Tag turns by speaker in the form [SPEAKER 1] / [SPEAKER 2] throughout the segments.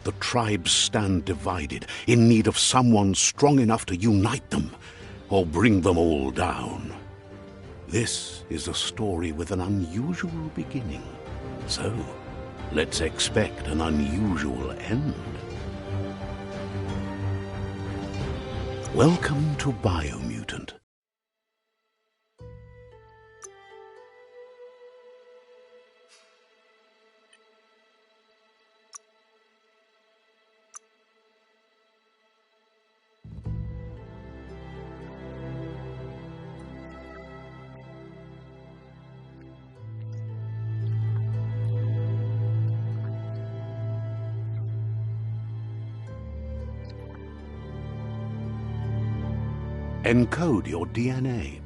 [SPEAKER 1] The tribes stand divided, in need of someone strong enough to unite them, or bring them all down. This is a story with an unusual beginning, so let's expect an unusual end. Welcome to Biomutant. Encode your DNA.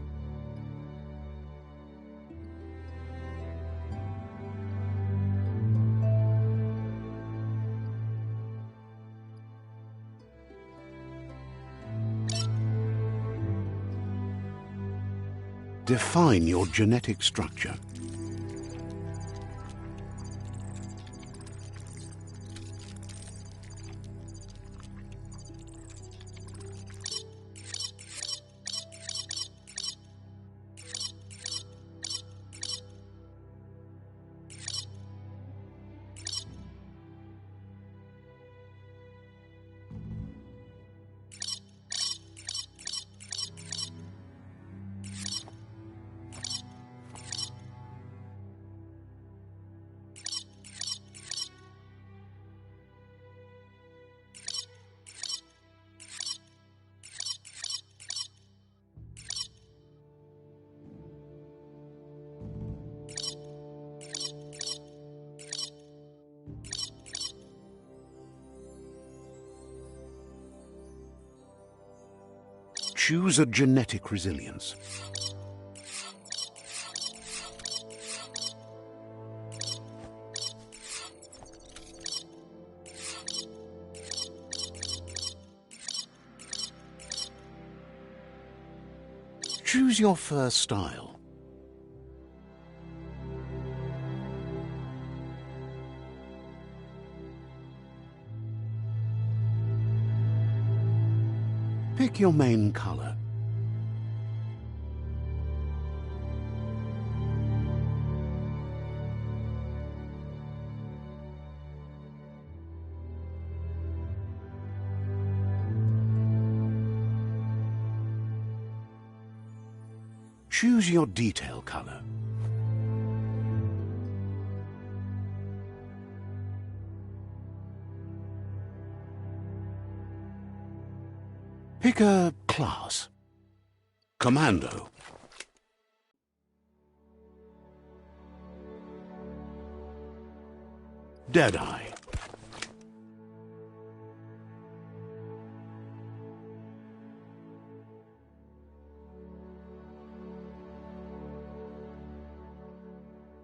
[SPEAKER 1] Define your genetic structure. Choose a genetic resilience. Choose your first style. Pick your main color. Choose your detail color. Pick a class. Commando. Deadeye.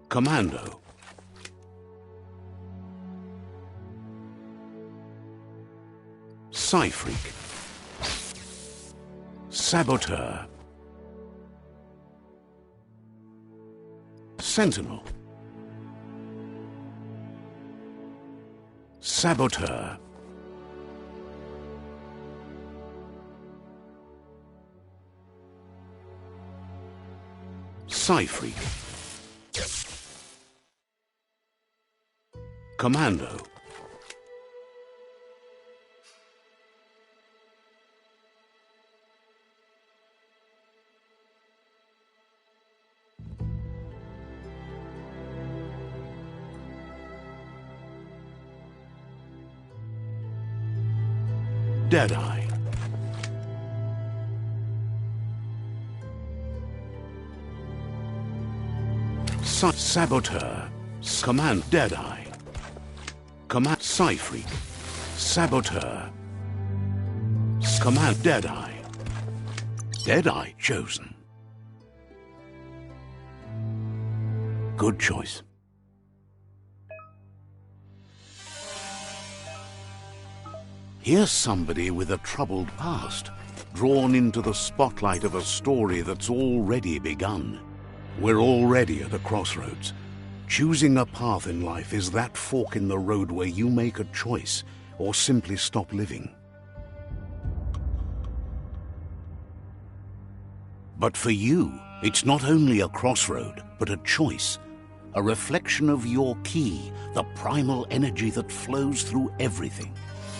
[SPEAKER 1] Commando. Psy-Freak. Saboteur. Sentinel. Saboteur. Psy-Freak. Commando. Deadeye. Saboteur. Command. Deadeye. Command. Psy-Freak. Saboteur. Command. Deadeye. Deadeye chosen. Good choice. Here's somebody with a troubled past, drawn into the spotlight of a story that's already begun. We're already at a crossroads. Choosing a path in life is that fork in the road where you make a choice or simply stop living. But for you, it's not only a crossroad, but a choice, a reflection of your key, the primal energy that flows through everything.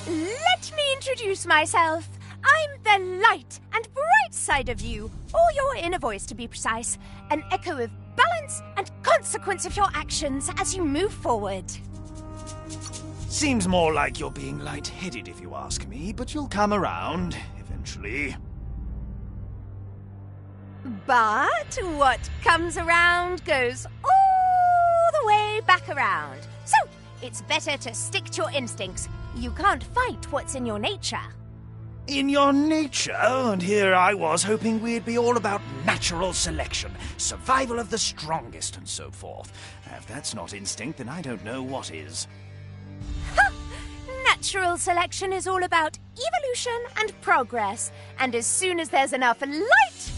[SPEAKER 2] Let me introduce myself. I'm the light and bright side of you, or your inner voice to be precise, an echo of balance and consequence of your actions as you move forward.
[SPEAKER 3] Seems more like you're being light-headed if you ask me, but you'll come around eventually.
[SPEAKER 2] But what comes around goes all the way back around. So, it's better to stick to your instincts. You can't fight what's in your nature.
[SPEAKER 3] In your nature? And here I was hoping we'd be all about natural selection, survival of the strongest and so forth. If that's not instinct, then I don't know what is.
[SPEAKER 2] Ha! Natural selection is all about evolution and progress. And as soon as there's enough light,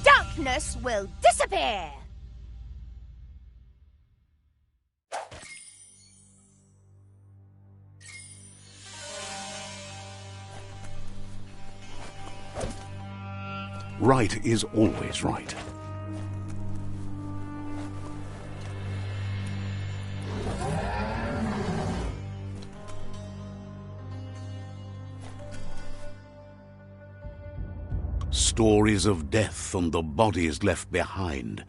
[SPEAKER 2] darkness will disappear.
[SPEAKER 1] Right is always right. Stories of death and the bodies left behind,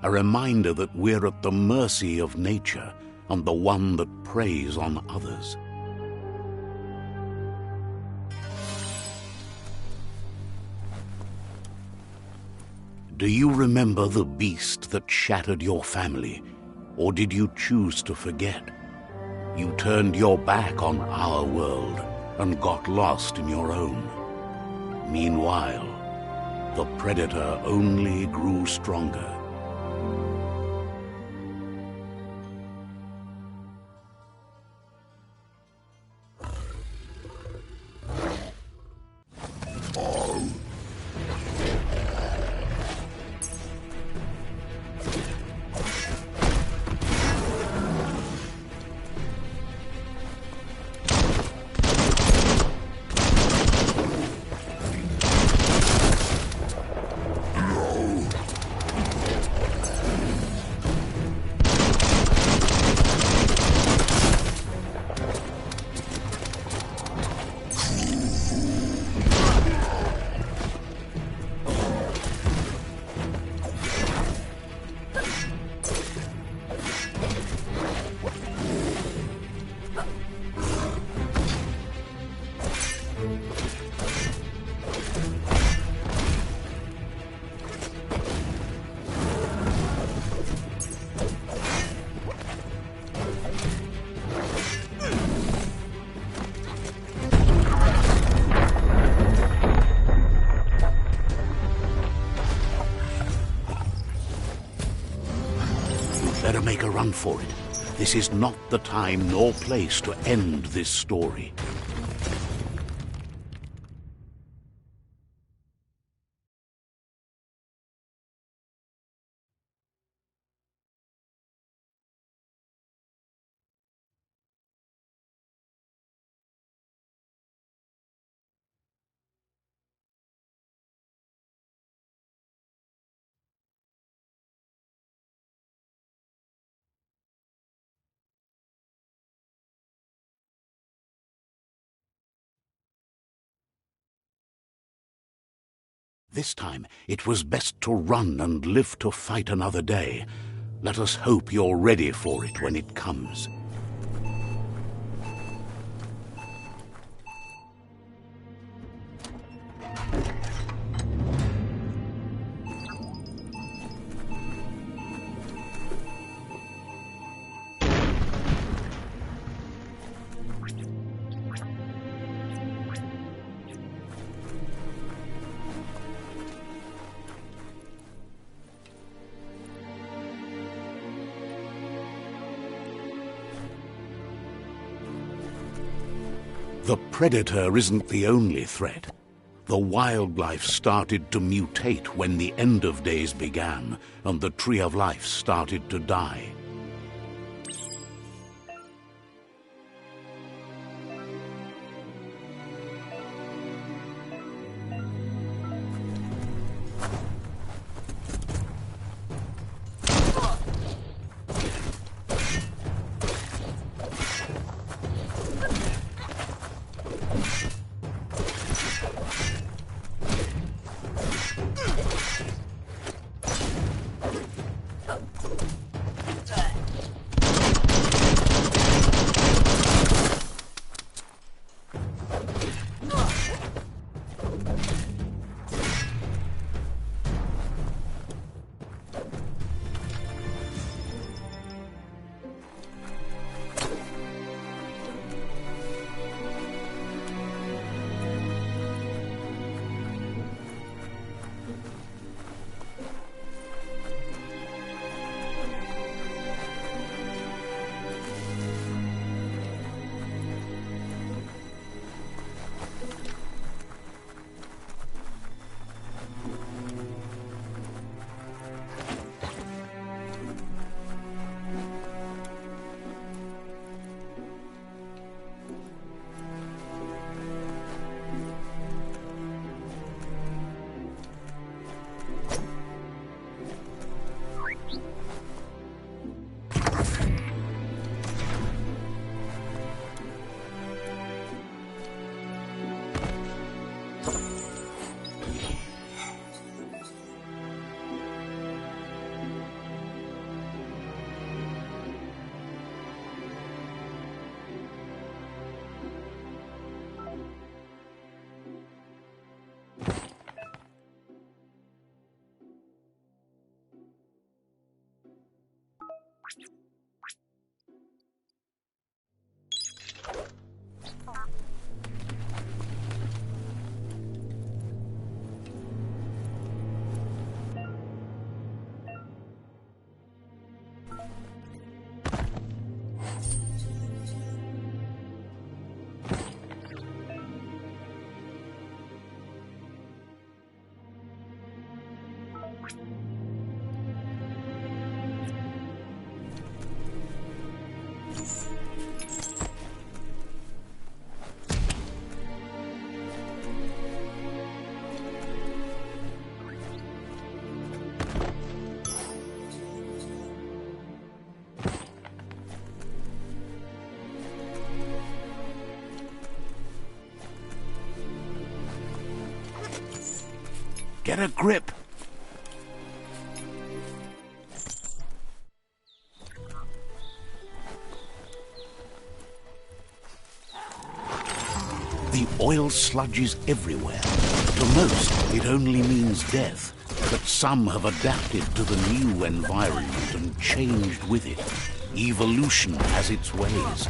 [SPEAKER 1] a reminder that we're at the mercy of nature and the one that preys on others. Do you remember the beast that shattered your family, or did you choose to forget? You turned your back on our world and got lost in your own. Meanwhile, the predator only grew stronger. Better make a run for it. This is not the time nor place to end this story. This time, it was best to run and live to fight another day. Let us hope you're ready for it when it comes. The predator isn't the only threat. The wildlife started to mutate when the end of days began, and the tree of life started to die. Get a grip. The oil sludges everywhere. To most, it only means death. But some have adapted to the new environment and changed with it. Evolution has its ways.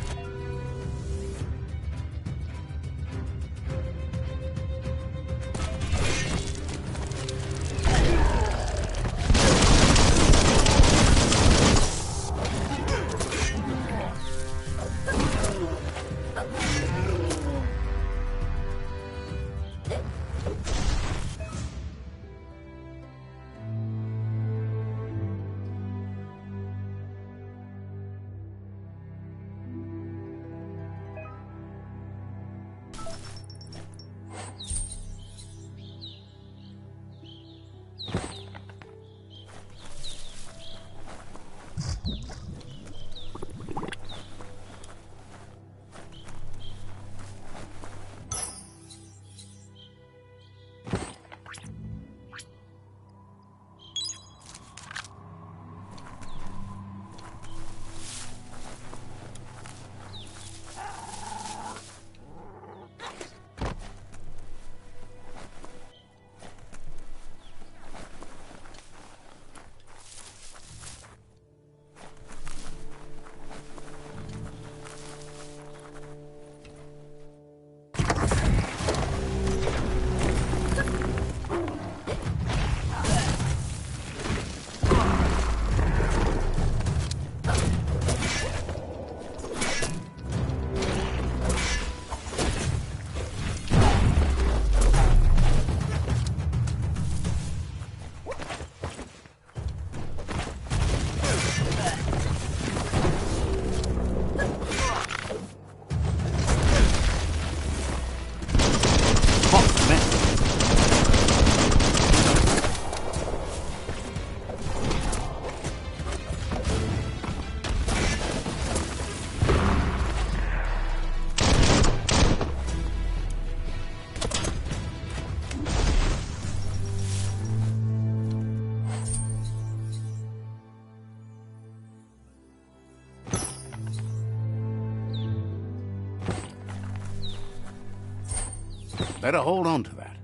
[SPEAKER 1] Better hold on to that.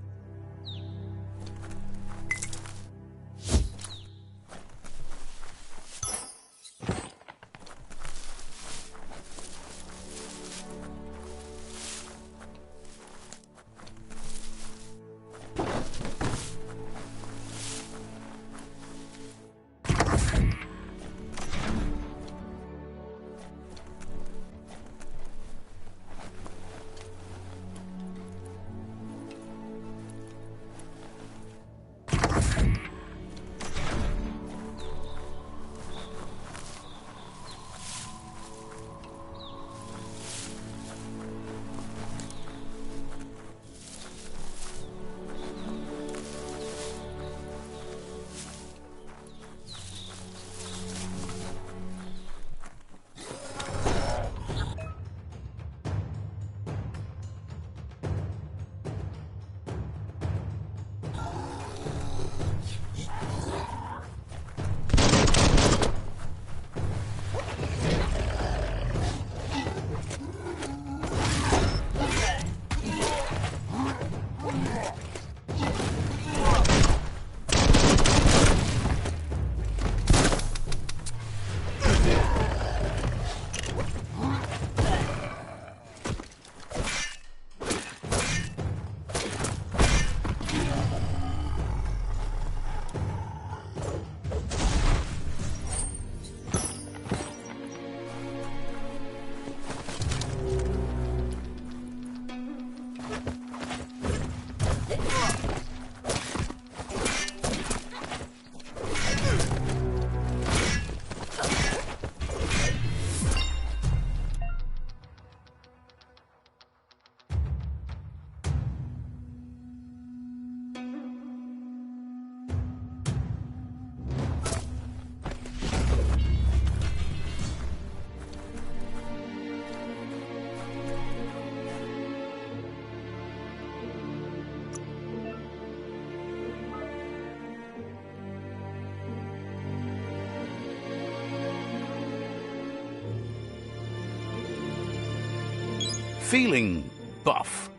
[SPEAKER 1] feeling buff.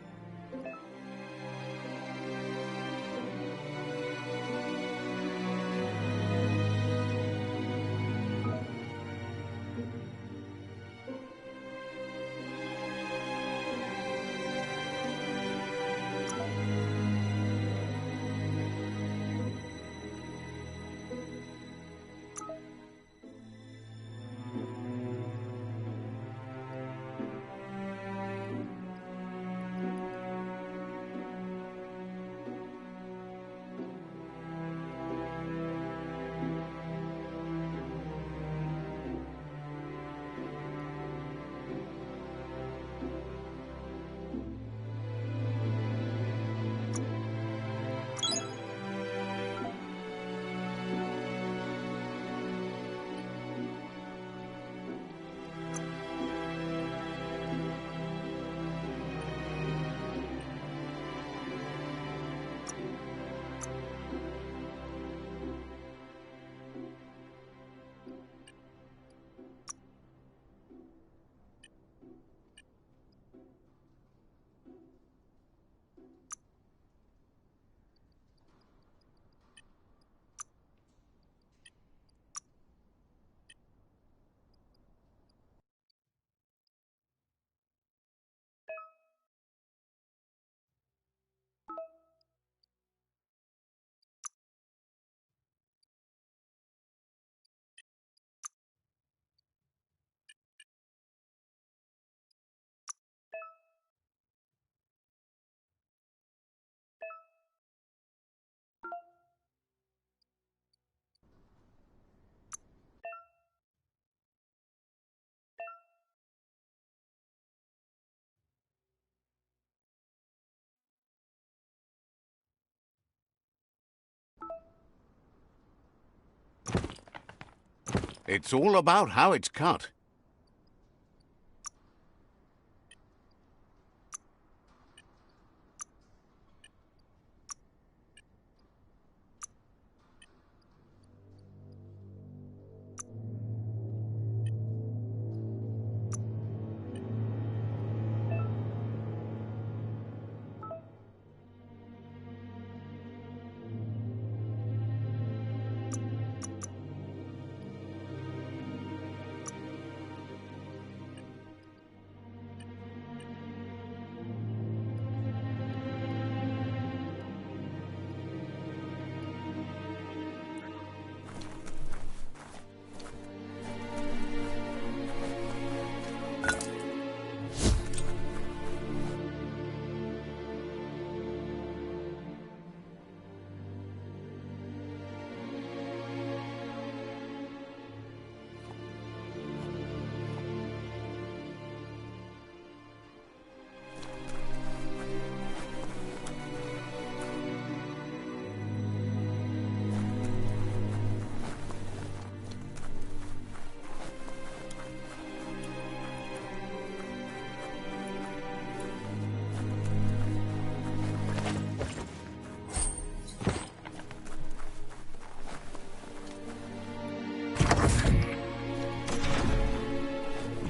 [SPEAKER 1] It's all about how it's cut.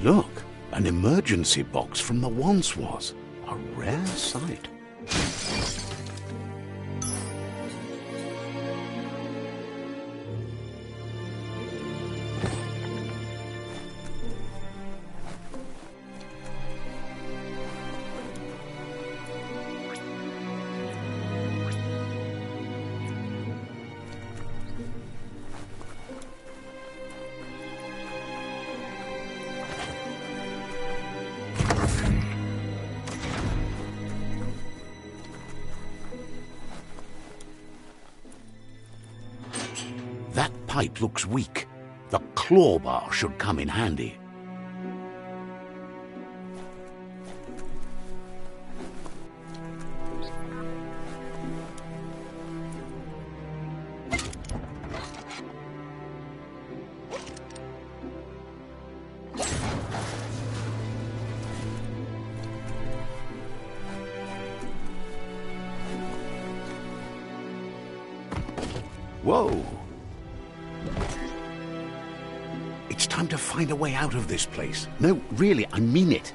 [SPEAKER 1] Look, an emergency box from the once was. A rare sight. That pipe looks weak. The claw bar should come in handy. Whoa! It's time to find a way out of this place. No, really, I mean it.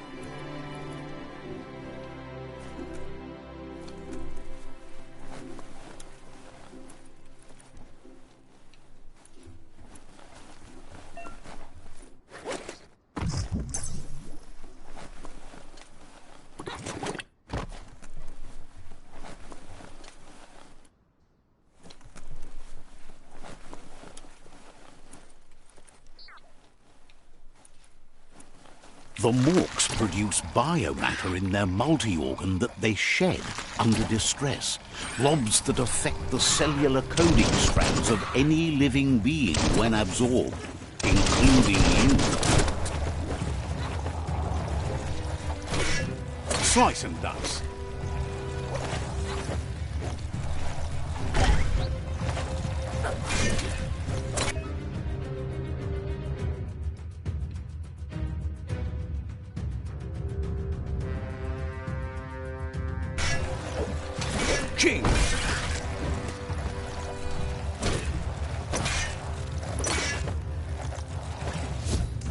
[SPEAKER 1] The MORKS produce biomatter in their multi-organ that they shed under distress, blobs that affect the cellular coding strands of any living being when absorbed, including you. Slice and dice. King.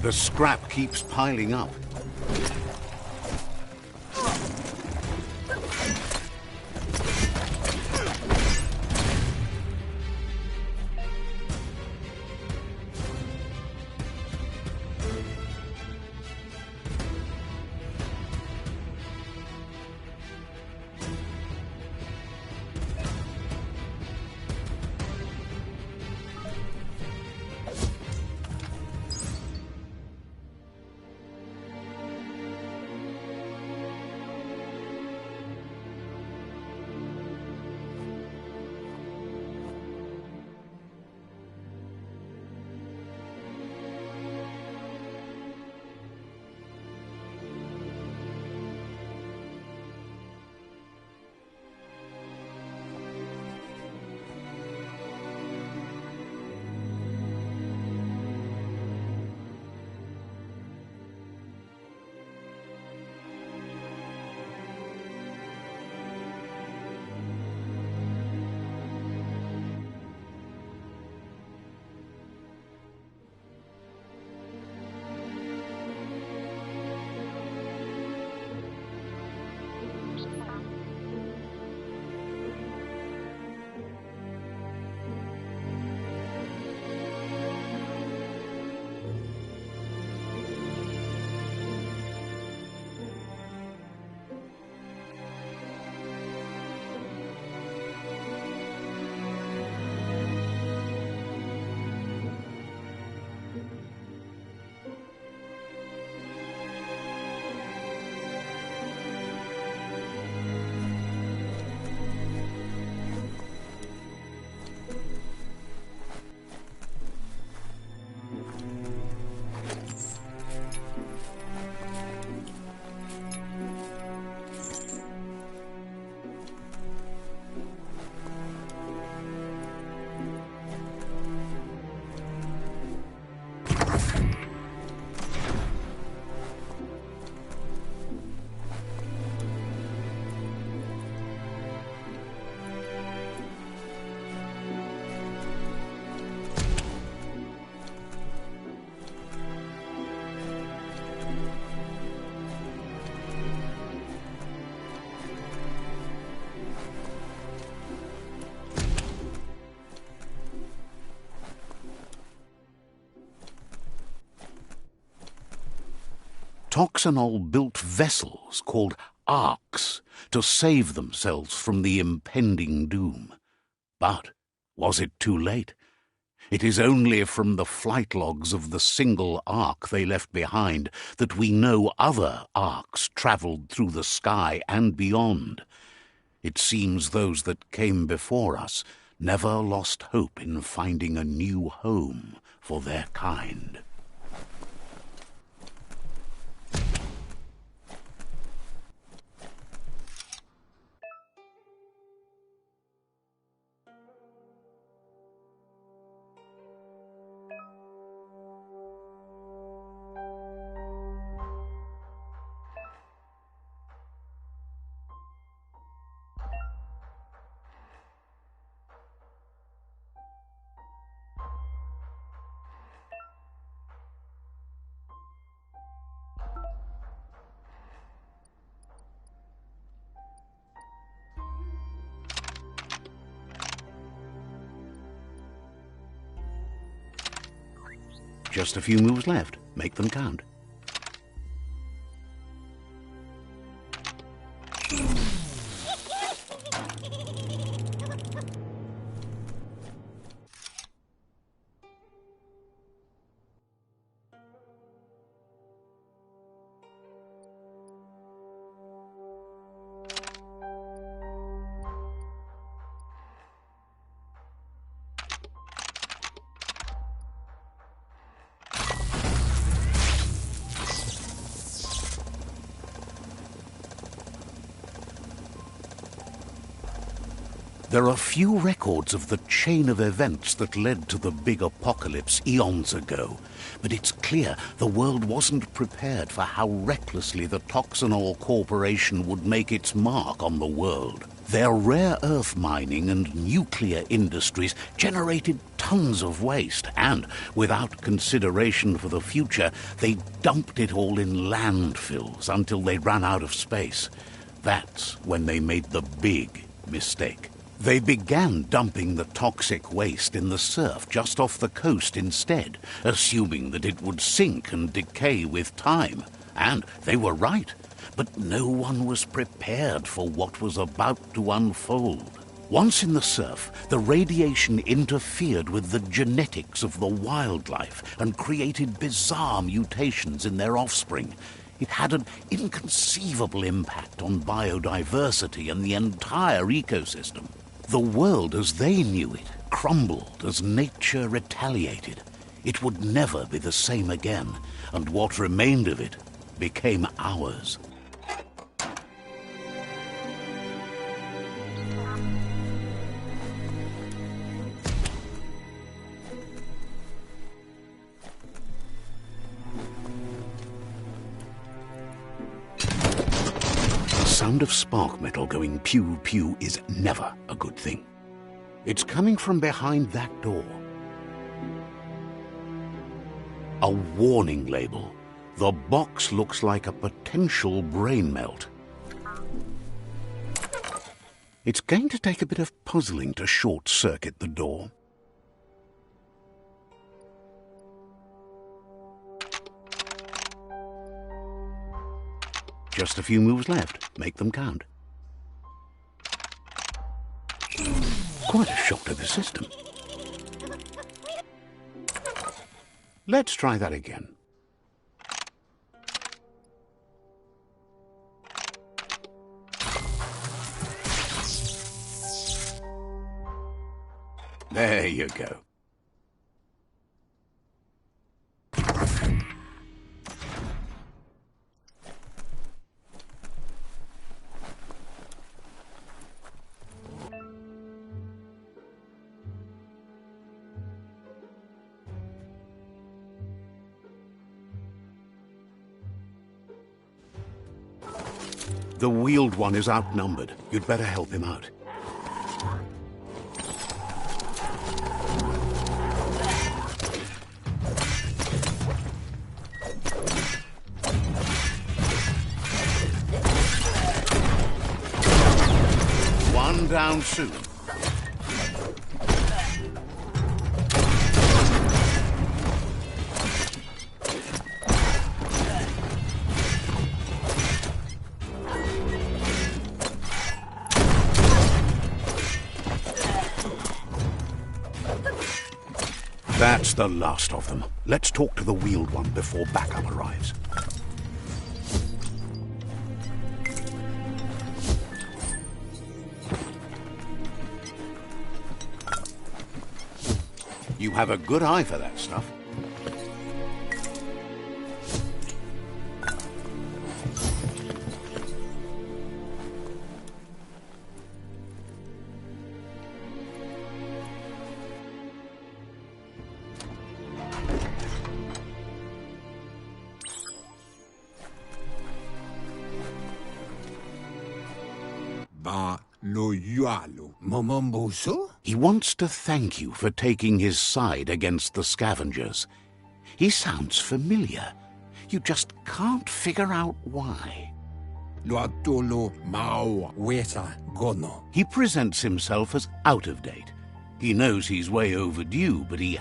[SPEAKER 1] The scrap keeps piling up. Toxanol built vessels called arks to save themselves from the impending doom. But was it too late? It is only from the flight logs of the single ark they left behind that we know other arks travelled through the sky and beyond. It seems those that came before us never lost hope in finding a new home for their kind. Just a few moves left. Make them count. There are few records of the chain of events that led to the big apocalypse eons ago, but it's clear the world wasn't prepared for how recklessly the Toxanol Corporation would make its mark on the world. Their rare earth mining and nuclear industries generated tons of waste, and, without consideration for the future, they dumped it all in landfills until they ran out of space. That's when they made the big mistake. They began dumping the toxic waste in the surf just off the coast instead, assuming that it would sink and decay with time. And they were right. But no one was prepared for what was about to unfold. Once in the surf, the radiation interfered with the genetics of the wildlife and created bizarre mutations in their offspring. It had an inconceivable impact on biodiversity and the entire ecosystem. The world as they knew it crumbled as nature retaliated. It would never be the same again, and what remained of it became ours. The sound of spark metal going pew-pew is never a good thing. It's coming from behind that door. A warning label. The box looks like a potential brain melt. It's going to take a bit of puzzling to short-circuit the door. Just a few moves left. Make them count. Quite a shock to the system. Let's try that again. There you go. The wheeled one is outnumbered. You'd better help him out. One down soon. That's the last of them. Let's talk to the wheeled one before backup arrives. You have a good eye for that stuff. He wants to thank you for taking his side against the scavengers. He sounds familiar. You just can't figure out why. He presents himself as out of date. He knows he's way overdue, but he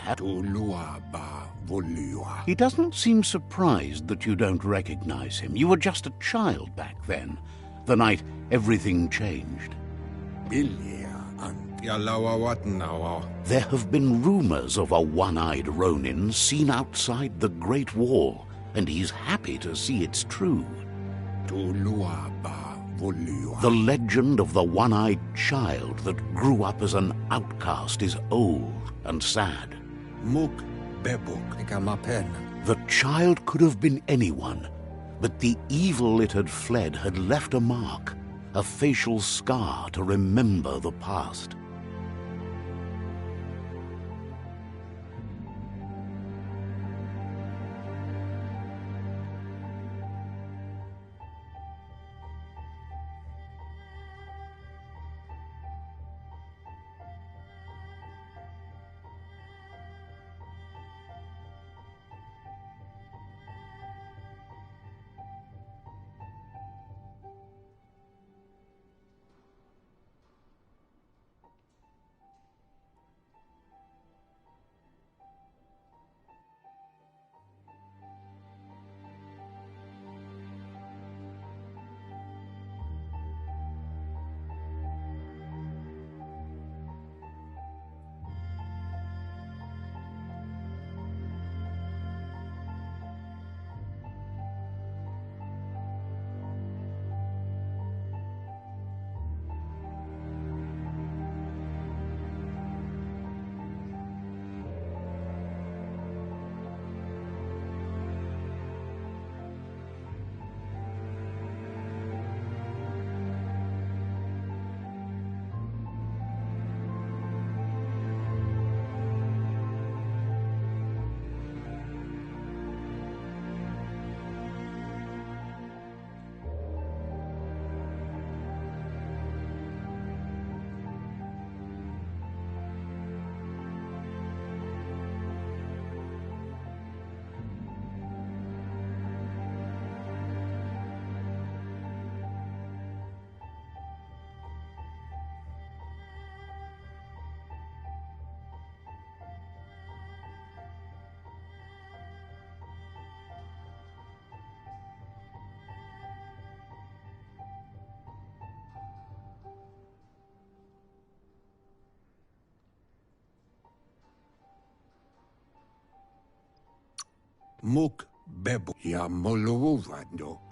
[SPEAKER 1] doesn't seem surprised that you don't recognize him. You were just a child back then, the night everything changed. There have been rumors of a one-eyed Ronin seen outside the Great Wall, and he's happy to see it's true. The legend of the one-eyed child that grew up as an outcast is old and sad. The child could have been anyone, but the evil it had fled had left a mark, a facial scar to remember the past.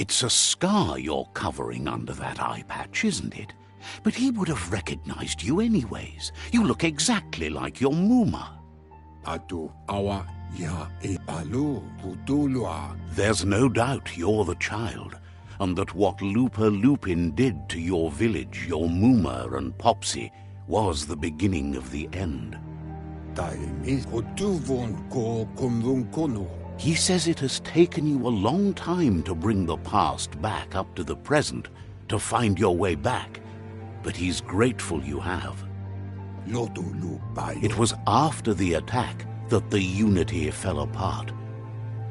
[SPEAKER 1] It's a scar you're covering under that eye patch, isn't it? But he would have recognized you anyways. You look exactly like your Muma. There's no doubt you're the child, and that what Looper Lupin did to your village, your Muma and Popsy, was the beginning of the end. He says it has taken you a long time to bring the past back up to the present, to find your way back, but he's grateful you have. It was after the attack that the unity fell apart.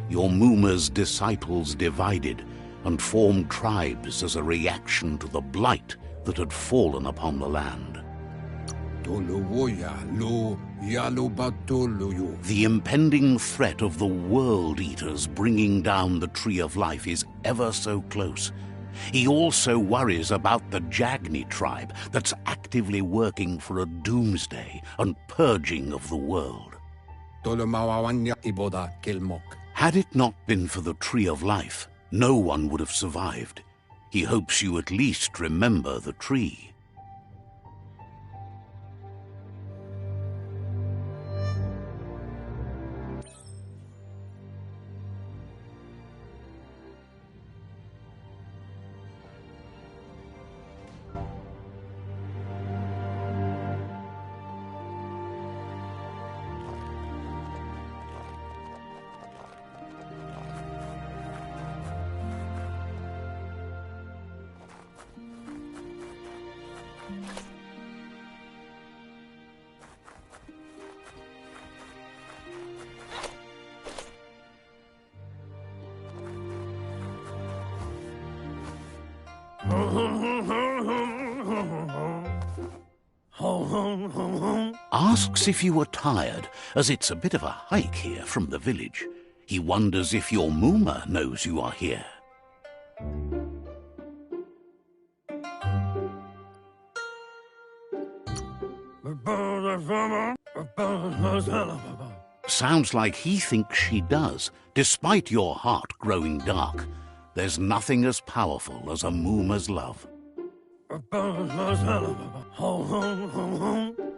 [SPEAKER 1] Your Muma's disciples divided and formed tribes as a reaction to the blight that had fallen upon the land. The impending threat of the World Eaters bringing down the Tree of Life is ever so close. He also worries about the Jagni tribe that's actively working for a doomsday and purging of the world. Had it not been for the Tree of Life, no one would have survived. He hopes you at least remember the tree. Asks if you are tired, as it's a bit of a hike here from the village. He wonders if your Muma knows you are here. Sounds like he thinks she does, despite your heart growing dark. There's nothing as powerful as a Muma's love.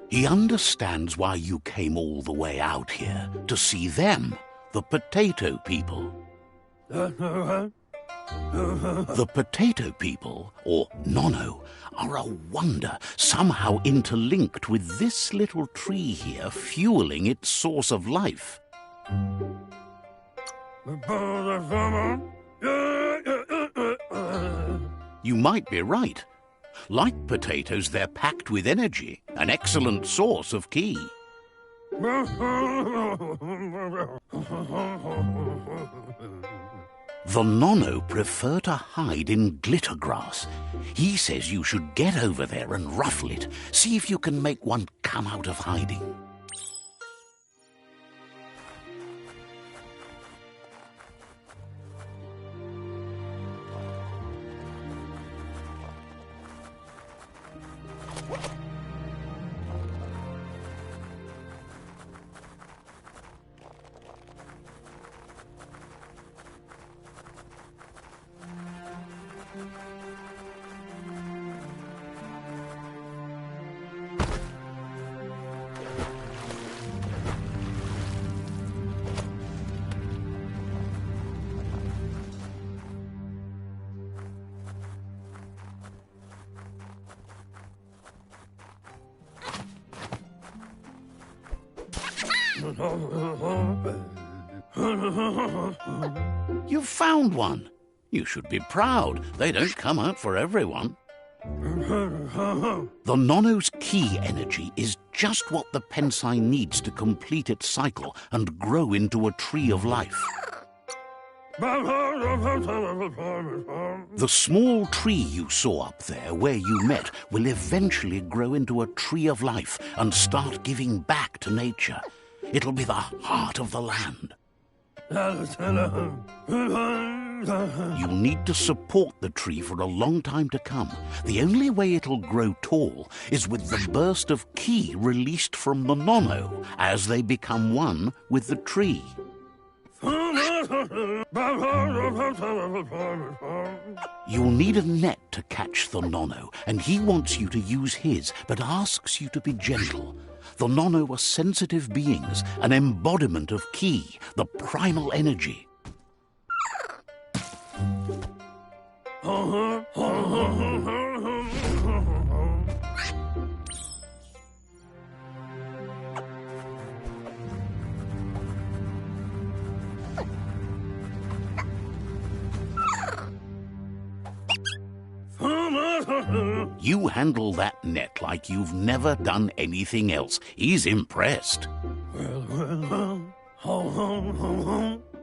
[SPEAKER 1] He understands why you came all the way out here, to see them, the potato people. The potato people, or Nono, are a wonder, somehow interlinked with this little tree here fueling its source of life. You might be right. Like potatoes, they're packed with energy, an excellent source of ki. The Nono prefer to hide in glittergrass. He says you should get over there and ruffle it. See if you can make one come out of hiding. You've found one. You should be proud. They don't come out for everyone. The Nono's ki energy is just what the Pensai needs to complete its cycle and grow into a tree of life. The small tree you saw up there where you met will eventually grow into a tree of life and start giving back to nature. It'll be the heart of the land. You'll need to support the tree for a long time to come. The only way it'll grow tall is with the burst of ki released from the Nono as they become one with the tree. You'll need a net to catch the Nono, and he wants you to use his, but asks you to be gentle. The Nono are sensitive beings, an embodiment of ki, the primal energy. You handle that net like you've never done anything else. He's impressed.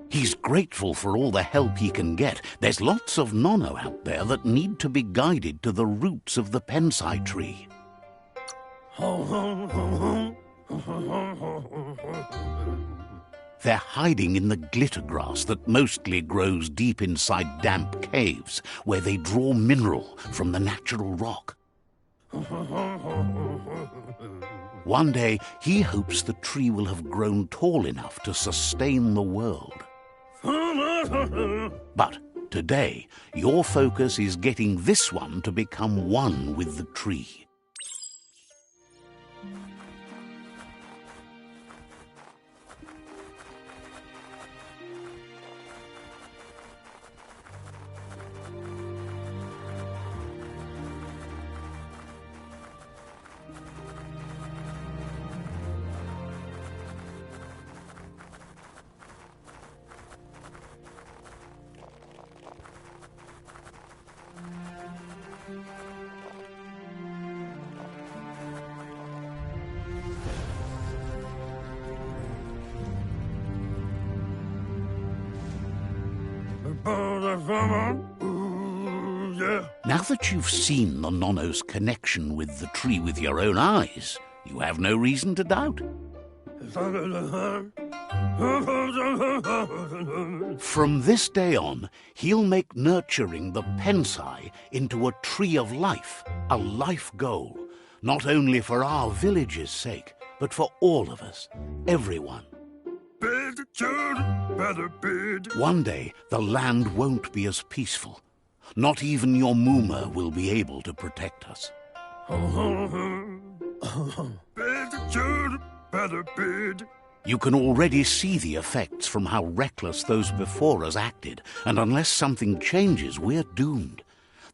[SPEAKER 1] He's grateful for all the help he can get. There's lots of Nono out there that need to be guided to the roots of the Pensai tree. They're hiding in the glittergrass that mostly grows deep inside damp caves, where they draw mineral from the natural rock. One day, he hopes the tree will have grown tall enough to sustain the world. But today, your focus is getting this one to become one with the tree. Now that you've seen the Nono's connection with the tree with your own eyes, you have no reason to doubt. From this day on, he'll make nurturing the Pensai into a tree of life, a life goal, not only for our village's sake, but for all of us, everyone. One day, the land won't be as peaceful. Not even your Mooma will be able to protect us. You can already see the effects from how reckless those before us acted, and unless something changes, we're doomed.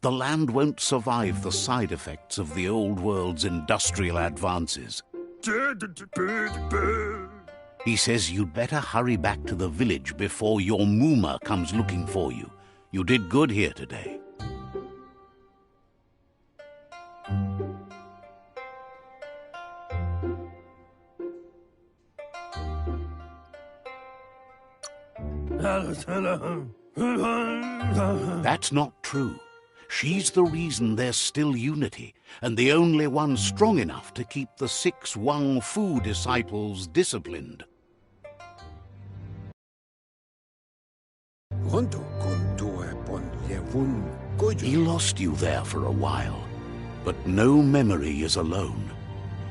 [SPEAKER 1] The land won't survive the side effects of the old world's industrial advances. He says you'd better hurry back to the village before your Mooma comes looking for you. You did good here today. That's not true. She's the reason there's still unity, and the only one strong enough to keep the 6 Wang Fu disciples disciplined. He lost you there for a while, but no memory is alone.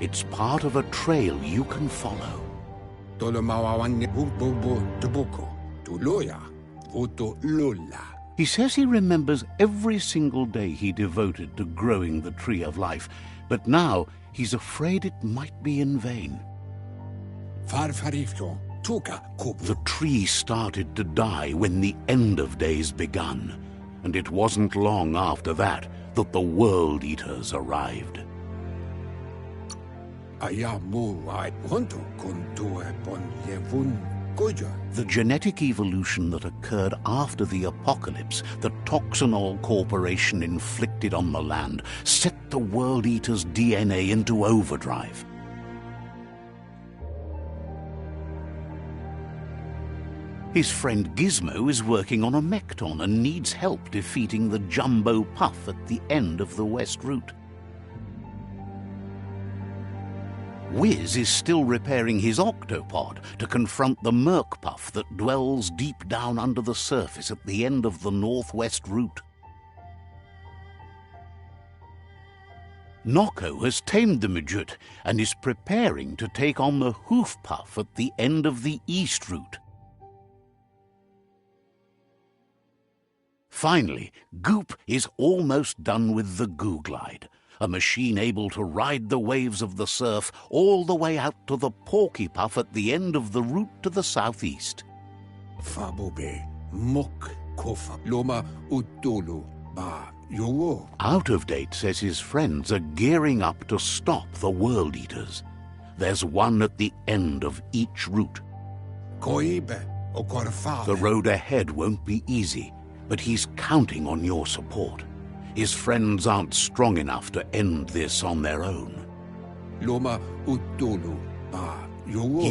[SPEAKER 1] It's part of a trail you can follow. He says he remembers every single day he devoted to growing the Tree of Life, but now he's afraid it might be in vain. The tree started to die when the end of days begun, and it wasn't long after that that the World Eaters arrived. The genetic evolution that occurred after the apocalypse that Toxanol Corporation inflicted on the land set the World Eater's DNA into overdrive. His friend Gizmo is working on a Mekton and needs help defeating the Jumbo Puff at the end of the West Route. Wiz is still repairing his octopod to confront the Merc Puff that dwells deep down under the surface at the end of the Northwest Route. Noko has tamed the Midget and is preparing to take on the Hoof Puff at the end of the East Route. Finally, Goop is almost done with the Goo Glide, a machine able to ride the waves of the surf all the way out to the Porky Puff at the end of the route to the southeast. Out of Date says his friends are gearing up to stop the World Eaters. There's one at the end of each route. The road ahead won't be easy, but he's counting on your support. His friends aren't strong enough to end this on their own. He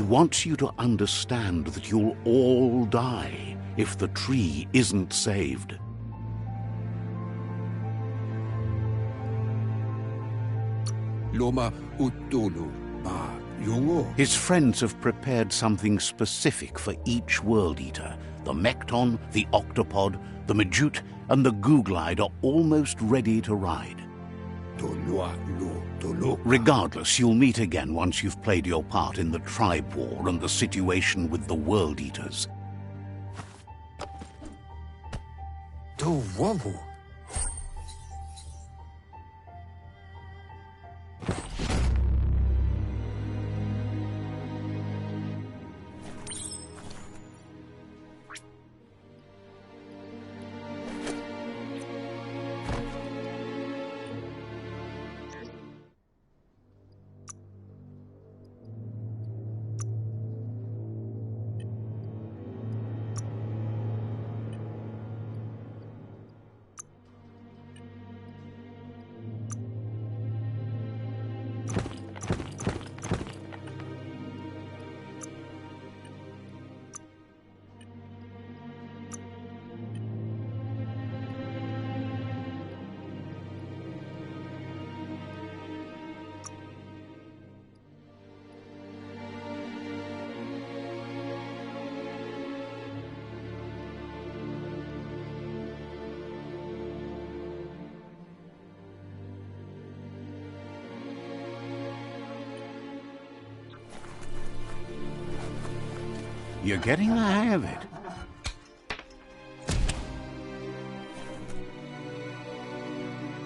[SPEAKER 1] wants you to understand that you'll all die if the tree isn't saved. His friends have prepared something specific for each World Eater. The Mekton, the Octopod, the Majute, and the Goo Glide are almost ready to ride. Regardless, you'll meet again once you've played your part in the tribe war and the situation with the World Eaters. You're getting the hang of it.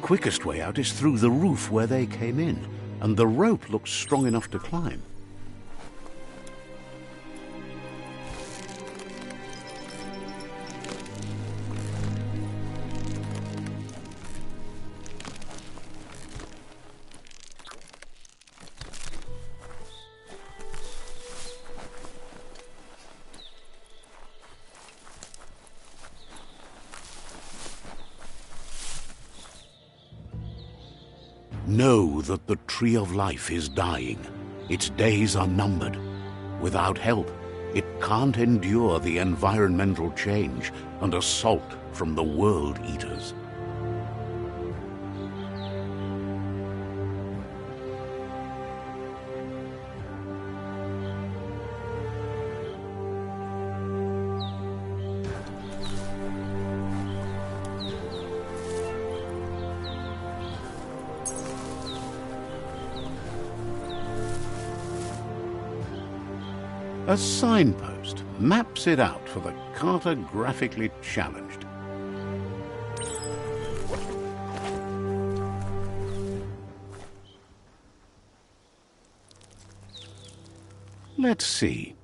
[SPEAKER 1] Quickest way out is through the roof where they came in, and the rope looks strong enough to climb. Know that the Tree of Life is dying. Its days are numbered. Without help, it can't endure the environmental change and assault from the World Eaters. A signpost maps it out for the cartographically challenged. Let's see.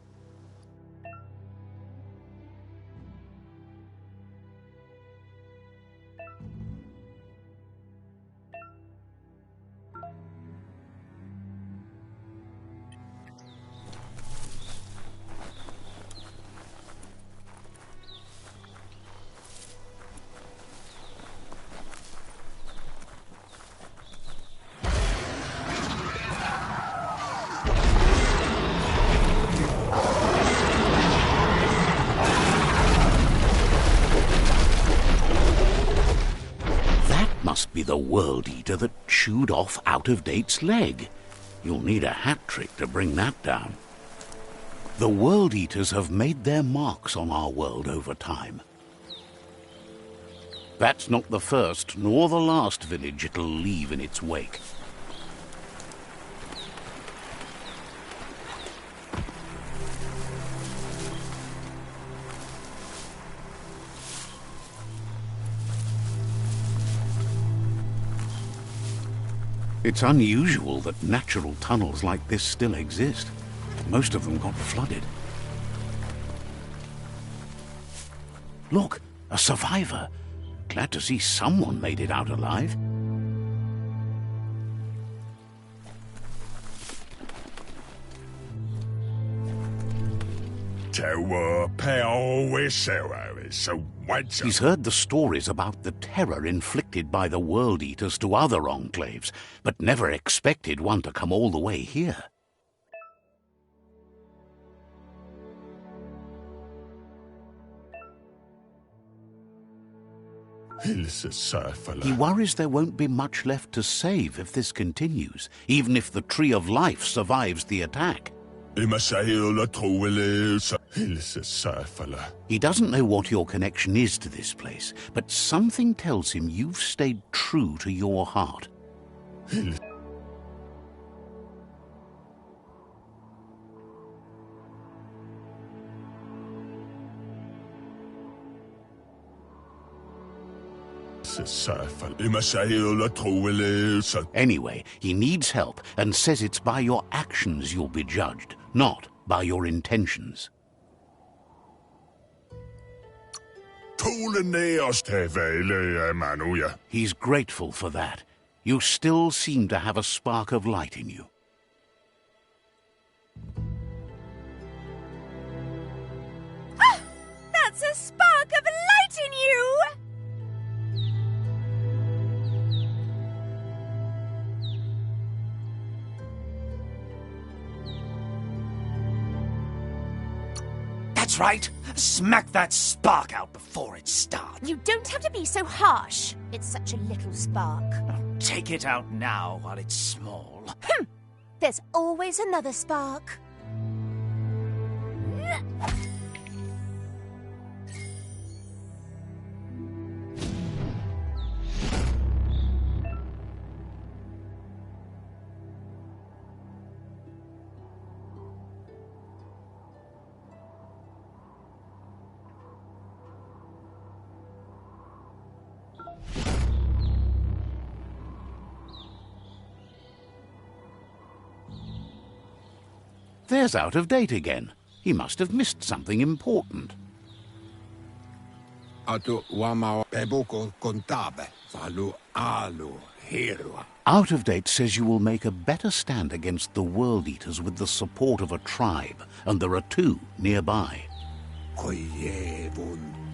[SPEAKER 1] Must be the World Eater that chewed off Out-of-Date's leg. You'll need a hat trick to bring that down. The World Eaters have made their marks on our world over time. That's not the first nor the last village it'll leave in its wake. It's unusual that natural tunnels like this still exist. Most of them got flooded. Look, a survivor. Glad to see someone made it out alive. He's heard the stories about the terror inflicted by the World Eaters to other enclaves, but never expected one to come all the way here. He worries there won't be much left to save if this continues, even if the Tree of Life survives the attack. He doesn't know what your connection is to this place, but something tells him you've stayed true to your heart. Anyway, he needs help and says it's by your actions you'll be judged, not by your intentions. He's grateful for that. You still seem to have a spark of light in you.
[SPEAKER 2] Ah! That's a spark of light in you!
[SPEAKER 3] That's right. Smack that spark out before it starts.
[SPEAKER 2] You don't have to be so harsh. It's such a little spark.
[SPEAKER 3] Now take it out now while it's small.
[SPEAKER 2] There's always another spark.
[SPEAKER 1] There's Out of Date again. He must have missed something important. Out of Date says you will make a better stand against the World Eaters with the support of a tribe, and there are two nearby.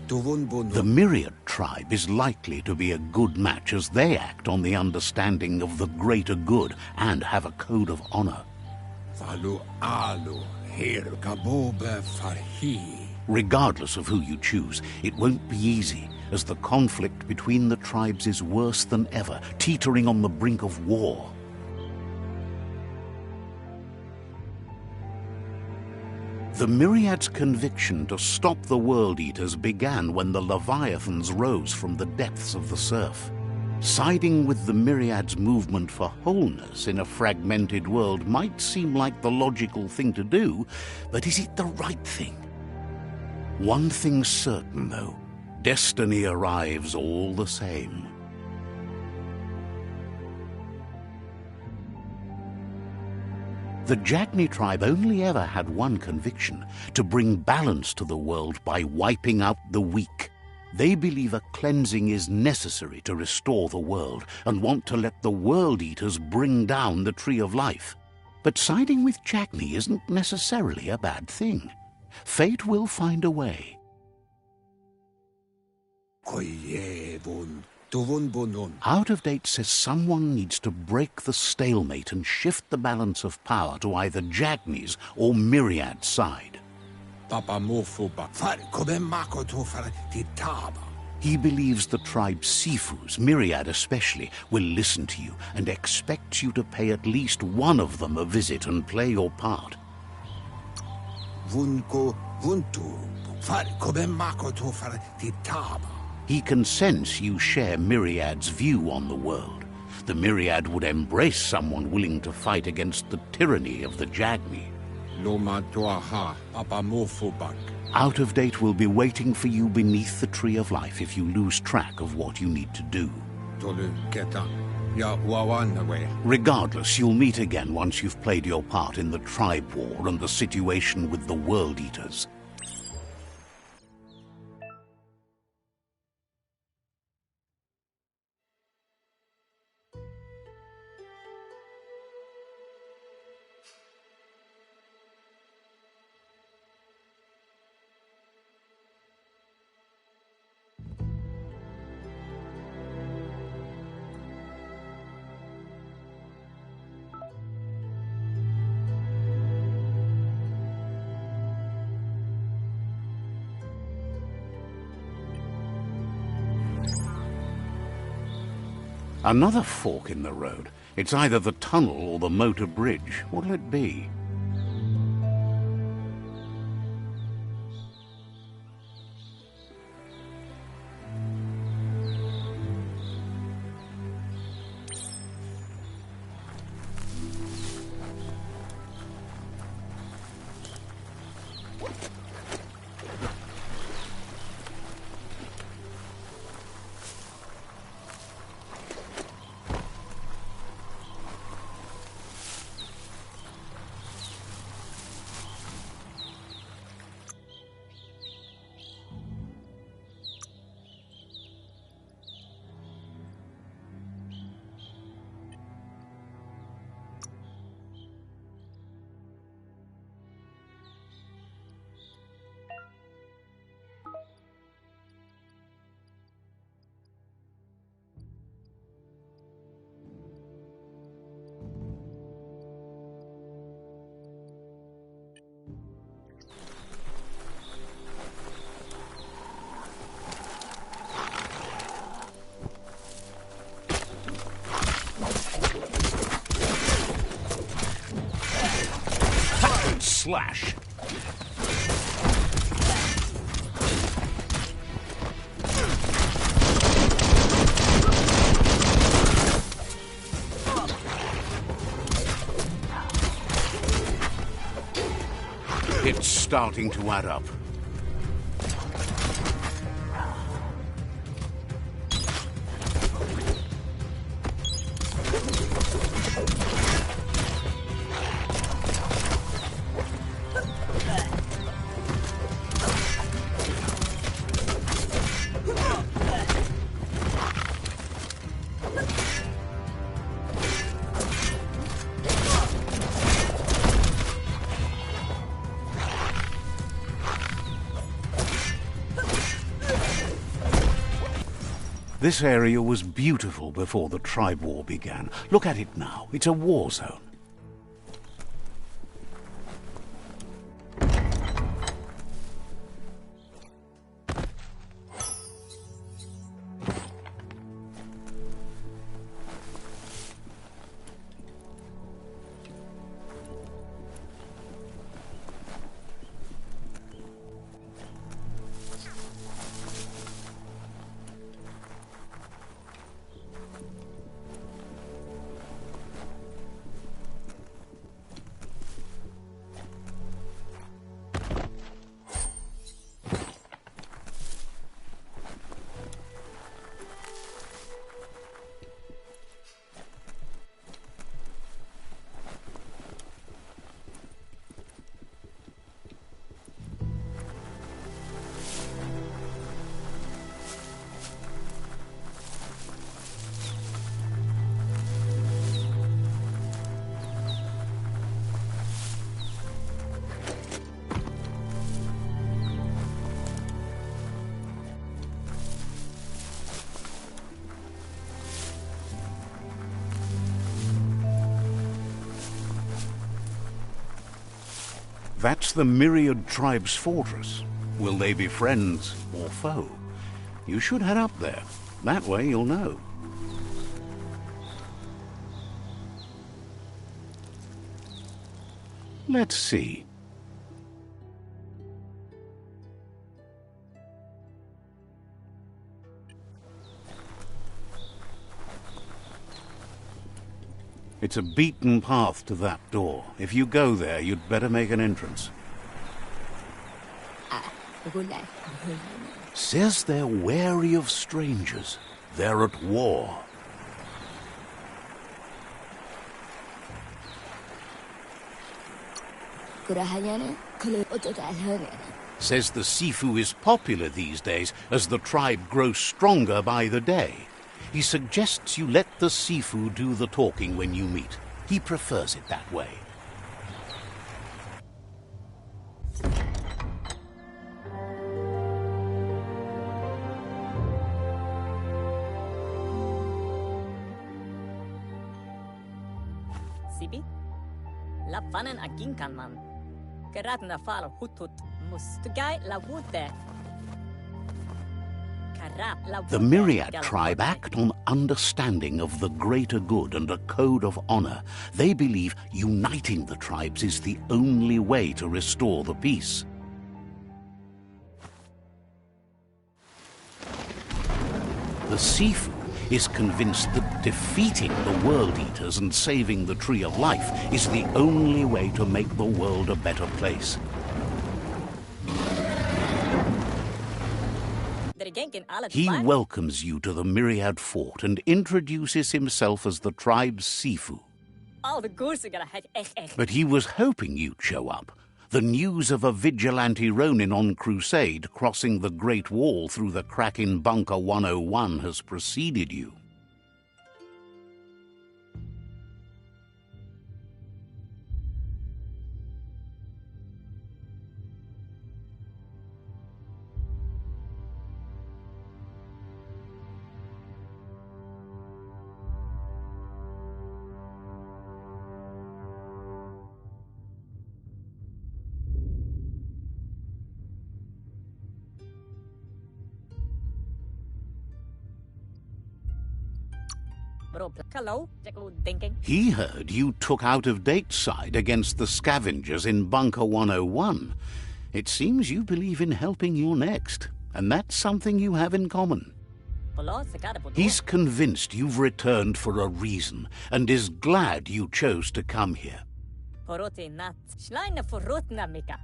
[SPEAKER 1] The Myriad tribe is likely to be a good match as they act on the understanding of the greater good and have a code of honor. Regardless of who you choose, it won't be easy, as the conflict between the tribes is worse than ever, teetering on the brink of war. The Myriad's conviction to stop the World Eaters began when the Leviathans rose from the depths of the surf. Siding with the Myriad's movement for wholeness in a fragmented world might seem like the logical thing to do, but is it the right thing? One thing's certain, though. Destiny arrives all the same. The Jagni tribe only ever had one conviction: to bring balance to the world by wiping out the weak. They believe a cleansing is necessary to restore the world and want to let the World Eaters bring down the Tree of Life. But siding with Jagni isn't necessarily a bad thing. Fate will find a way. Out of Date says someone needs to break the stalemate and shift the balance of power to either Jagni's or Myriad's side. He believes the tribe Sifus, Myriad especially, will listen to you and expects you to pay at least one of them a visit and play your part. He can sense you share Myriad's view on the world. The Myriad would embrace someone willing to fight against the tyranny of the Jagni. Out of Date will be waiting for you beneath the Tree of Life if you lose track of what you need to do. Regardless, you'll meet again once you've played your part in the tribe war and the situation with the World Eaters. Another fork in the road. It's either the tunnel or the motor bridge. What'll it be? Slash. It's starting to add up. This area was beautiful before the tribe war began. Look at it now. It's a war zone. That's the Myriad Tribe's fortress. Will they be friends or foe? You should head up there. That way you'll know. Let's see. It's a beaten path to that door. If you go there, you'd better make an entrance. Says they're wary of strangers. They're at war. Says the Sifu is popular these days as the tribe grows stronger by the day. He suggests you let the Sifu do the talking when you meet. He prefers it that way.
[SPEAKER 4] Sibi? La vanen agin kan man. Geradna fal hutut mustugai la wute.
[SPEAKER 1] The Myriad tribe act on understanding of the greater good and a code of honor. They believe uniting the tribes is the only way to restore the peace. The Sifu is convinced that defeating the World Eaters and saving the Tree of Life is the only way to make the world a better place. He welcomes you to the Myriad Fort and introduces himself as the tribe's Sifu. But he was hoping you'd show up. The news of a vigilante Ronin on crusade crossing the Great Wall through the crack in Bunker 101 has preceded you. He heard you took out-of-date side against the scavengers in Bunker 101. It seems you believe in helping your next, and that's something you have in common. He's convinced you've returned for a reason, and is glad you chose to come here.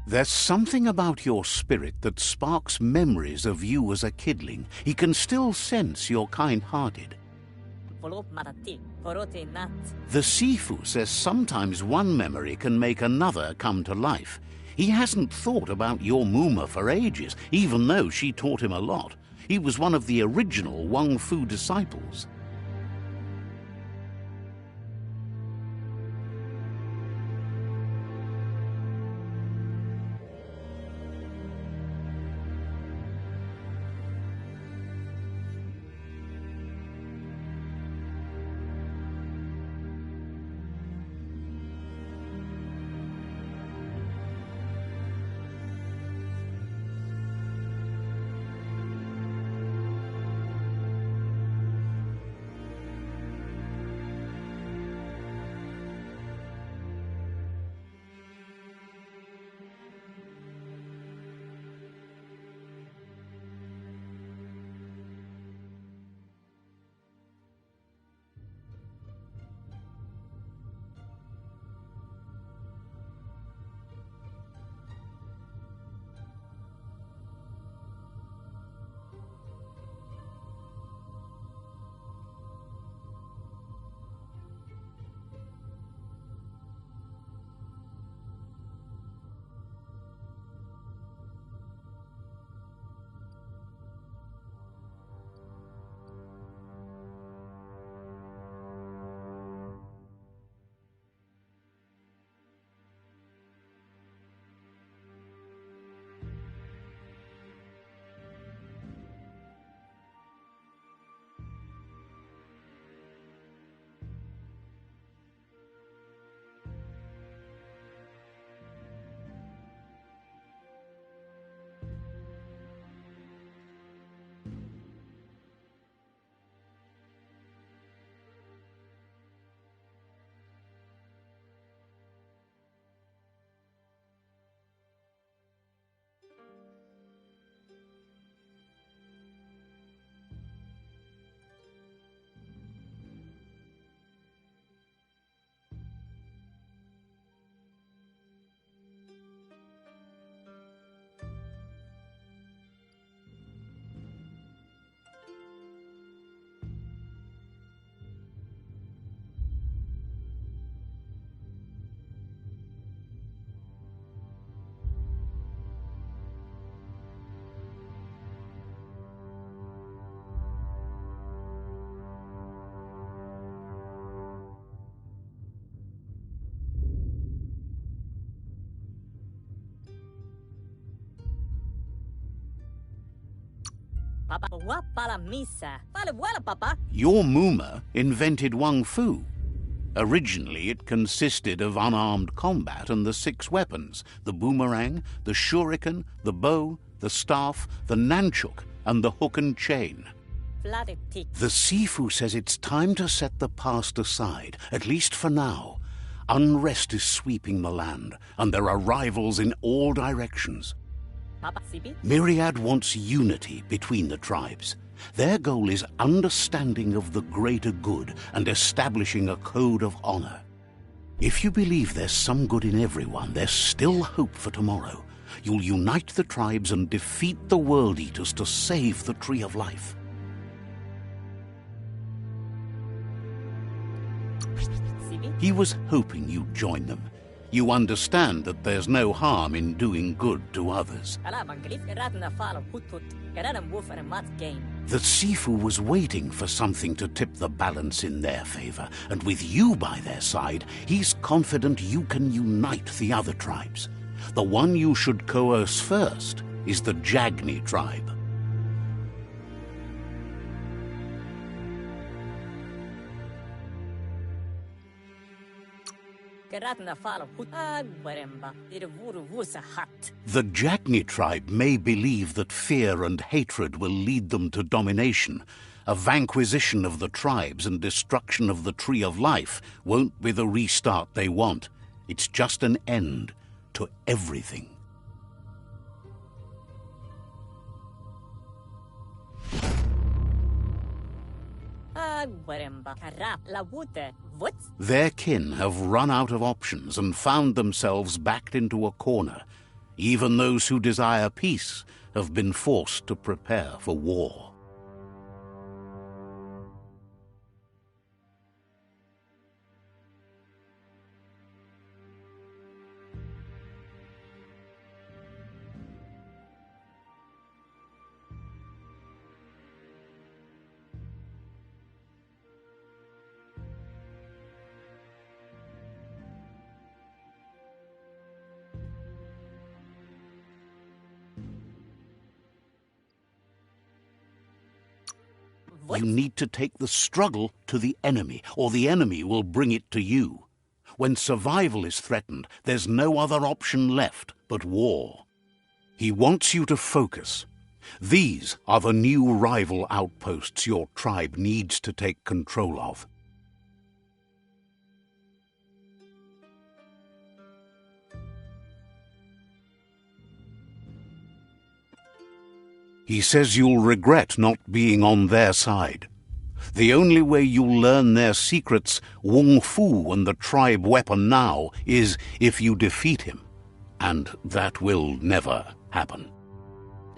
[SPEAKER 1] There's something about your spirit that sparks memories of you as a kidling. He can still sense you're kind-hearted. The Sifu says sometimes one memory can make another come to life. He hasn't thought about your Muma for ages, even though she taught him a lot. He was one of the original Wang Fu disciples.
[SPEAKER 4] Wapala misa. Fale wala, papa.
[SPEAKER 1] Your Muma invented Wung Fu. Originally, it consisted of unarmed combat and the 6 weapons: the boomerang, the shuriken, the bow, the staff, the nunchuk, and the hook and chain.
[SPEAKER 4] Flooded tick.
[SPEAKER 1] The Sifu says it's time to set the past aside, at least for now. Unrest is sweeping the land, and there are rivals in all directions.
[SPEAKER 4] Papa, Sibi?
[SPEAKER 1] Myriad wants unity between the tribes. Their goal is understanding of the greater good and establishing a code of honor. If you believe there's some good in everyone, there's still hope for tomorrow. You'll unite the tribes and defeat the World Eaters to save the Tree of Life.
[SPEAKER 4] Sibi?
[SPEAKER 1] He was hoping you'd join them. You understand that there's no harm in doing good to others.
[SPEAKER 4] Ala manglif ratna fala hutut. Karanam woof and a mat game.
[SPEAKER 1] The Sifu was waiting for something to tip the balance in their favor, and with you by their side, he's confident you can unite the other tribes. The one you should coerce first is the Jagni tribe.
[SPEAKER 4] Karatna fala hut. Waremba. It wuru wusa hat.
[SPEAKER 1] The Jagni tribe may believe that fear and hatred will lead them to domination. A vanquisition of the tribes and destruction of the Tree of Life won't be the restart they want. It's just an end to everything.
[SPEAKER 4] Waremba. Karap la wute. What's
[SPEAKER 1] Their kin have run out of options and found themselves backed into a corner. Even those who desire peace have been forced to prepare for war. You need to take the struggle to the enemy, or the enemy will bring it to you. When survival is threatened, there's no other option left but war. He wants you to focus. These are the new rival outposts your tribe needs to take control of. He says you'll regret not being on their side. The only way you'll learn their secrets, Wung Fu and the tribe weapon now, is if you defeat him. And that will never happen.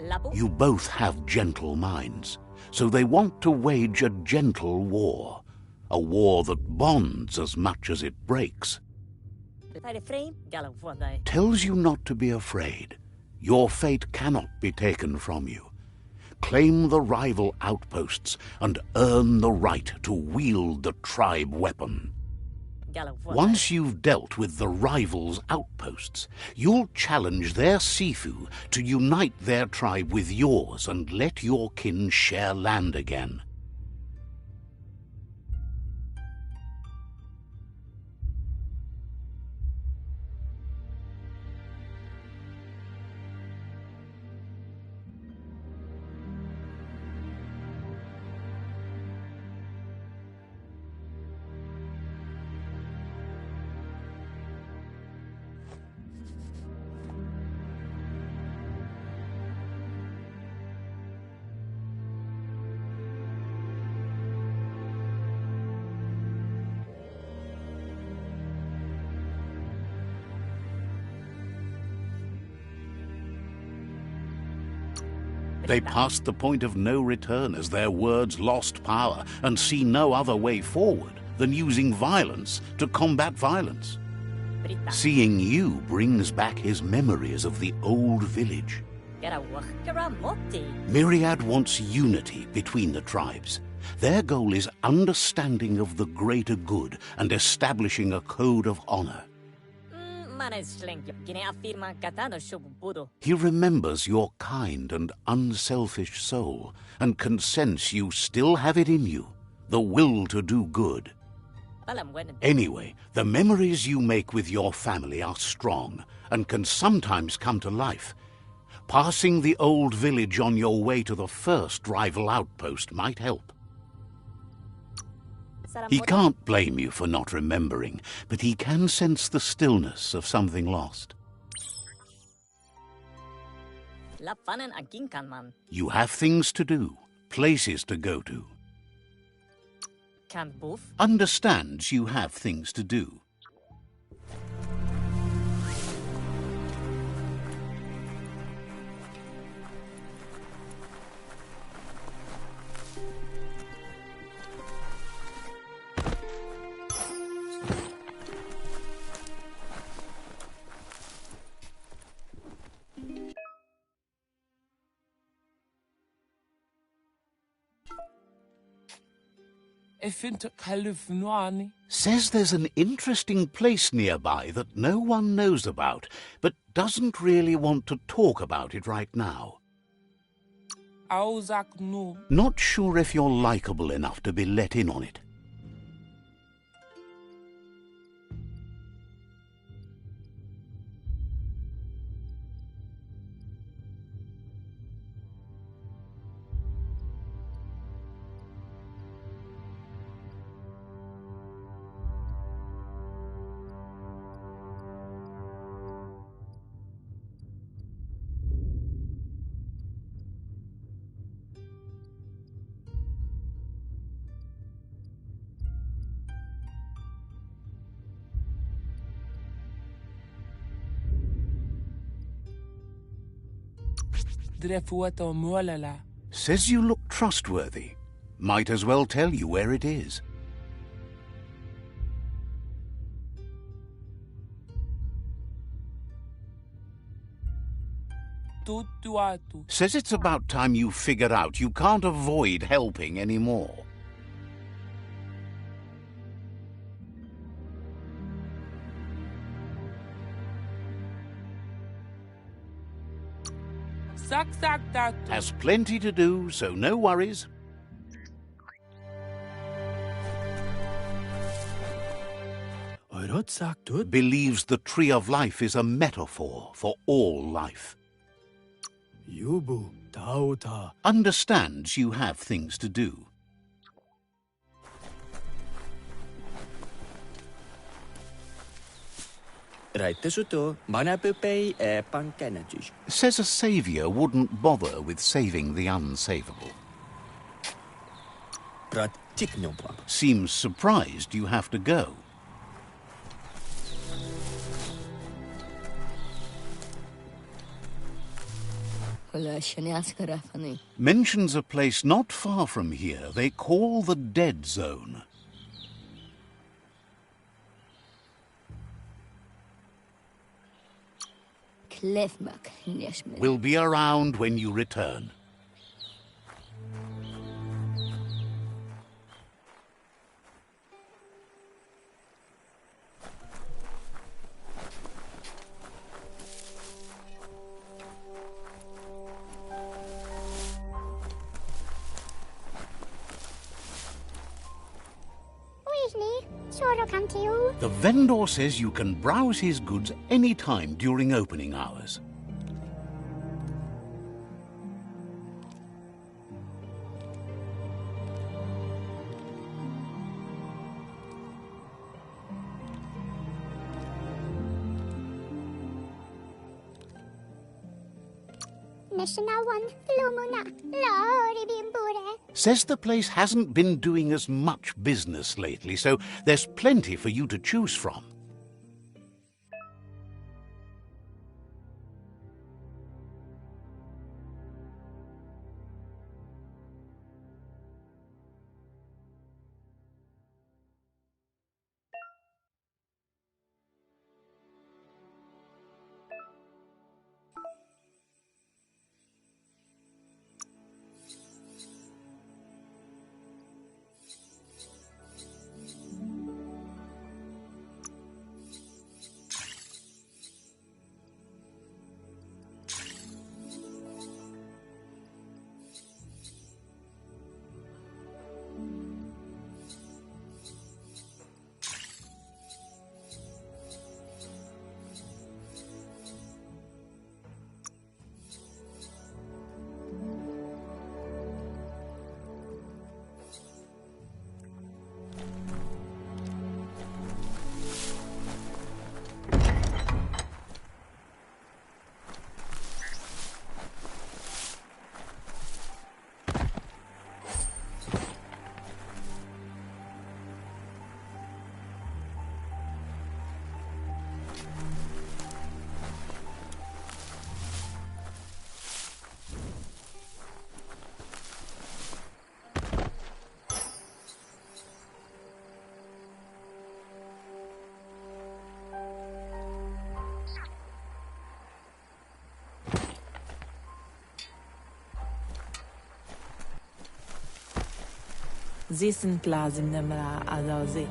[SPEAKER 4] Labu?
[SPEAKER 1] You both have gentle minds, so they want to wage a gentle war. A war that bonds as much as it breaks. Tells you not to be afraid. Your fate cannot be taken from you. Claim the rival outposts and earn the right to wield the tribe weapon. Once you've dealt with the rivals' outposts, you'll challenge their Sifu to unite their tribe with yours and let your kin share land again. They passed the point of no return as their words lost power and see no other way forward than using violence to combat violence. Seeing you brings back his memories of the old village. Myriad wants unity between the tribes. Their goal is understanding of the greater good and establishing a code of honor. He remembers your kind and unselfish soul, and can sense you still have it in you, the will to do good. Anyway, the memories you make with your family are strong, and can sometimes come to life. Passing the old village on your way to the first rival outpost might help. He can't blame you for not remembering, but he can sense the stillness of something lost. You have things to do, places to go to. Understands you have things to do. Says there's an interesting place nearby that no one knows about, but doesn't really want to talk about it right now. Not sure if you're likable enough to be let in on it. Says you look trustworthy. Might as well tell you where it is. Says it's about time you figured out you can't avoid helping anymore. Has plenty to do, so no worries. Believes the tree of life is a metaphor for all life. Understands you have things to do. Says a savior wouldn't bother with saving the unsavable. Seems surprised you have to go. Mentions a place not far from here they call the Dead Zone. Will be around when you return. The vendor says you can browse his goods any time during opening hours. Says the place hasn't been doing as much business lately, so there's plenty for you to choose from.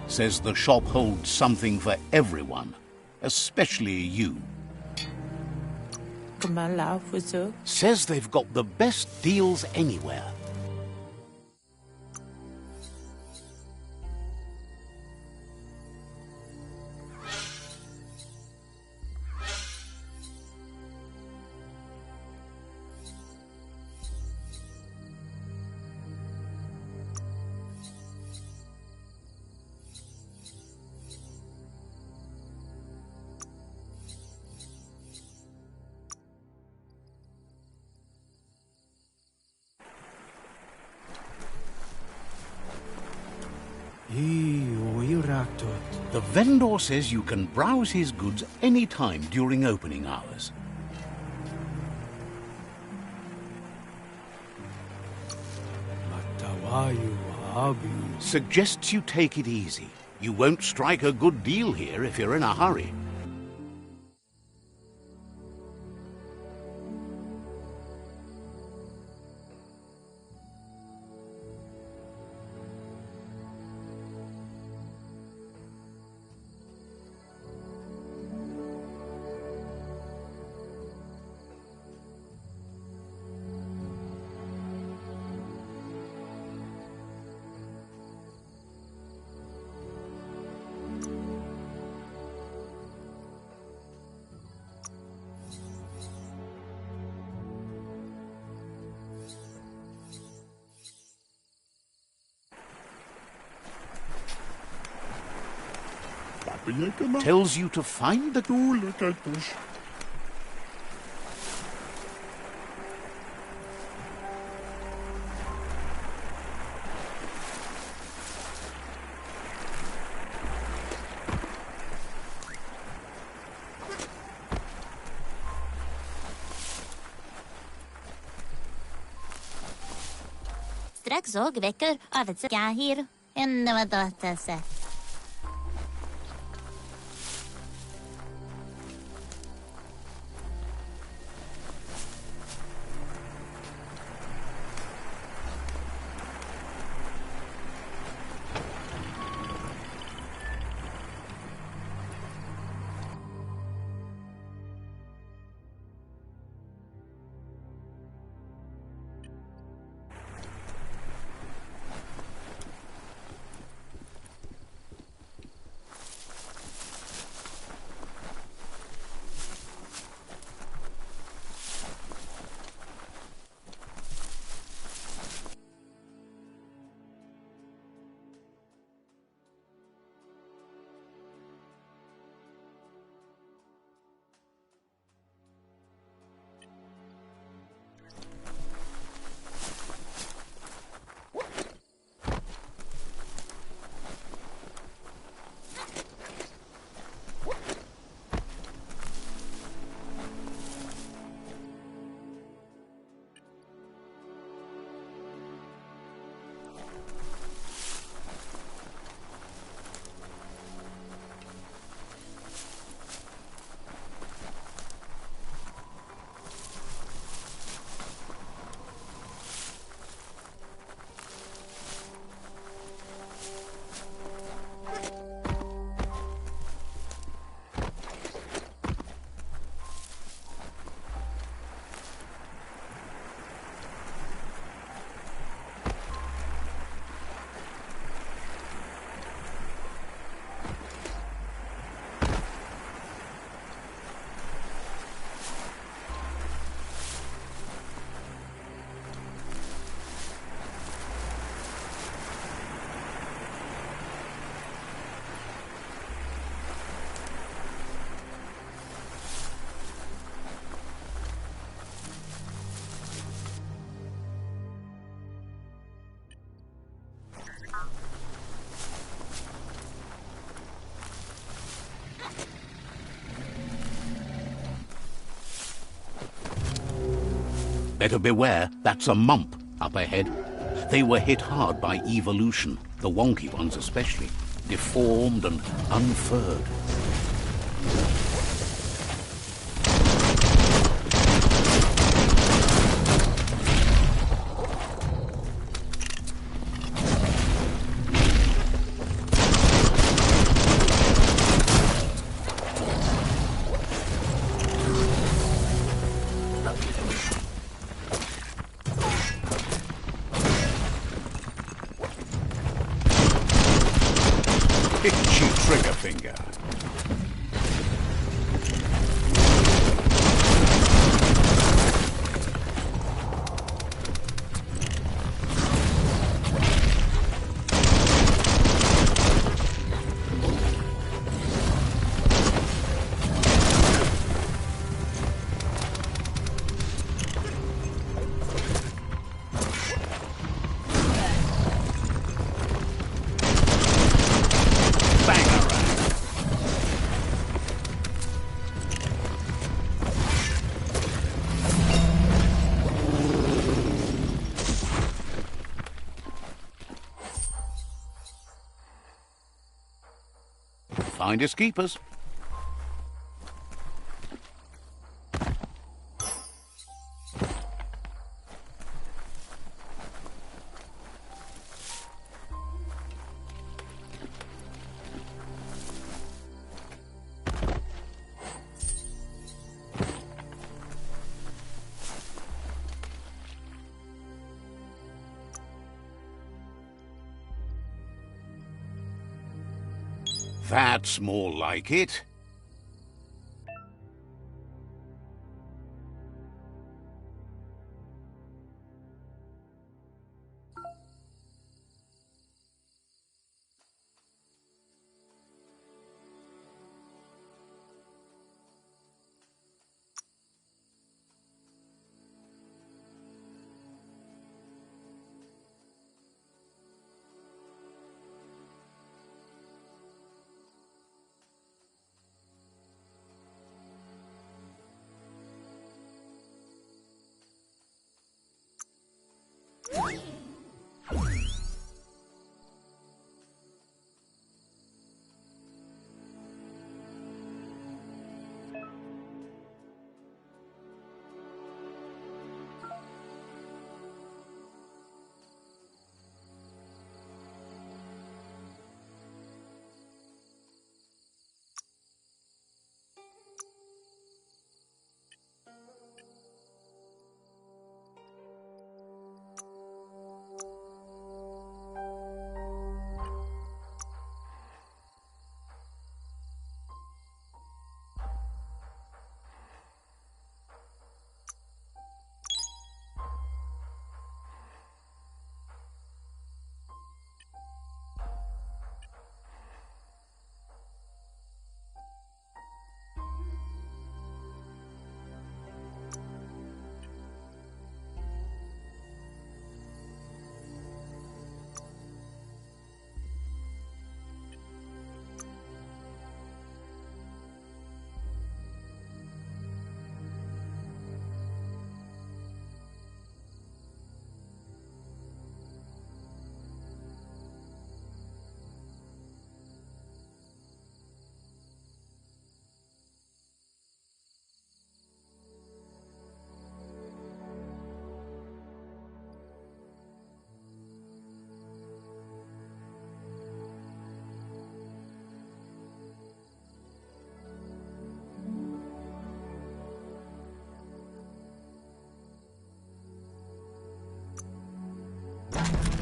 [SPEAKER 1] Says the shop holds something for everyone, especially you. Says they've got the best deals anywhere. The vendor says you can browse his goods any time during opening hours. Suggests you take it easy. You won't strike a good deal here if you're in a hurry. Tells you to find the...
[SPEAKER 5] Straks òg vekker arbeidsgahir en dataset.
[SPEAKER 1] Better beware, that's a mump up ahead. They were hit hard by evolution, the wonky ones especially, deformed and unfurred. Findest keepers. That's more like it.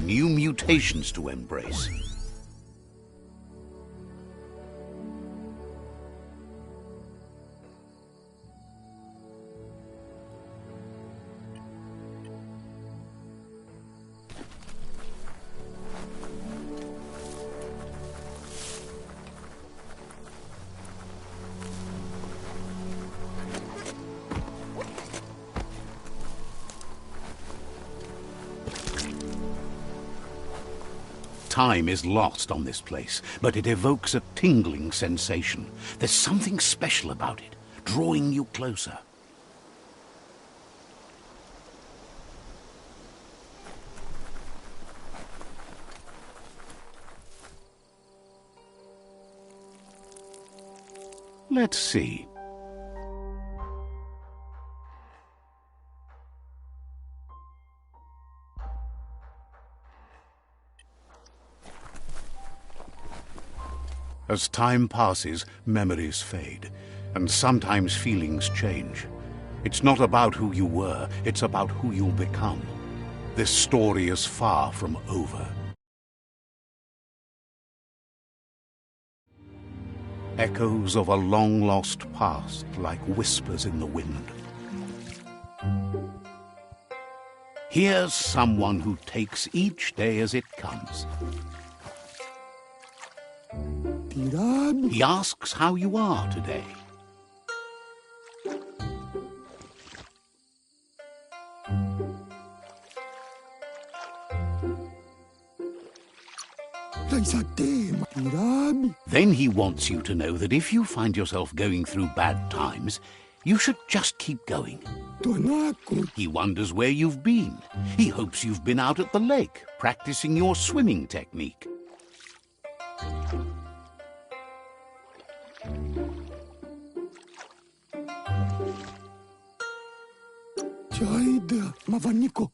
[SPEAKER 1] New mutations to embrace. Time is lost on this place, but it evokes a tingling sensation. There's something special about it, drawing you closer. Let's see. As time passes, memories fade, and sometimes feelings change. It's not about who you were, it's about who you'll become. This story is far from over. Echoes of a long-lost past, like whispers in the wind. Here's someone who takes each day as it comes. He asks how you are today. Then he wants you to know that if you find yourself going through bad times, you should just keep going. He wonders where you've been. He hopes you've been out at the lake, practicing your swimming technique.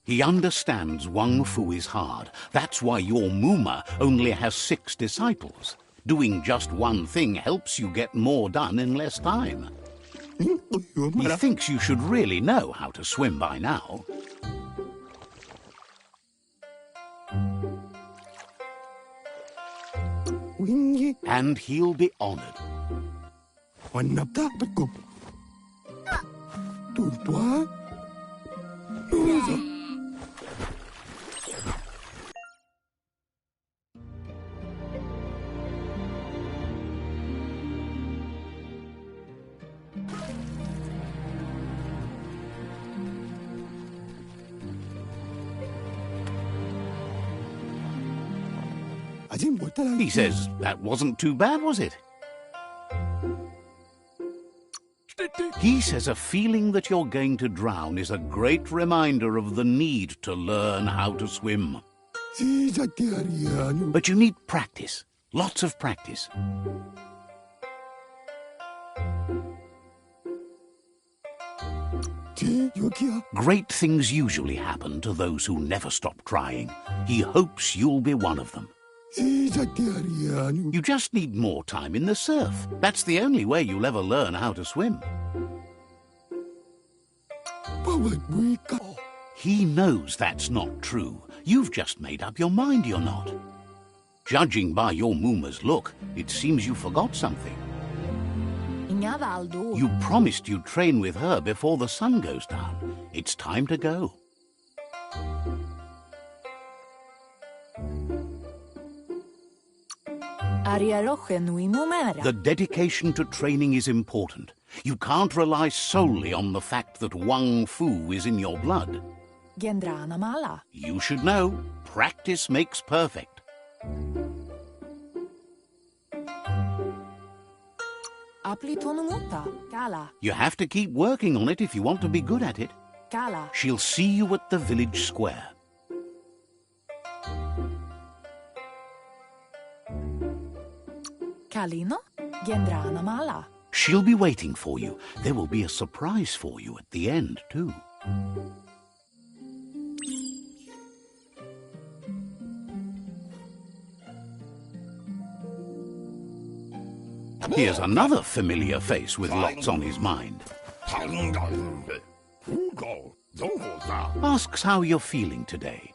[SPEAKER 1] He understands Wang Fu is hard. That's why your Muma only has 6 disciples. Doing just one thing helps you get more done in less time. He thinks you should really know how to swim by now. And he'll be honored. He says, that wasn't too bad, was it? He says a feeling that you're going to drown is a great reminder of the need to learn how to swim. But you need practice, lots of practice. Great things usually happen to those who never stop trying. He hopes you'll be one of them. You just need more time in the surf. That's the only way you'll ever learn how to swim. He knows that's not true. You've just made up your mind you're not. Judging by your Muma's look, it seems you forgot something. You promised you'd train with her before the sun goes down. It's time to go. The dedication to training is important. You can't rely solely on the fact that Wang Fu is in your blood. You should know, practice makes perfect. You have to keep working on it if you want to be good at it. She'll see you at the village square. She'll be waiting for you. There will be a surprise for you at the end, too. Here's another familiar face with lots on his mind. Asks how you're feeling today.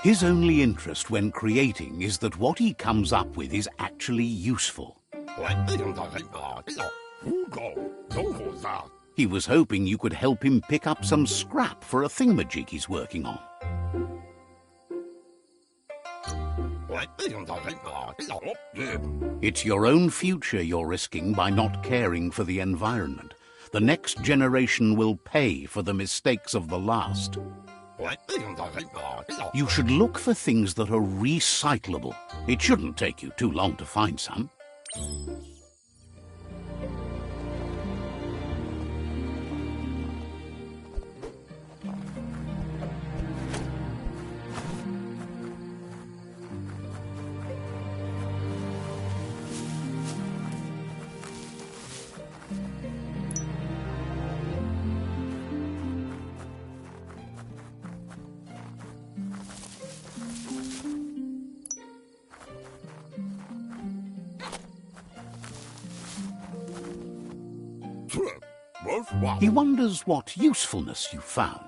[SPEAKER 1] His only interest when creating is that what he comes up with is actually useful. He was hoping you could help him pick up some scrap for a thingamajig he's working on. It's your own future you're risking by not caring for the environment. The next generation will pay for the mistakes of the last. You should look for things that are recyclable. It shouldn't take you too long to find some. He wonders what usefulness you found.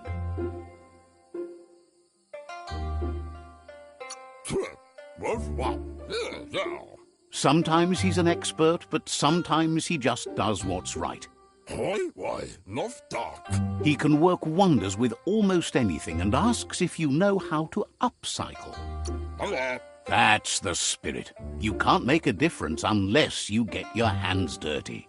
[SPEAKER 1] Sometimes he's an expert, but sometimes he just does what's right. He can work wonders with almost anything and asks if you know how to upcycle. That's the spirit. You can't make a difference unless you get your hands dirty.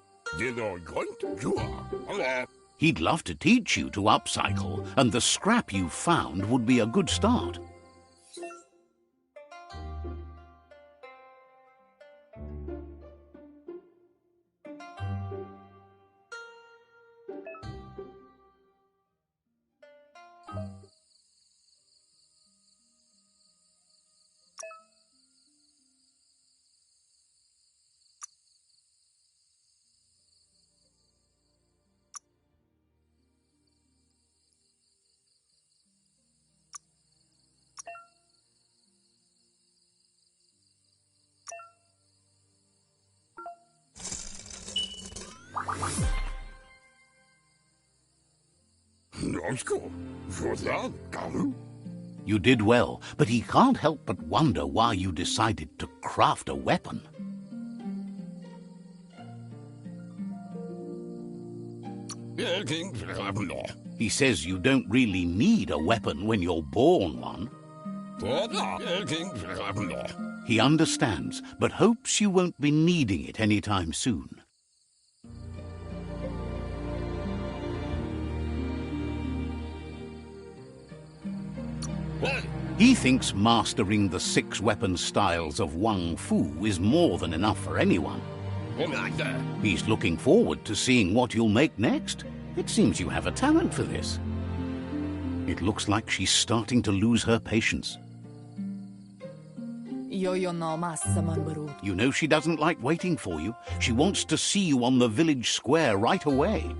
[SPEAKER 1] He'd love to teach you to upcycle, and the scrap you found would be a good start. You did well, but he can't help but wonder why you decided to craft a weapon. He says you don't really need a weapon when you're born one. He understands, but hopes you won't be needing it anytime soon. He thinks mastering the 6 weapon styles of Wung Fu is more than enough for anyone. He's looking forward to seeing what you'll make next. It seems you have a talent for this. It looks like she's starting to lose her patience. You know she doesn't like waiting for you. She wants to see you on the village square right away.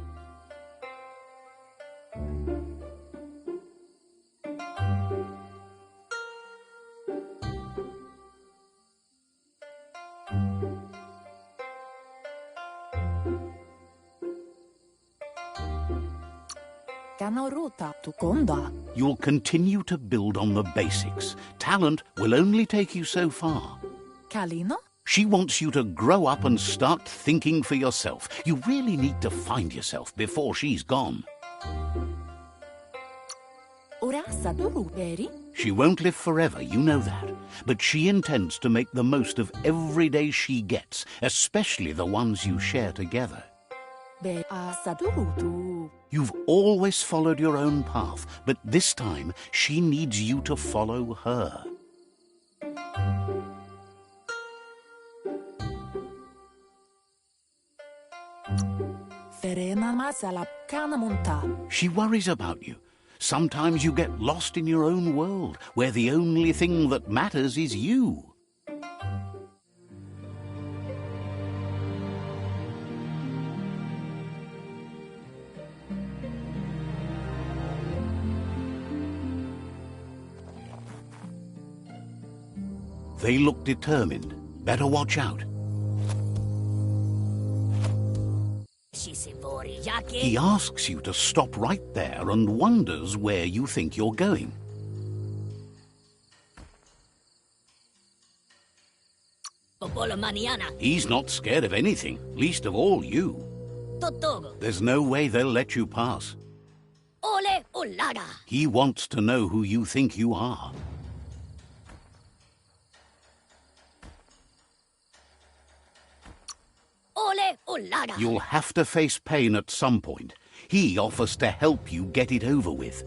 [SPEAKER 1] You'll continue to build on the basics. Talent will only take you so far. She wants you to grow up and start thinking for yourself. You really need to find yourself before she's gone. She won't live forever, you know that. But she intends to make the most of every day she gets, especially the ones you share together. You've always followed your own path, but this time she needs you to follow her. She worries about you. Sometimes you get lost in your own world, where the only thing that matters is you. They look determined. Better watch out. He asks you to stop right there and wonders where you think you're going. He's not scared of anything, least of all you. There's no way they'll let you pass. He wants to know who you think you are. You'll have to face pain at some point. He offers to help you get it over with.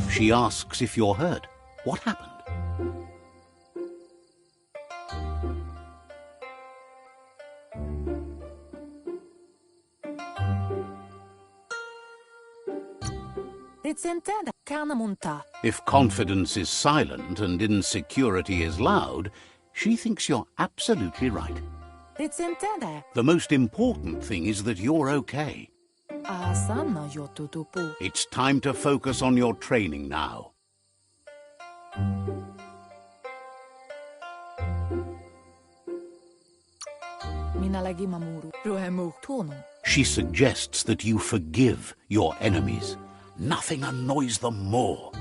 [SPEAKER 1] She asks if you're hurt. What happened? If confidence is silent and insecurity is loud, she thinks you're absolutely right. The most important thing is that you're okay. It's time to focus on your training now. She suggests that you forgive your enemies. Nothing annoys them more.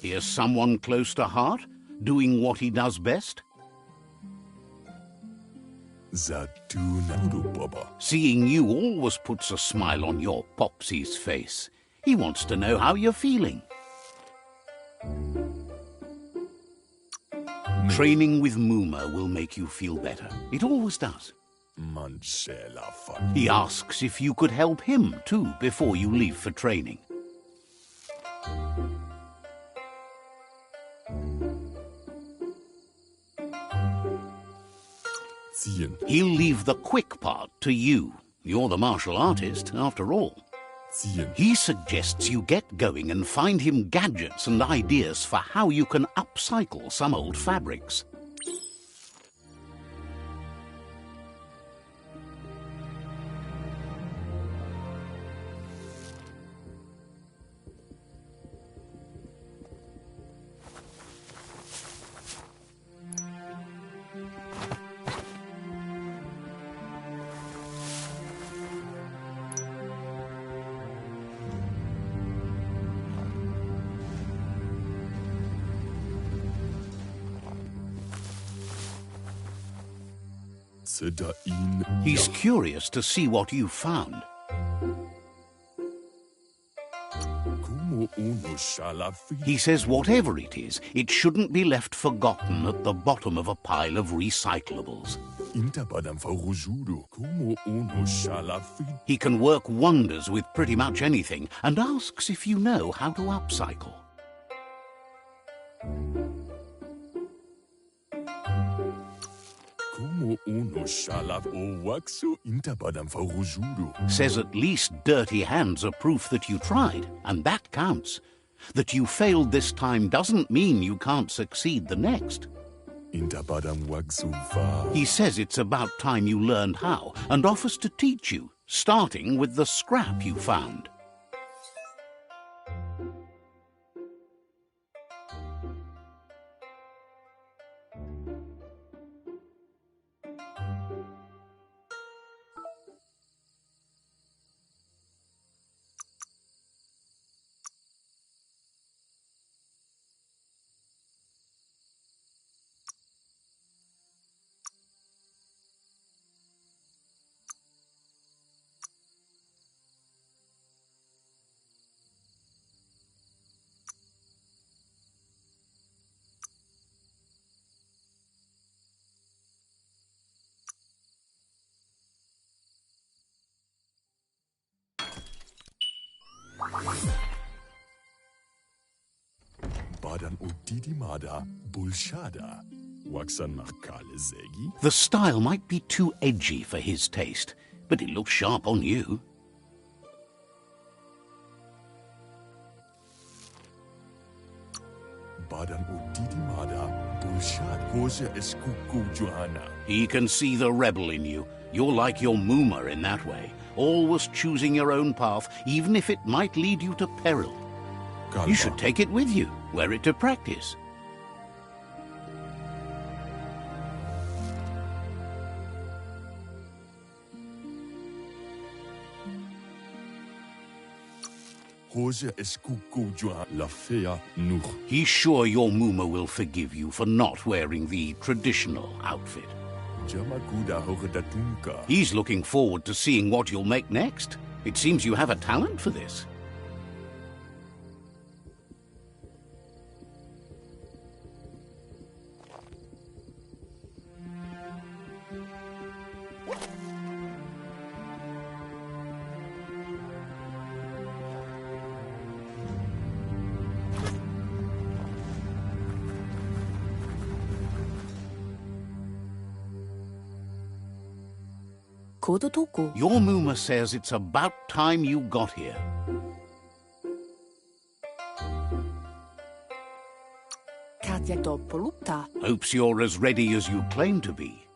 [SPEAKER 1] Here's someone close to heart, doing what he does best. Seeing you always puts a smile on your Popsy's face. He wants to know how you're feeling. Training with Muma will make you feel better. It always does. He asks if you could help him too before you leave for training. He'll leave the quick part to you. You're the martial artist, after all. He suggests you get going and find him gadgets and ideas for how you can upcycle some old fabrics. He's curious to see what you found. He says whatever it is, it shouldn't be left forgotten at the bottom of a pile of recyclables. He can work wonders with pretty much anything and asks if you know how to upcycle. Says at least dirty hands are proof that you tried, and that counts. That you failed this time doesn't mean you can't succeed the next. He says it's about time you learned how, and offers to teach you, starting with the scrap you found. The style might be too edgy for his taste, but it looks sharp on you. He can see the rebel in you. You're like your Muma in that way, always choosing your own path, even if it might lead you to peril. You should take it with you, wear it to practice. He's sure your Muma will forgive you for not wearing the traditional outfit. He's looking forward to seeing what you'll make next. It seems you have a talent for this. Your Muma says it's about time you got here. Hopes you're as ready as you claim to be.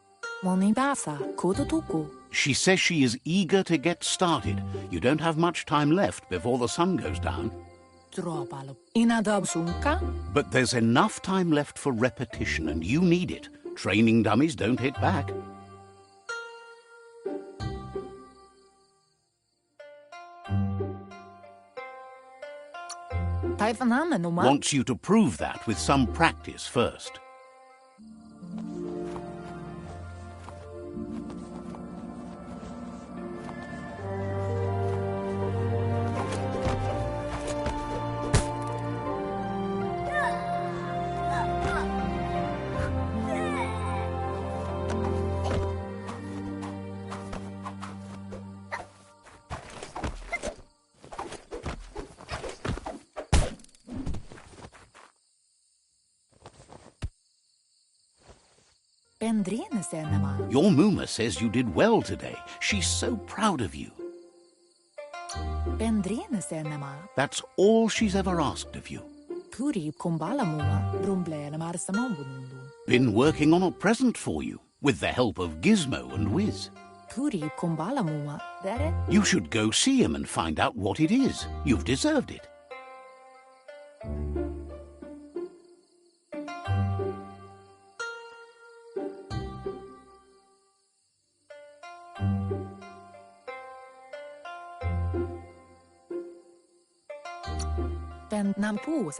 [SPEAKER 1] She says she is eager to get started. You don't have much time left before the sun goes down. But there's enough time left for repetition, and you need it. Training dummies don't hit back. Wants you to prove that with some practice first. Your Muma says you did well today. She's so proud of you. That's all she's ever asked of you. Been working on a present for you, with the help of Gizmo and Wiz. You should go see him and find out what it is. You've deserved it.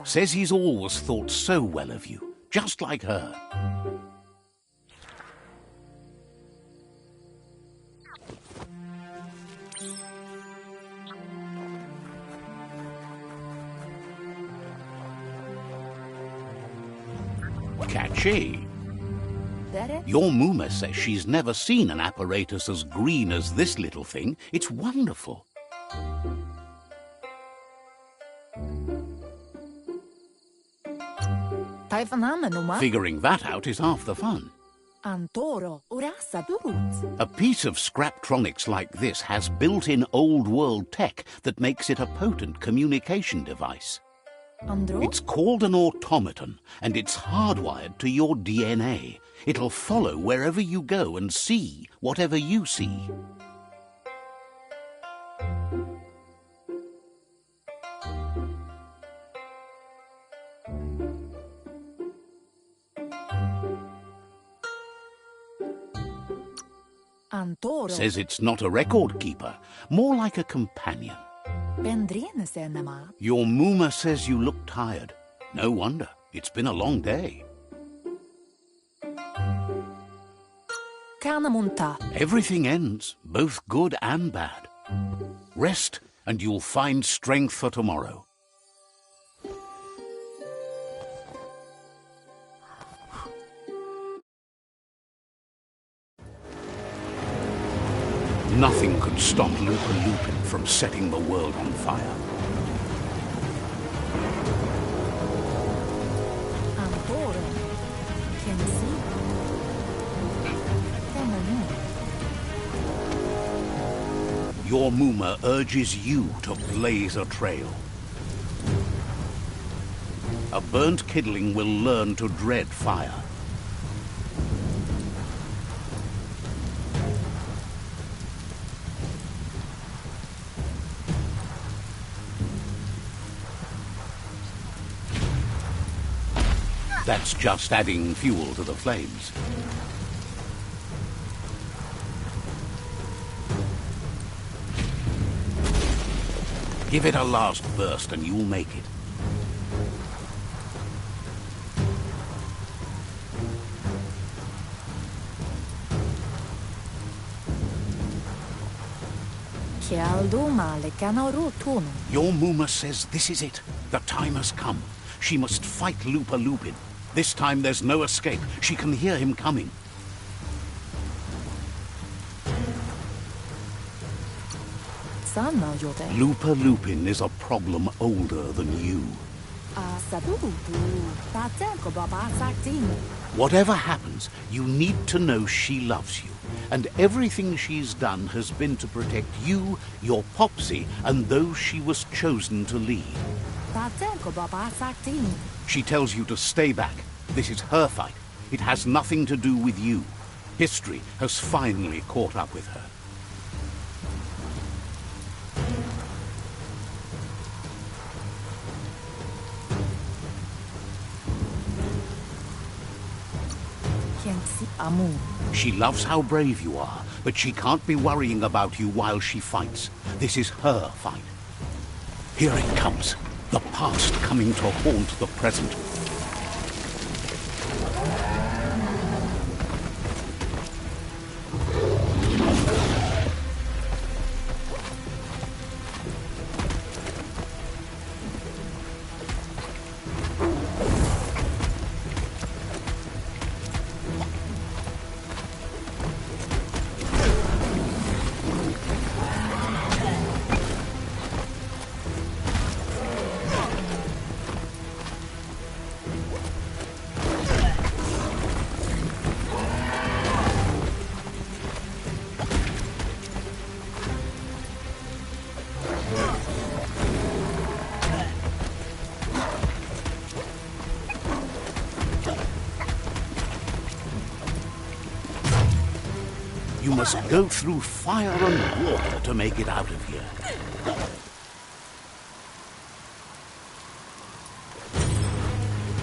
[SPEAKER 1] Says he's always thought so well of you, just like her. Catchy. Your Muma says she's never seen an apparatus as green as this little thing. It's wonderful. Figuring that out is half the fun. A piece of Scraptronics like this has built-in old-world tech that makes it a potent communication device. It's called an automaton, and it's hardwired to your DNA. It'll follow wherever you go and see whatever you see. Says it's not a record keeper, more like a companion. Your Muma says you look tired. No wonder. It's been a long day. Everything ends, both good and bad. Rest, and you'll find strength for tomorrow. Nothing could stop Lupa Lupin from setting the world on fire. Your Muma urges you to blaze a trail. A burnt kidling will learn to dread fire. That's just adding fuel to the flames. Give it a last burst and you'll make it. Your Muma says this is it. The time has come. She must fight Lupa Lupin. This time there's no escape. She can hear him coming. Lupa Lupin is a problem older than you. Whatever happens, you need to know she loves you. And everything she's done has been to protect you, your Popsy, and those she was chosen to lead. She tells you to stay back. This is her fight. It has nothing to do with you. History has finally caught up with her. She loves how brave you are, but she can't be worrying about you while she fights. This is her fight. Here it comes. The past coming to haunt the present. You must go through fire and water to make it out of here.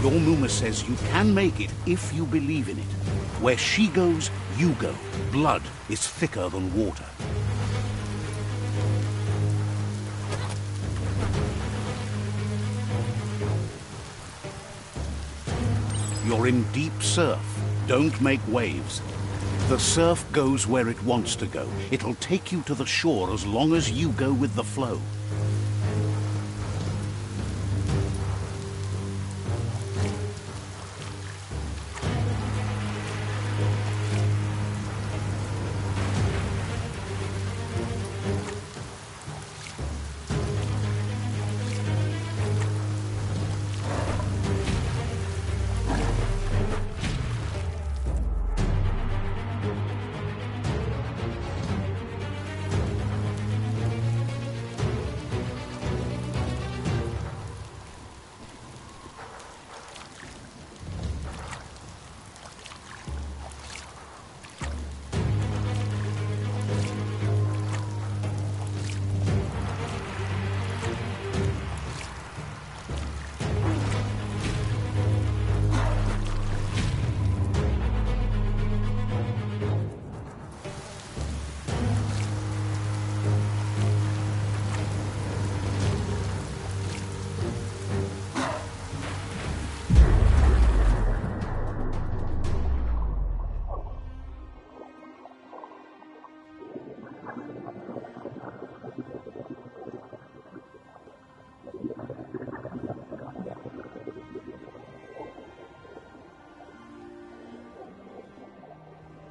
[SPEAKER 1] Your Muma says you can make it if you believe in it. Where she goes, you go. Blood is thicker than water. You're in deep surf. Don't make waves. The surf goes where it wants to go. It'll take you to the shore as long as you go with the flow.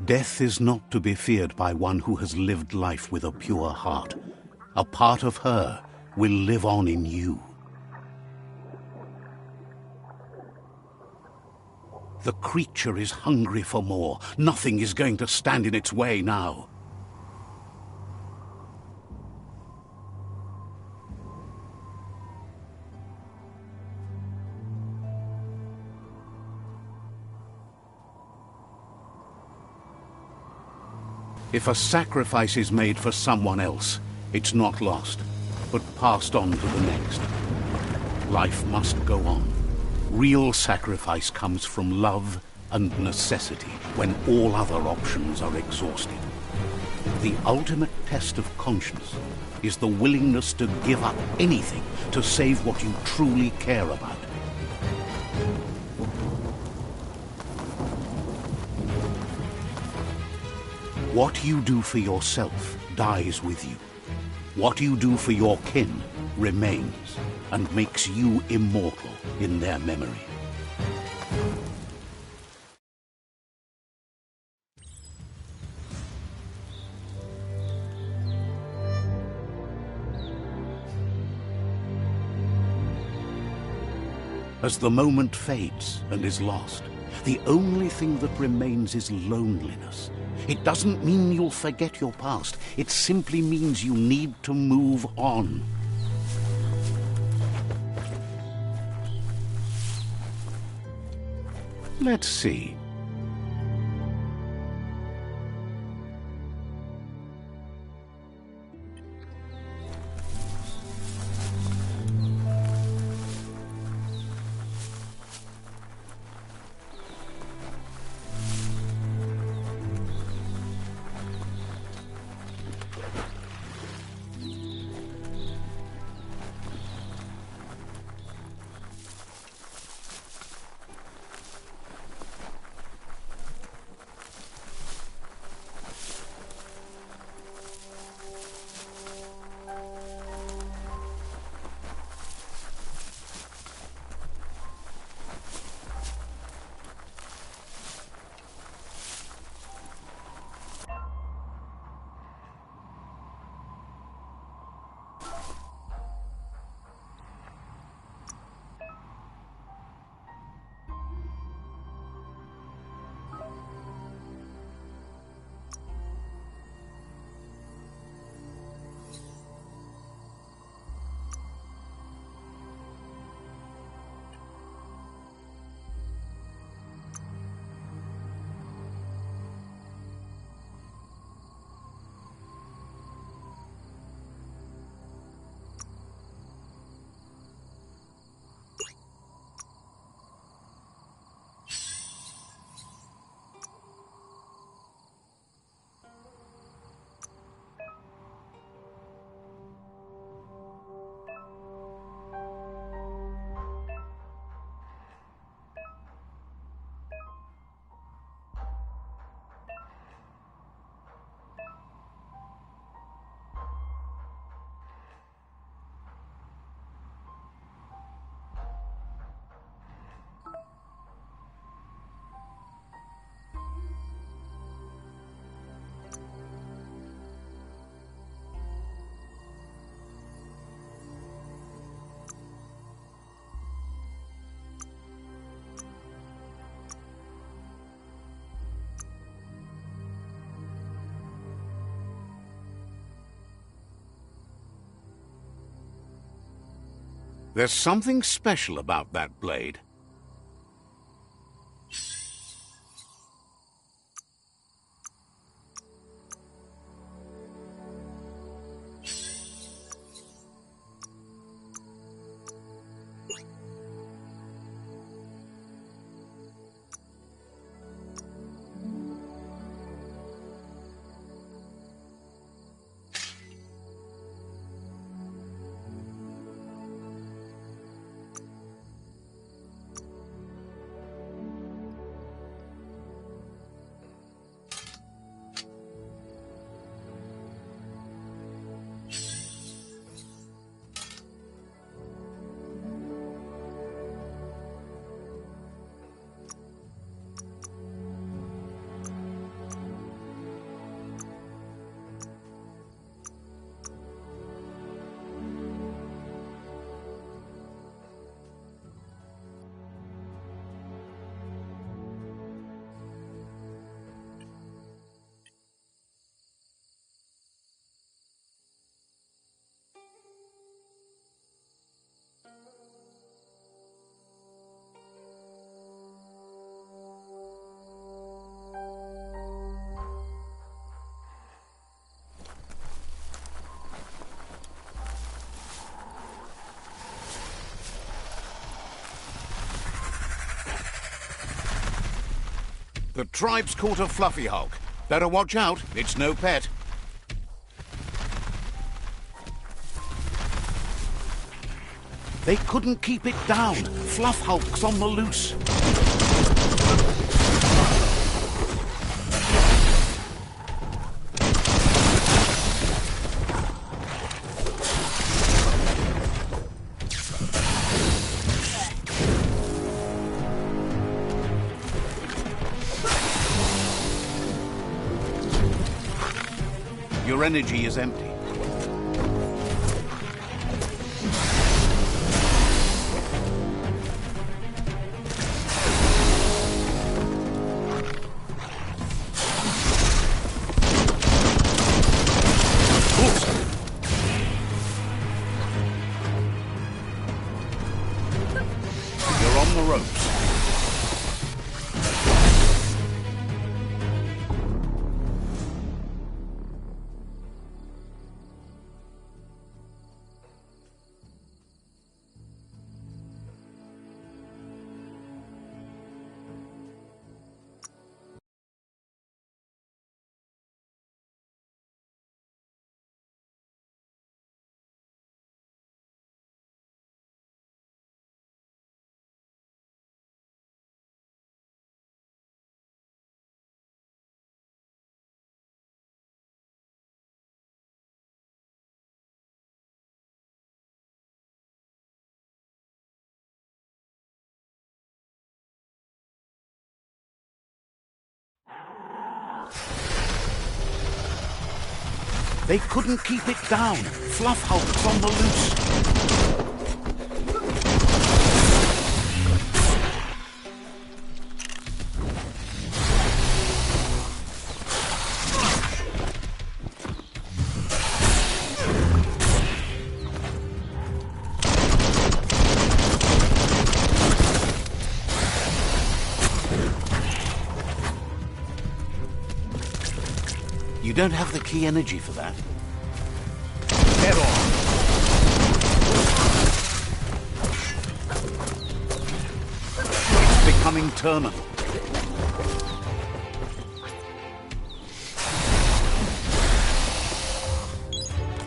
[SPEAKER 1] Death is not to be feared by one who has lived life with a pure heart. A part of her will live on in you. The creature is hungry for more. Nothing is going to stand in its way now. If a sacrifice is made for someone else, it's not lost, but passed on to the next. Life must go on. Real sacrifice comes from love and necessity when all other options are exhausted. The ultimate test of conscience is the willingness to give up anything to save what you truly care about. What you do for yourself dies with you. What you do for your kin remains and makes you immortal in their memory. As the moment fades and is lost, the only thing that remains is loneliness. It doesn't mean you'll forget your past. It simply means you need to move on. Let's see. There's something special about that blade. The tribe's caught a fluffy hulk. Better watch out, it's no pet. They couldn't keep it down. Fluff hulk's on the loose. Your energy is empty. You're on the ropes. They couldn't keep it down. Fluff hulk's on the loose. You don't have the key energy for that. Head on. It's becoming terminal.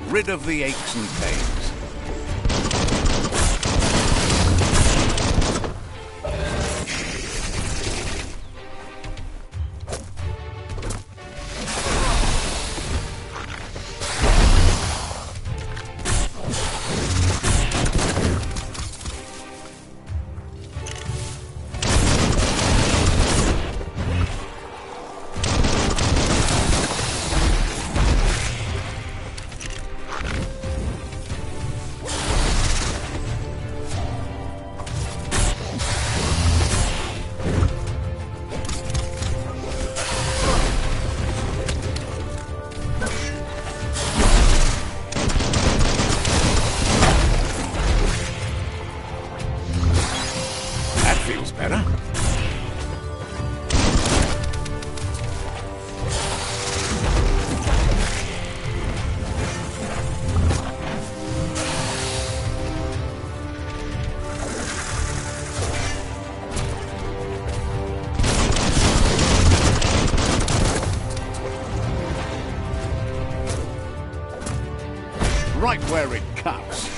[SPEAKER 1] Rid of the aches and pains. feels better. Right where it cuts.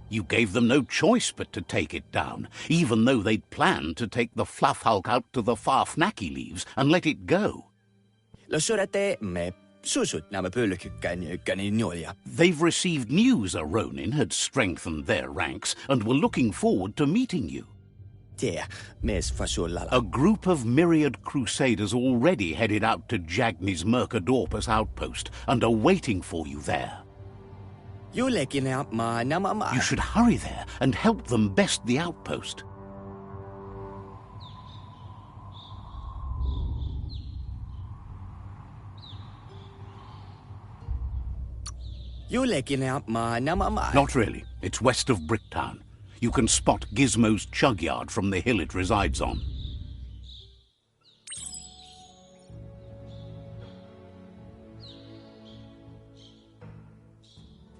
[SPEAKER 1] You gave them no choice but to take it down, even though they'd planned to take the Fluff Hulk out to the Farfnacky leaves and let it go. They've received news a Ronin had strengthened their ranks and were looking forward to meeting you. A group of myriad crusaders already headed out to Jagni's Mercadorpus outpost and are waiting for you there. You should hurry there and help them best the outpost. Not really. It's west of Bricktown. You can spot Gizmo's chug yard from the hill it resides on.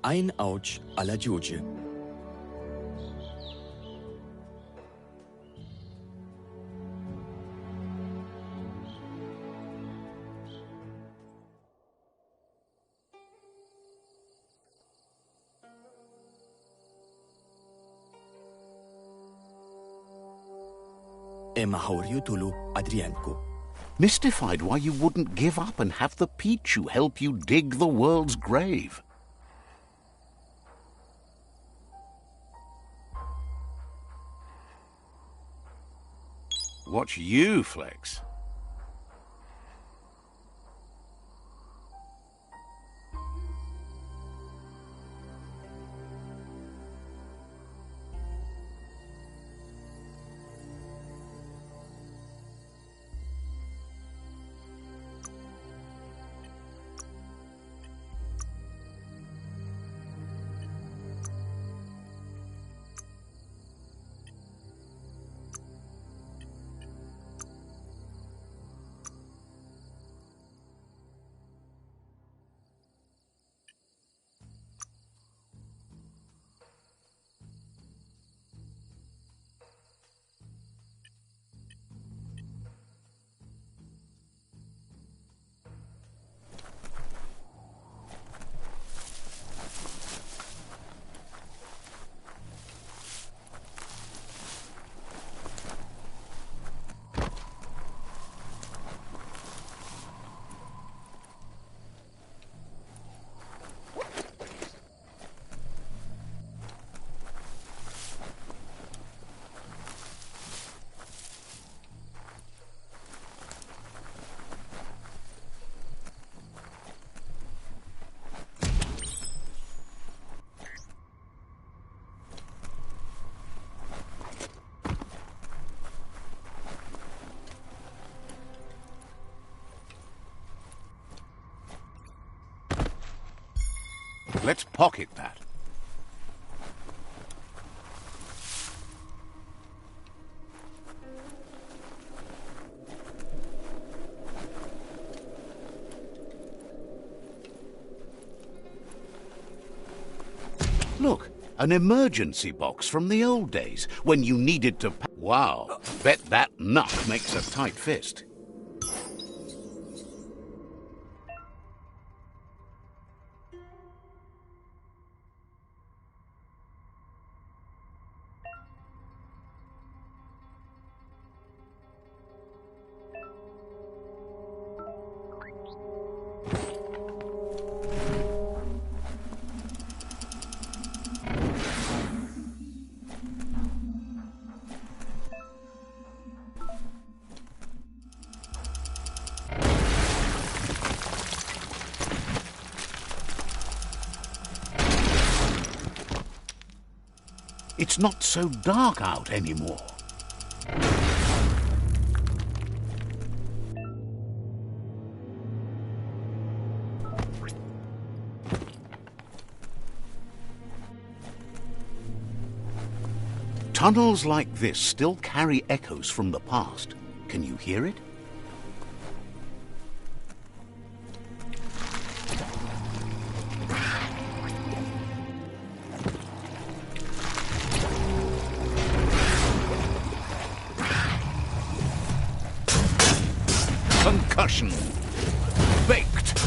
[SPEAKER 6] Ein Autsch alla Giuge.
[SPEAKER 1] Mystified why you wouldn't give up and have the Pichu help you dig the world's grave. Watch you flex. Let's pocket that. Look, an emergency box from the old days when you needed to... Wow, bet that nut makes a tight fist. It's not so dark out anymore. Tunnels like this still carry echoes from the past. Can you hear it? Concussion. Baked.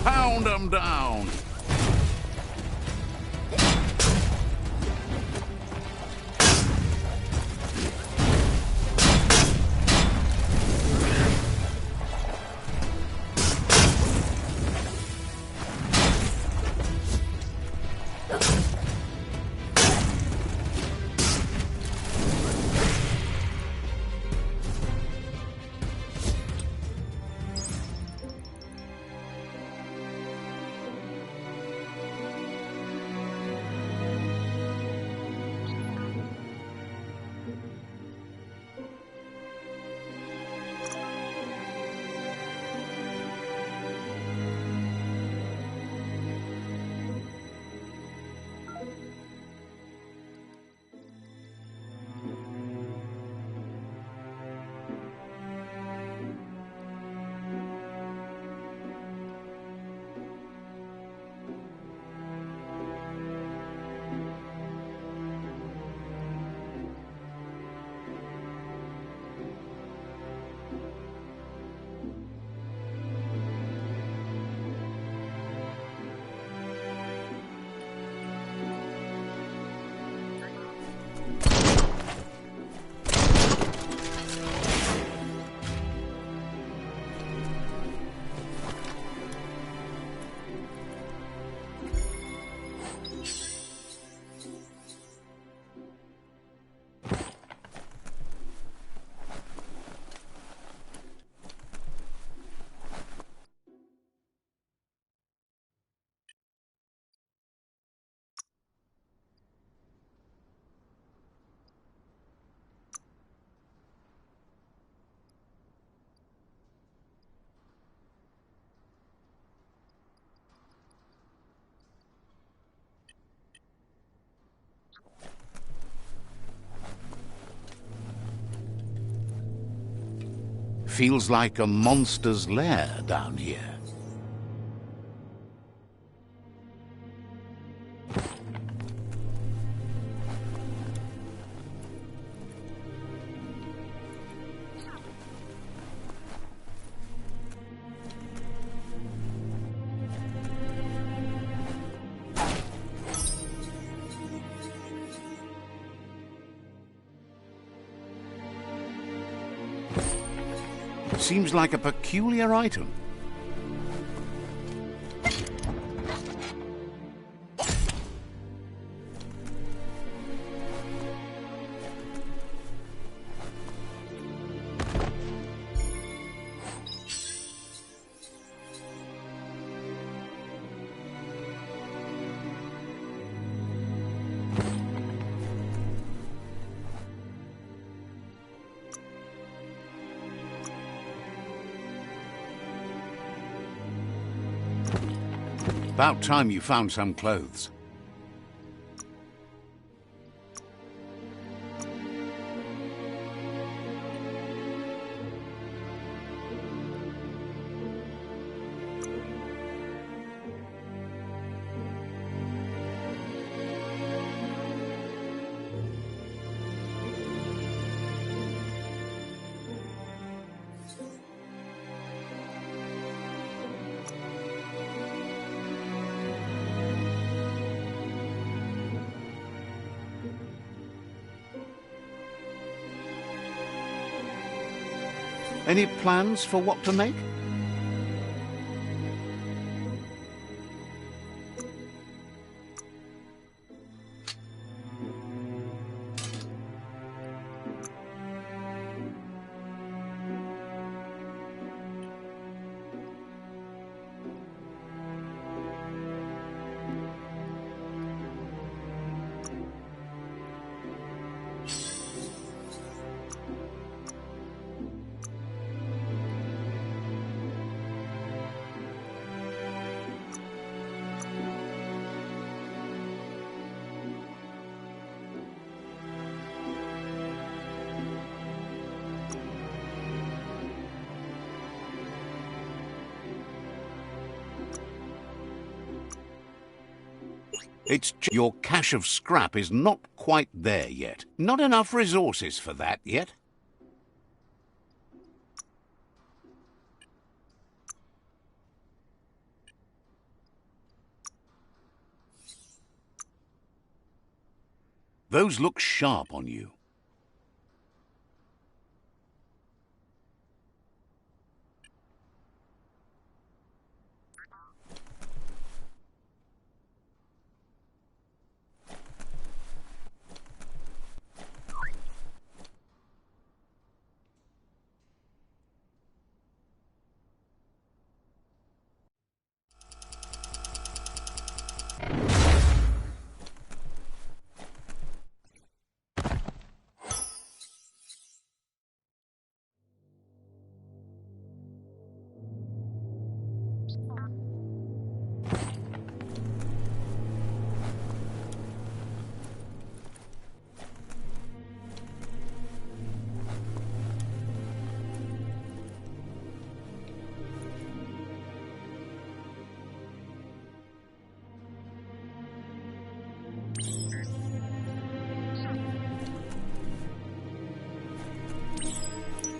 [SPEAKER 1] Pound 'em down. Feels like a monster's lair down here. Seems like a peculiar item. About time you found some clothes. Any plans for what to make? Your cache of scrap is not quite there yet. Not enough resources for that yet. Those look sharp on you.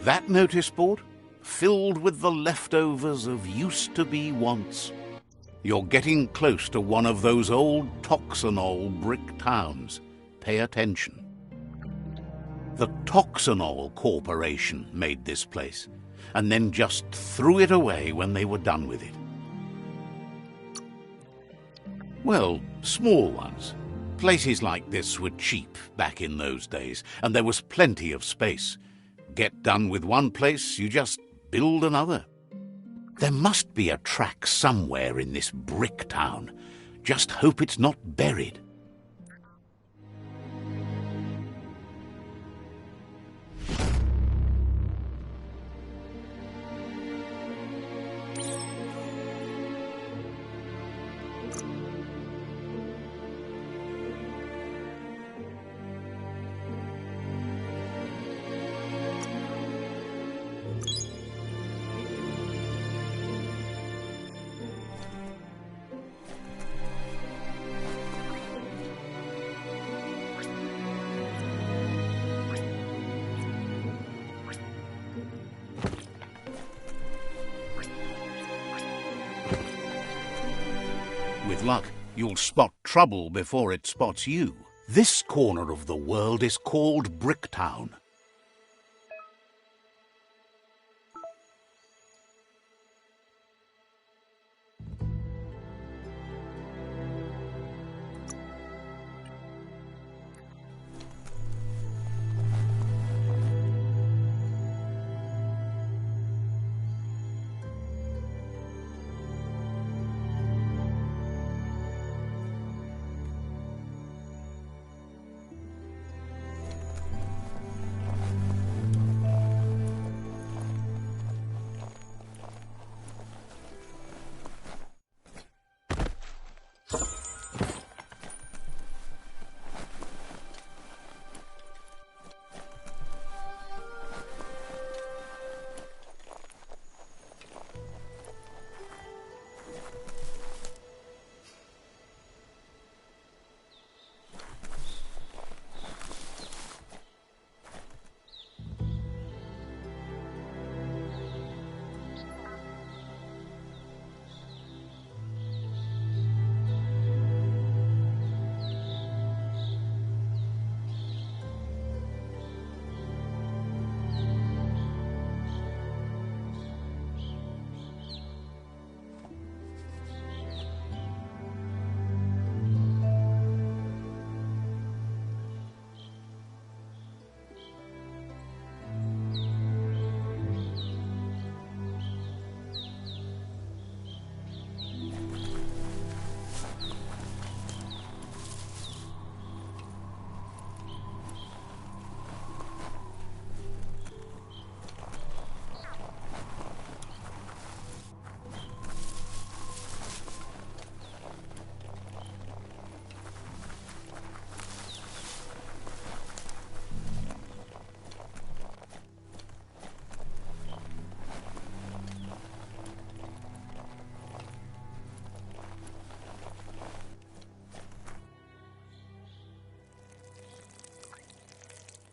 [SPEAKER 1] That notice board? Filled with the leftovers of used-to-be wants. You're getting close to one of those old Toxanol brick towns. Pay attention. The Toxanol Corporation made this place, and then just threw it away when they were done with it. Well, small ones. Places like this were cheap back in those days, and there was plenty of space. Get done with one place, you just build another. There must be a track somewhere in this brick town. Just hope it's not buried. With luck, you'll spot trouble before it spots you. This corner of the world is called Bricktown.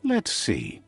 [SPEAKER 1] Let's see.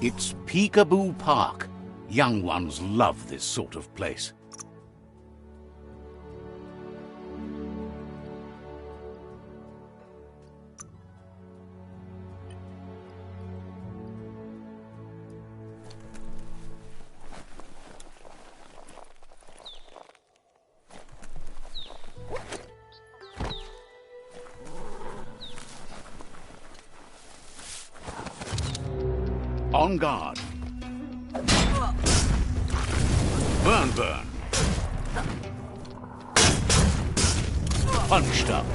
[SPEAKER 1] It's Peekaboo Park. Young ones love this sort of place. On guard. Burn, burn. Punched up.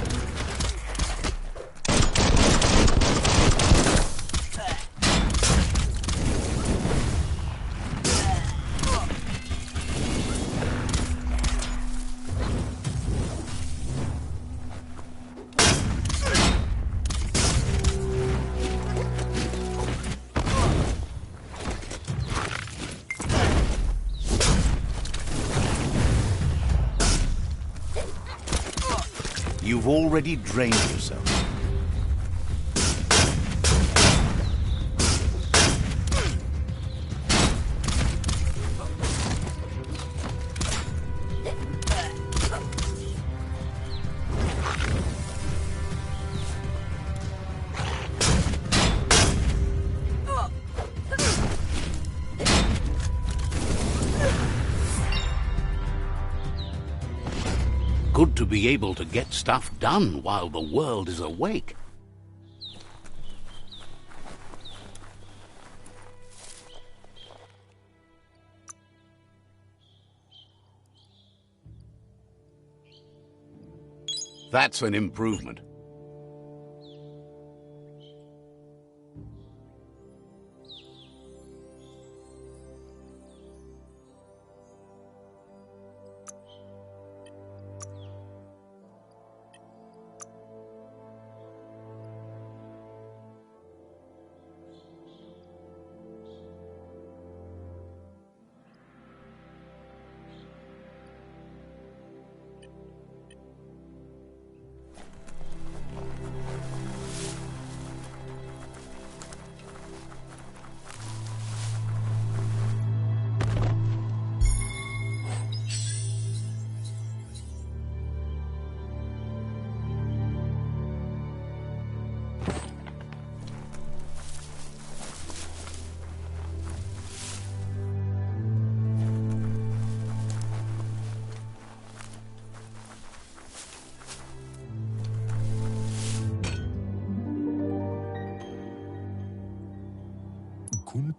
[SPEAKER 1] You've already drained yourself. Good to be able to get stuff done while the world is awake. That's an improvement.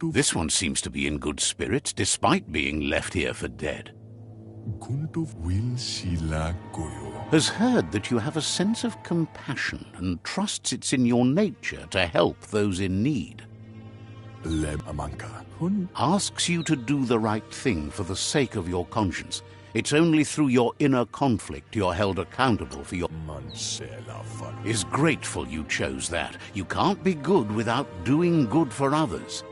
[SPEAKER 1] This one seems to be in good spirits, despite being left here for dead. Has heard that you have a sense of compassion and trusts it's in your nature to help those in need. Asks you to do the right thing for the sake of your conscience. It's only through your inner conflict you're held accountable for your... Is grateful you chose that. You can't be good without doing good for others.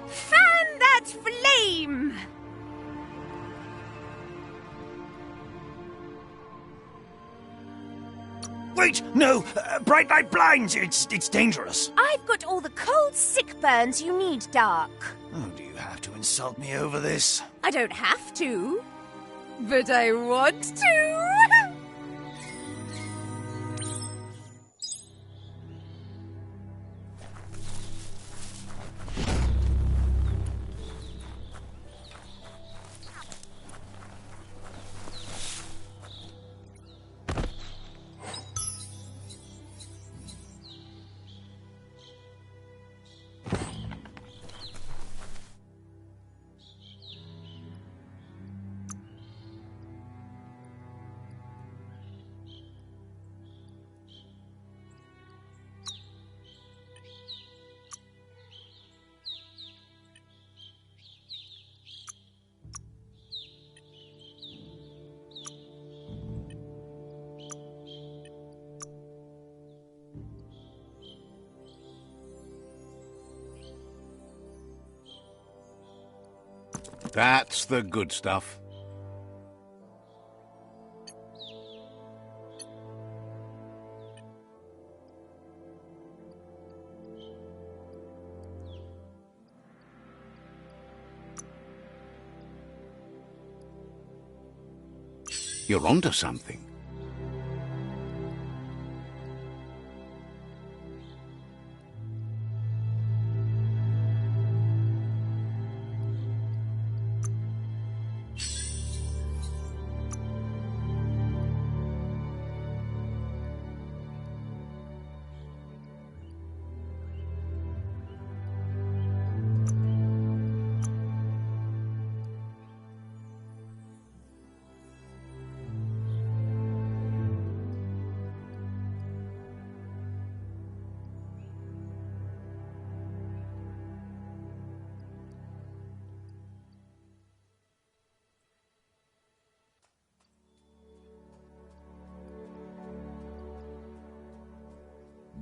[SPEAKER 2] Fan that flame!
[SPEAKER 3] Wait, no! Bright light blinds! It's dangerous!
[SPEAKER 2] I've got all the cold sick burns you need, Dark.
[SPEAKER 3] Oh, do you have to insult me over this?
[SPEAKER 2] I don't have to, but I want to.
[SPEAKER 1] That's the good stuff. You're onto something.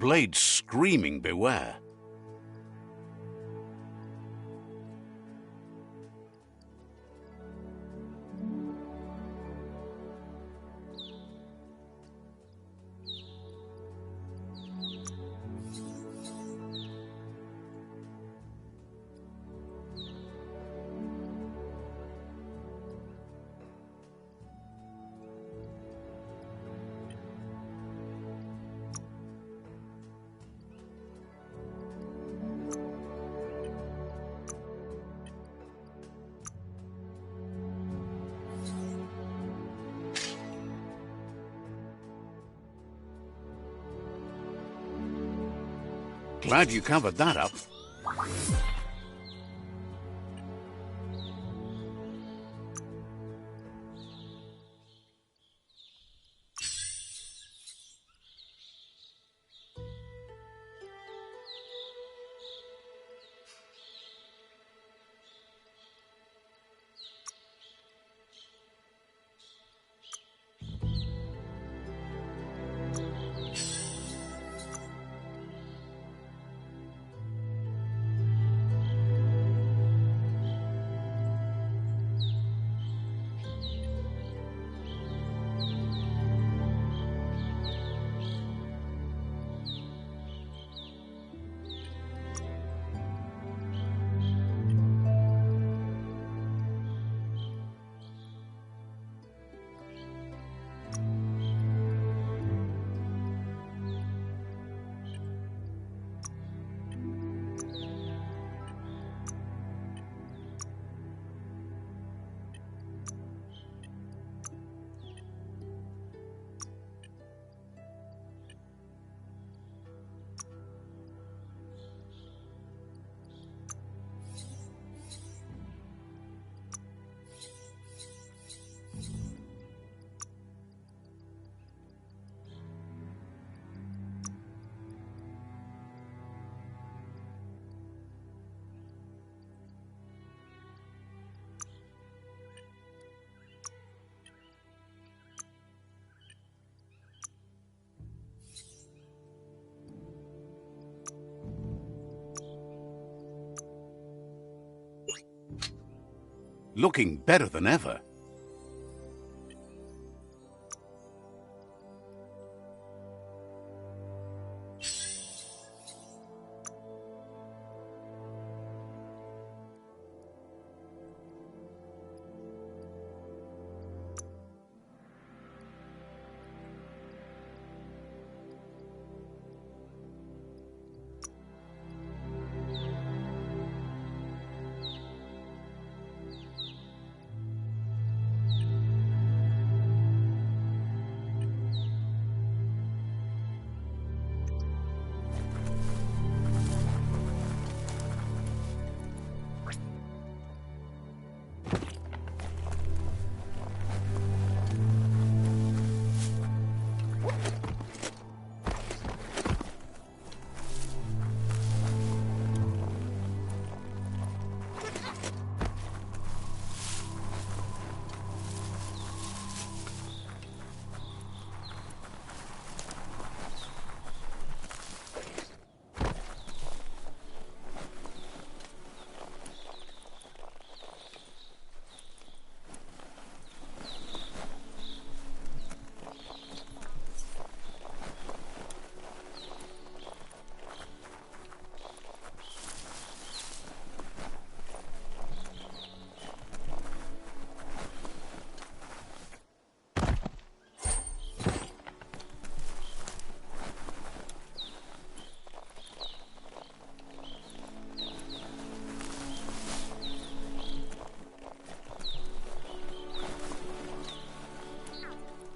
[SPEAKER 1] Blade screaming beware. Glad you covered that up. looking better than ever.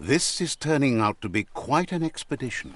[SPEAKER 1] This is turning out to be quite an expedition.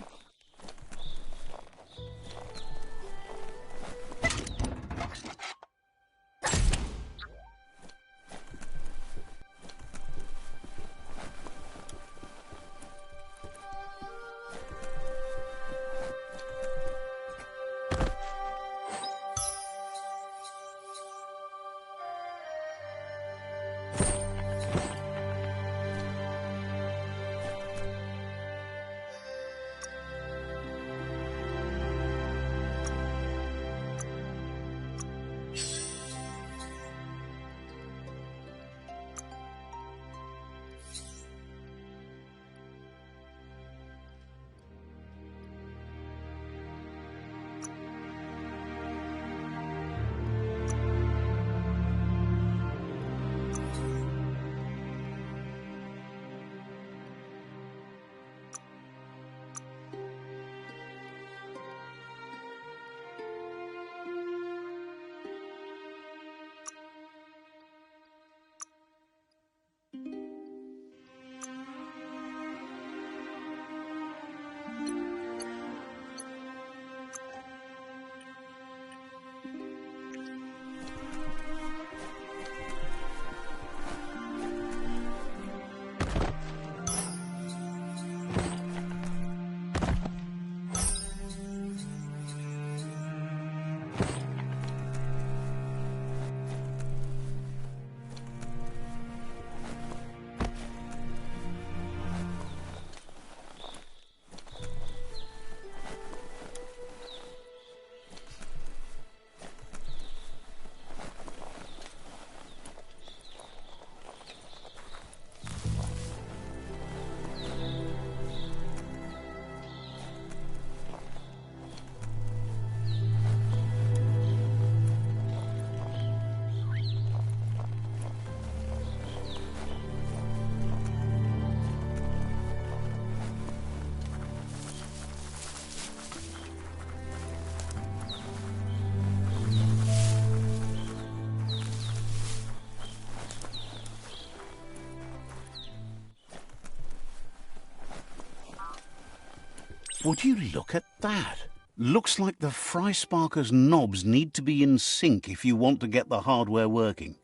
[SPEAKER 1] Would you look at that? Looks like the Fry Sparker's knobs need to be in sync if you want to get the hardware working.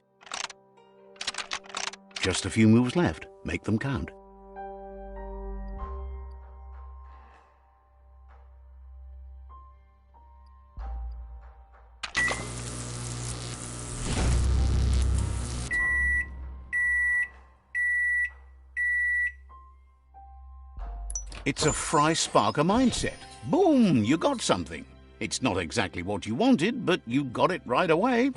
[SPEAKER 1] Just a few moves left. Make them count. It's a Fry Sparker mindset. Boom! You got something. It's not exactly what you wanted, but you got it right away.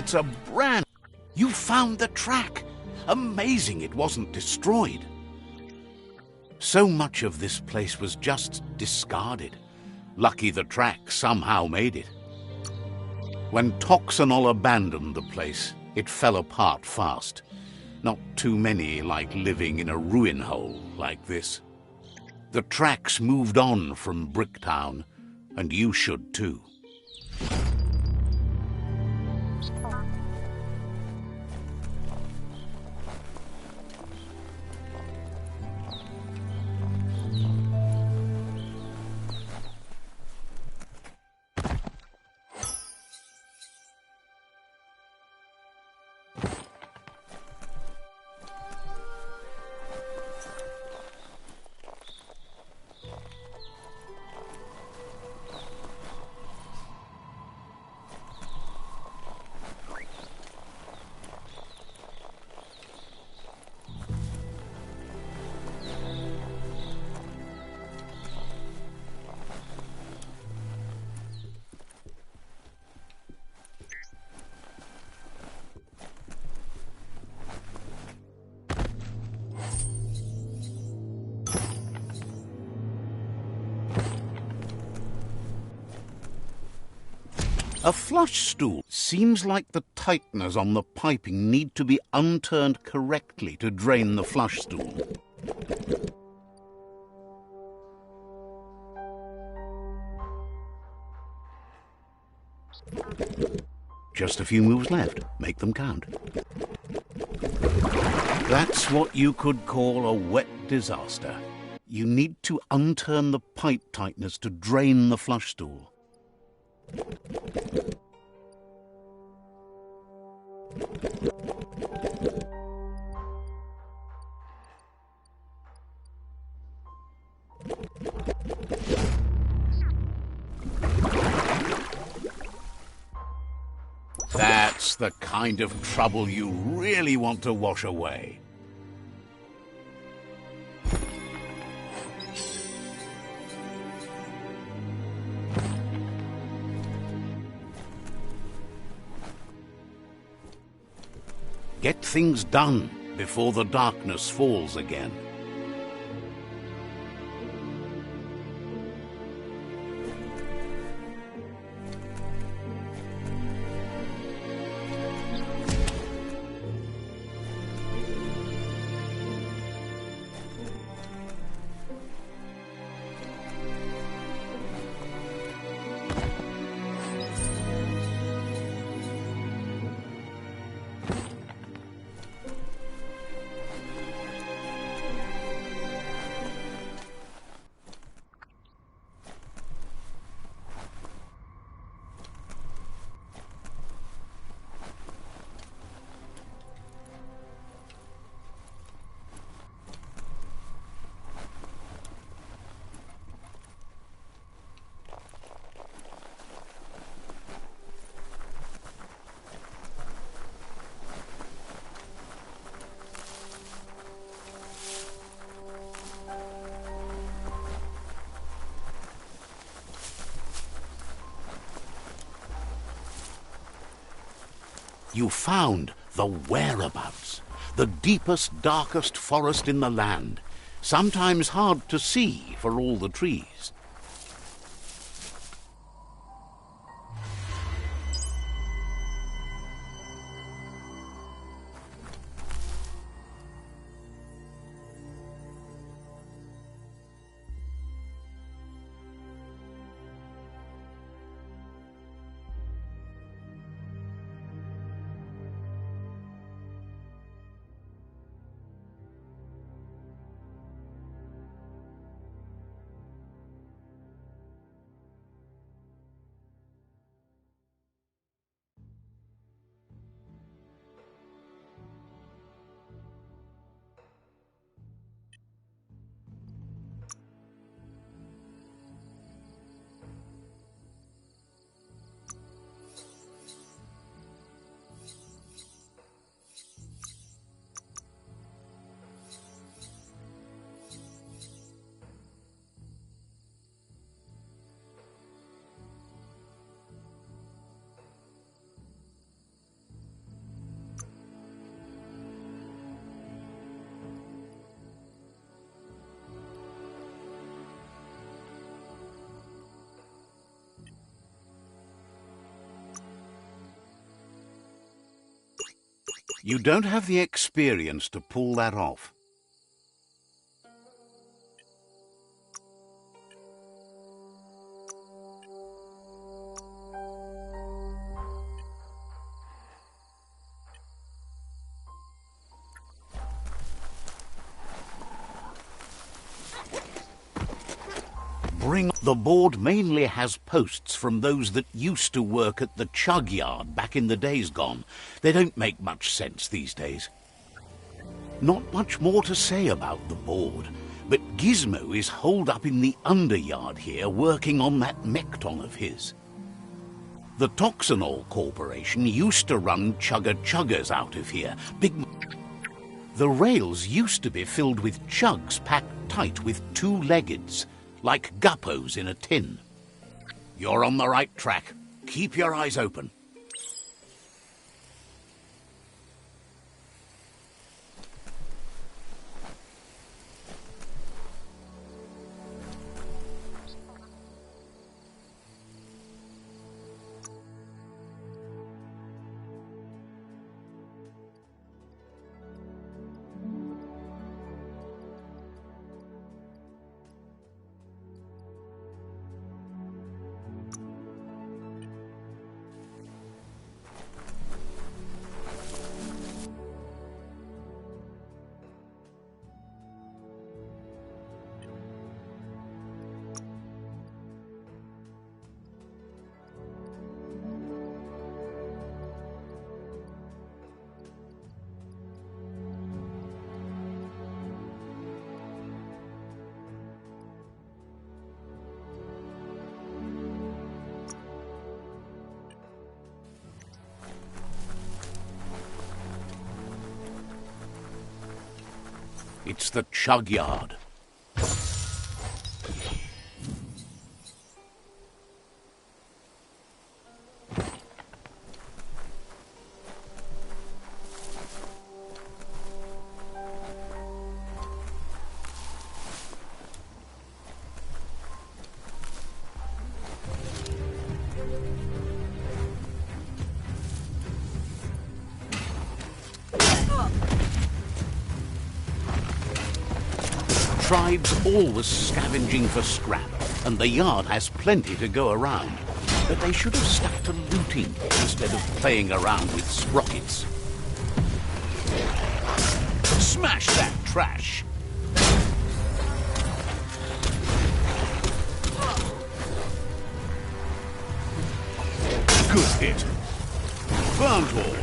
[SPEAKER 1] It's a brand... You found the track! Amazing it wasn't destroyed. So much of this place was just discarded. Lucky the track somehow made it. When Toxanol abandoned the place, it fell apart fast. Not too many like living in a ruin hole like this. The tracks moved on from Bricktown, and you should too. A flush stool. Seems like the tighteners on the piping need to be unturned correctly to drain the flush stool. Just a few moves left. Make them count. That's what you could call a wet disaster. You need to unturn the pipe tighteners to drain the flush stool. That's the kind of trouble you really want to wash away. Get things done before the darkness falls again. You found the whereabouts, the deepest, darkest forest in the land, sometimes hard to see for all the trees. You don't have the experience to pull that off. The board mainly has posts from those that used to work at the chug yard back in the days gone. They don't make much sense these days. Not much more to say about the board, but Gizmo is holed up in the underyard here working on that Mekton of his. The Toxanol Corporation used to run chugger-chuggers out of here. The rails used to be filled with chugs packed tight with two-leggeds, like guppos in a tin. You're on the right track. Keep your eyes open. It's the chug yard. Tribes always scavenging for scrap, and the yard has plenty to go around. But they should have stuck to looting instead of playing around with sprockets. Smash that trash! Good hit. Burnt all.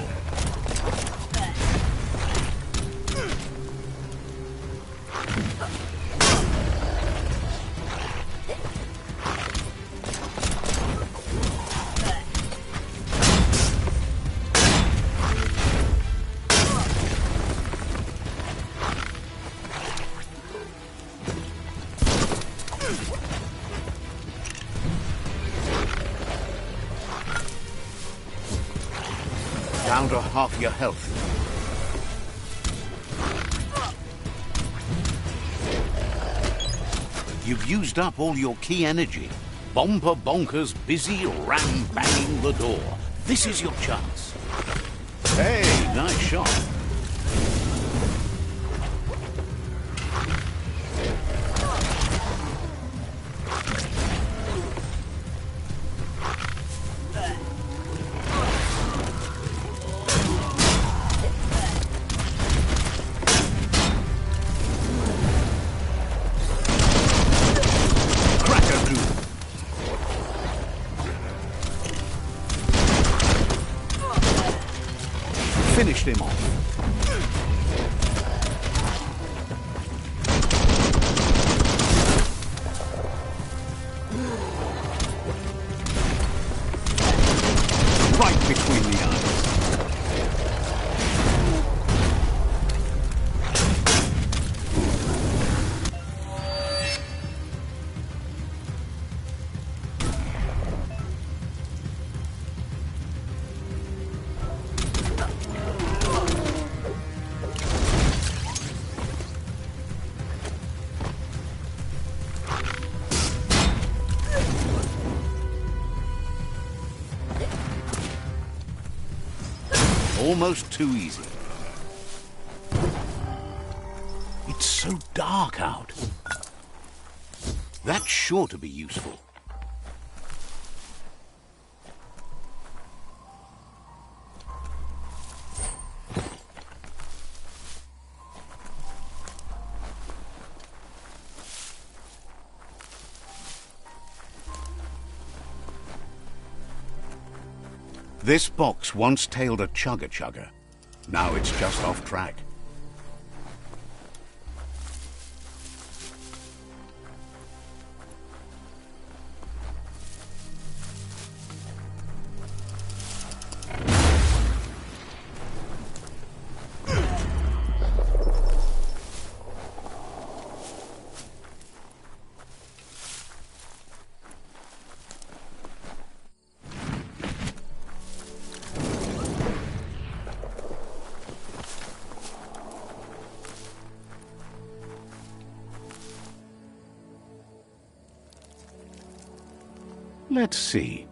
[SPEAKER 1] Down to half your health. You've used up all your key energy. Bomper Bonker's busy ram-banging the door. This is your chance. Hey, nice shot. Finished him off. Right between the eyes. Almost too easy. It's so dark out. That's sure to be useful. This box once tailed a chugger-chugger. Now it's just off track. Let's see.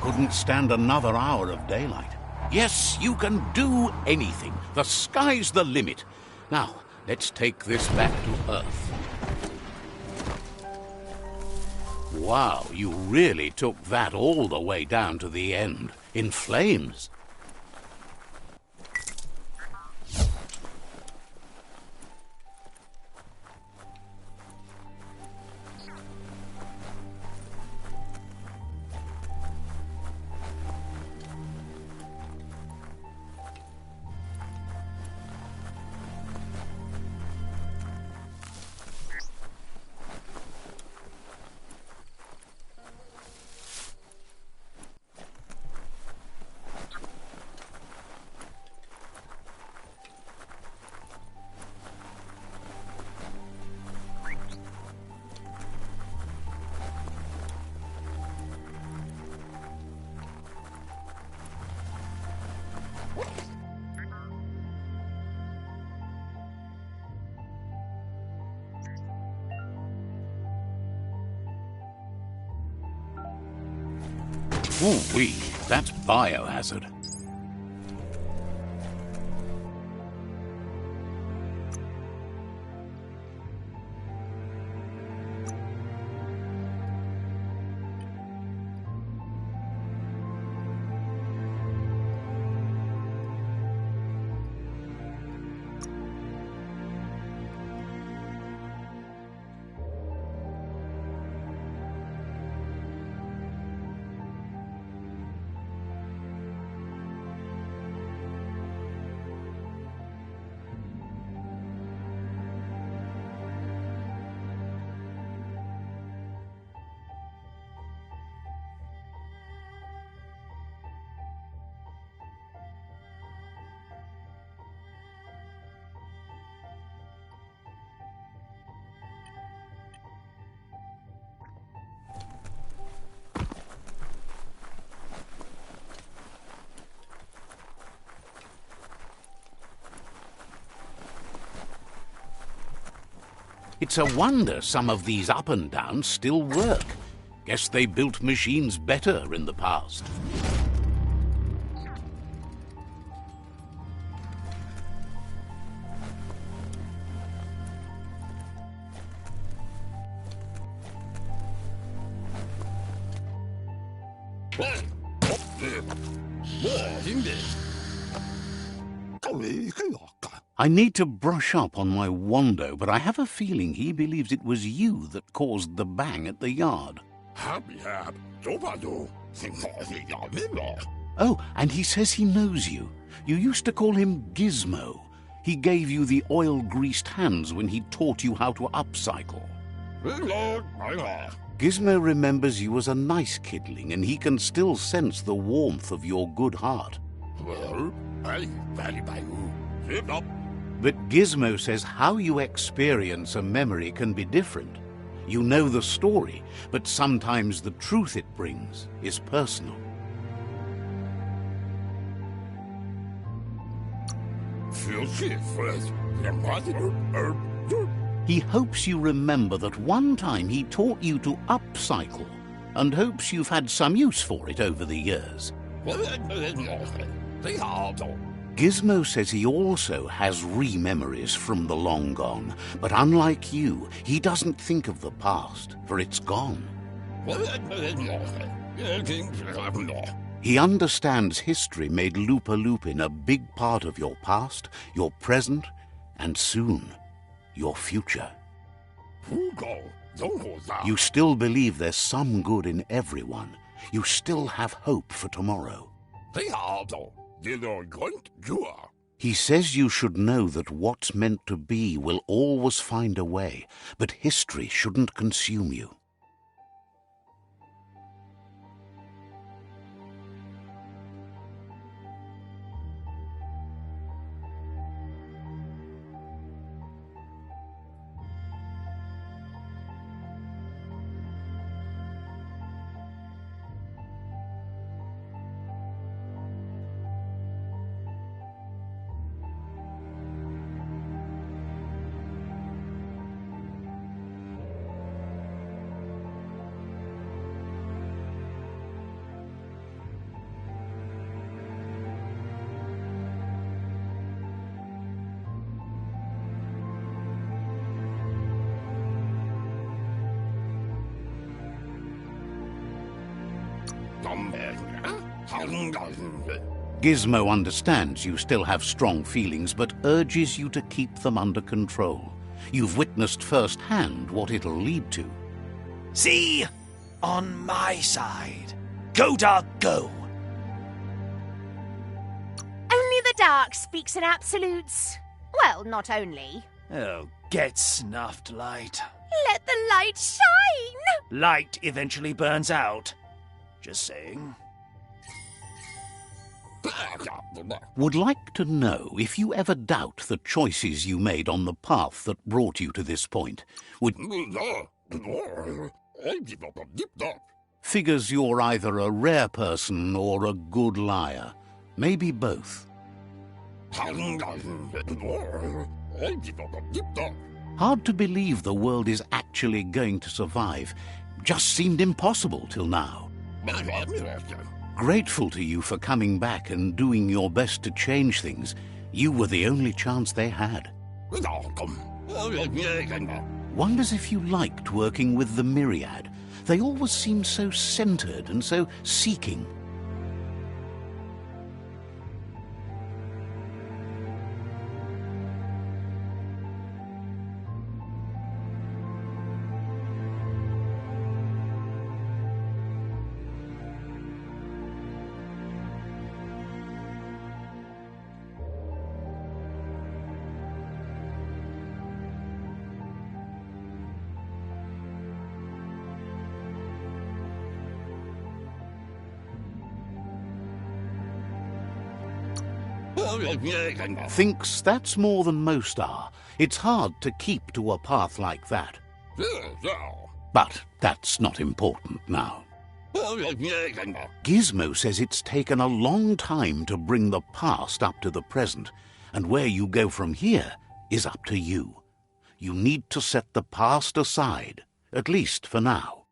[SPEAKER 1] Couldn't stand another hour of daylight. Yes, you can do anything. The sky's the limit. Now, let's take this back to Earth. Wow, you really took that all the way down to the end, in flames. Ooh-wee, that's biohazard. It's a wonder some of these up and downs still work. Guess they built machines better in the past. I need to brush up on my Wando, but I have a feeling he believes it was you that caused the bang at the yard. Oh, and he says he knows you. You used to call him Gizmo. He gave you the oil-greased hands when he taught you how to upcycle. Gizmo remembers you as a nice kidling, and he can still sense the warmth of your good heart. But Gizmo says how you experience a memory can be different. You know the story, but sometimes the truth it brings is personal. He hopes you remember that one time he taught you to upcycle, and hopes you've had some use for it over the years. Gizmo says he also has re-memories from the long gone, but unlike you, he doesn't think of the past, for it's gone. He understands history made Lupa Lupin a big part of your past, your present, and soon, your future. You still believe there's some good in everyone. You still have hope for tomorrow. He says you should know that what's meant to be will always find a way, but history shouldn't consume you. Gizmo understands you still have strong feelings, but urges you to keep them under control. You've witnessed firsthand what it'll lead to.
[SPEAKER 3] See? On my side. Go, Dark, go!
[SPEAKER 2] Only the dark speaks in absolutes. Well, not only.
[SPEAKER 3] Oh, get snuffed, Light.
[SPEAKER 2] Let the light shine!
[SPEAKER 3] Light eventually burns out. Just saying.
[SPEAKER 1] Would like to know if you ever doubt the choices you made on the path that brought you to this point. Figures you're either a rare person or a good liar. Maybe both. Hard to believe the world is actually going to survive. Just seemed impossible till now. Grateful to you for coming back and doing your best to change things. You were the only chance they had. Wonders if you liked working with the Myriad. They always seem so centered and so seeking. Thinks that's more than most are. It's hard to keep to a path like that. But that's not important now. Gizmo says it's taken a long time to bring the past up to the present, and where you go from here is up to you. You need to set the past aside, at least for now.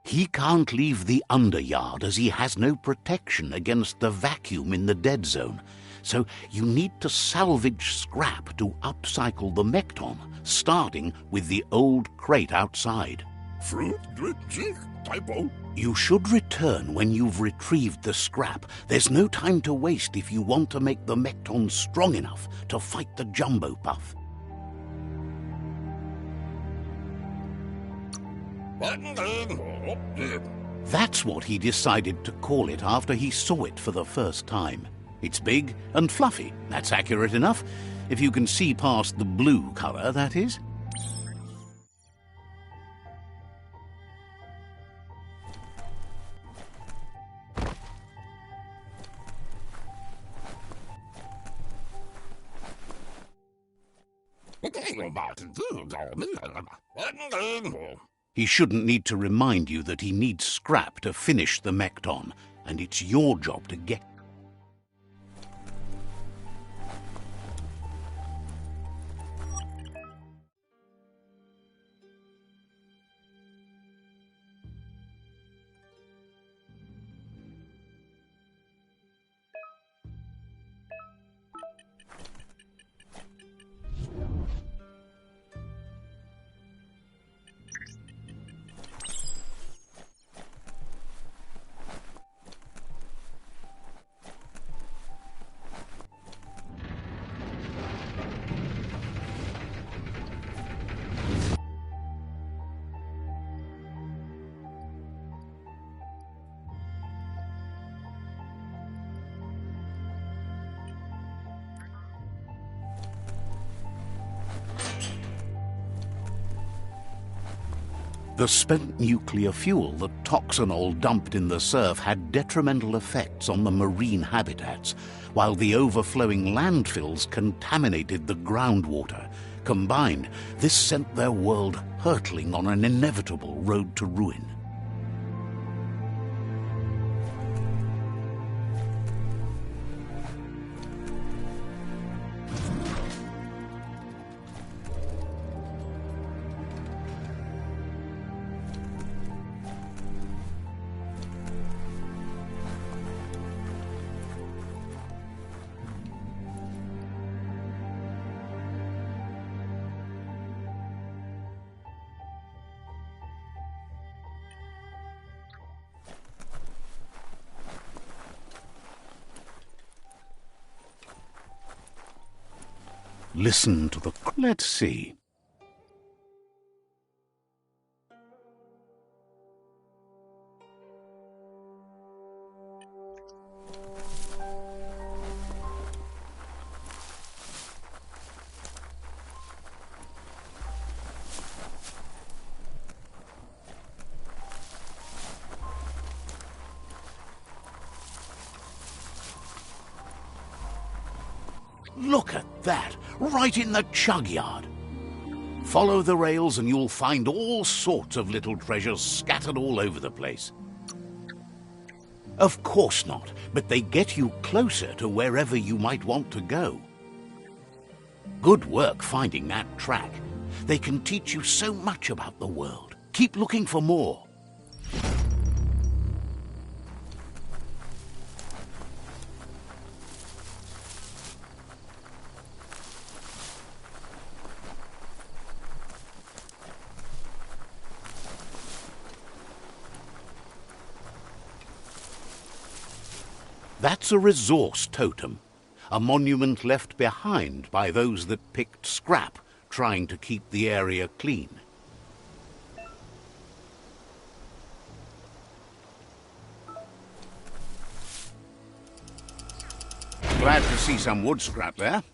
[SPEAKER 1] He can't leave the underyard as he has no protection against the vacuum in the dead zone, so you need to salvage scrap to upcycle the Mekton, starting with the old crate outside. You should return when you've retrieved the scrap. There's no time to waste if you want to make the Mekton strong enough to fight the Jumbo Puff. That's what he decided to call it after he saw it for the first time. It's big and fluffy. That's accurate enough. If you can see past the blue colour, that is. He shouldn't need to remind you that he needs scrap to finish the Mekton, and it's your job to get. The spent nuclear fuel that Toxanol dumped in the surf had detrimental effects on the marine habitats, while the overflowing landfills contaminated the groundwater. Combined, this sent their world hurtling on an inevitable road to ruin. Listen to the... Let's see. Look at that, right in the chug yard. Follow the rails and you'll find all sorts of little treasures scattered all over the place. Of course not, but they get you closer to wherever you might want to go. Good work finding that track. They can teach you so much about the world. Keep looking for more. That's a resource totem, a monument left behind by those that picked scrap, trying to keep the area clean. Glad to see some wood scrap there.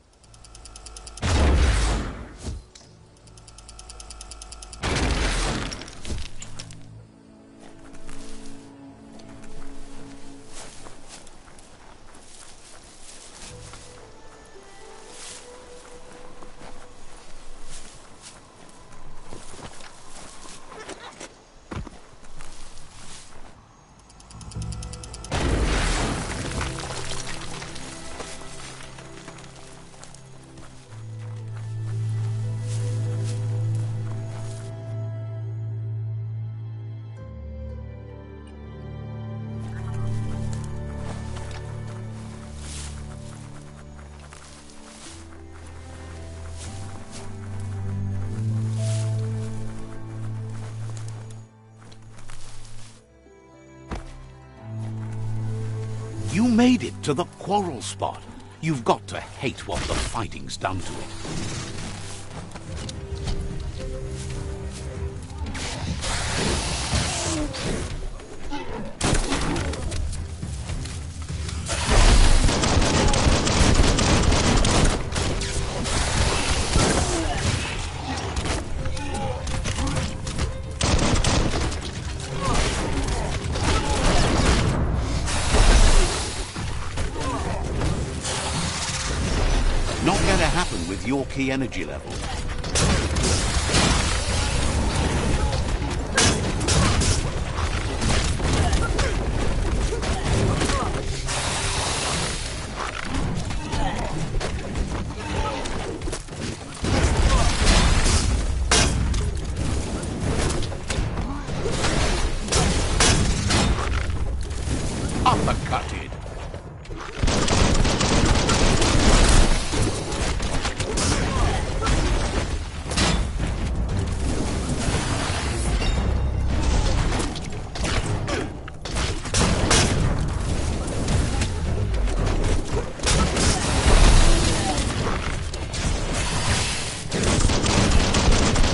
[SPEAKER 1] made it to the quarrel spot. You've got to hate what the fighting's done to it. Not going to happen with your key energy level. Uppercutted.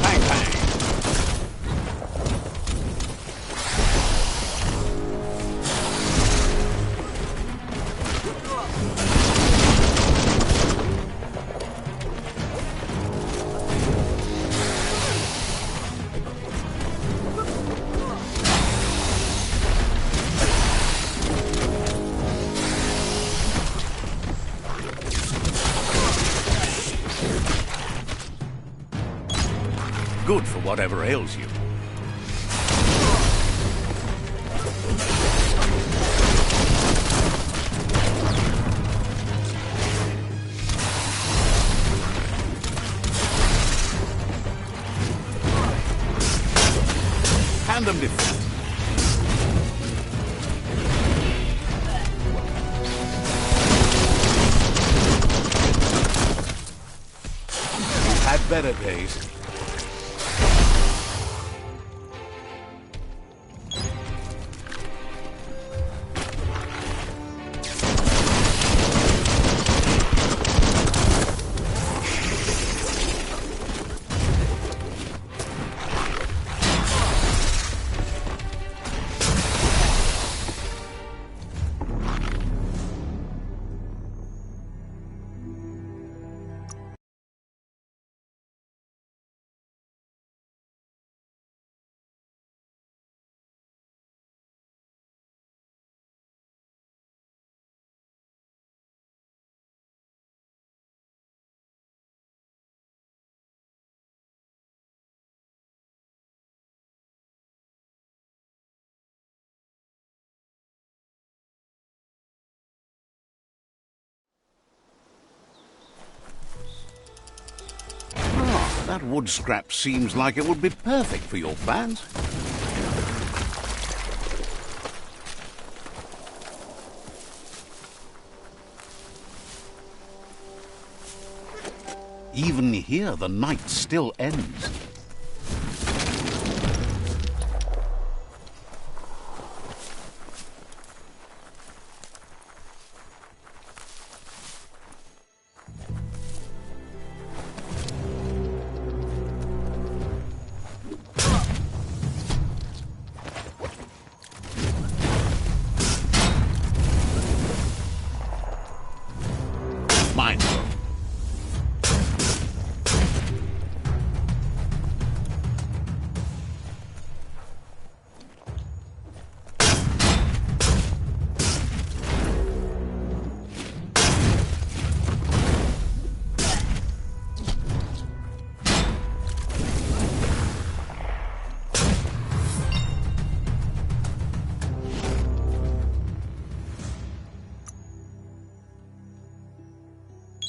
[SPEAKER 1] Bang, bang. Good for whatever ails you. Hand them defeat. You've had better days. That wood scrap seems like it would be perfect for your plans. Even here, the night still ends. Mindful.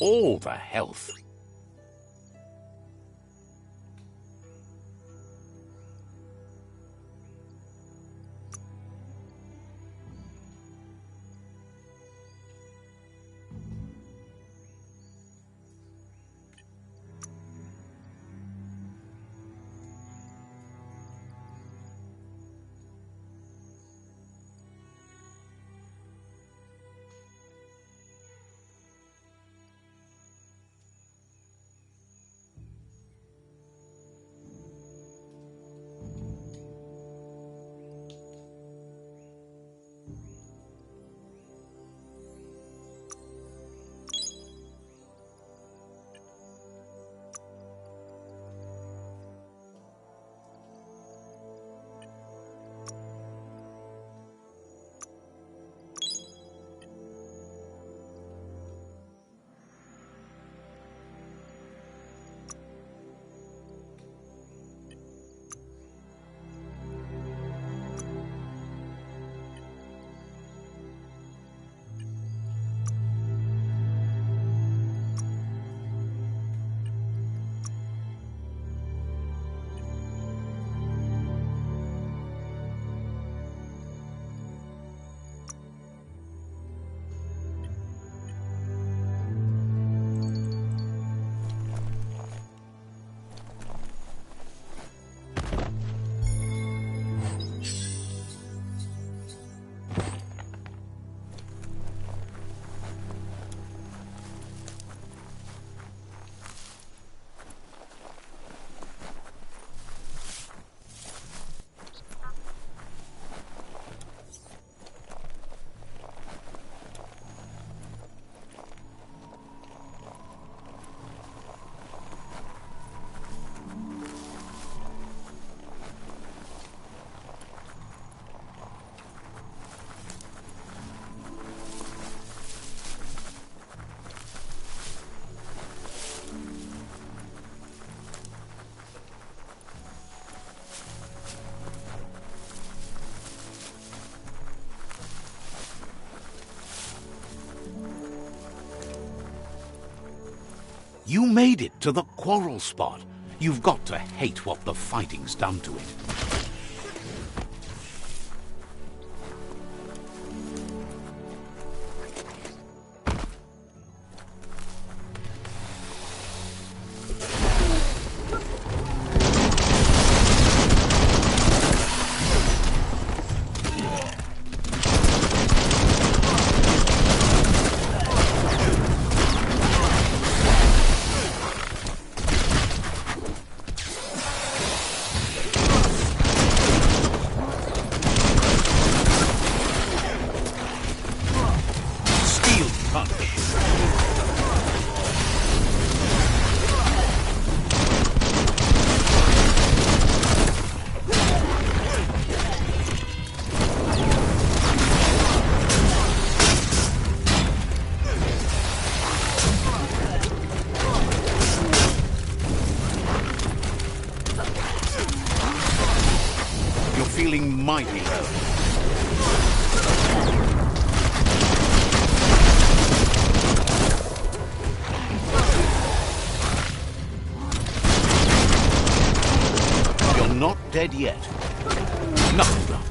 [SPEAKER 1] All the health. You made it to the quarrel spot. You've got to hate what the fighting's done to it. Feeling mighty low. You're not dead yet. Knuckle up.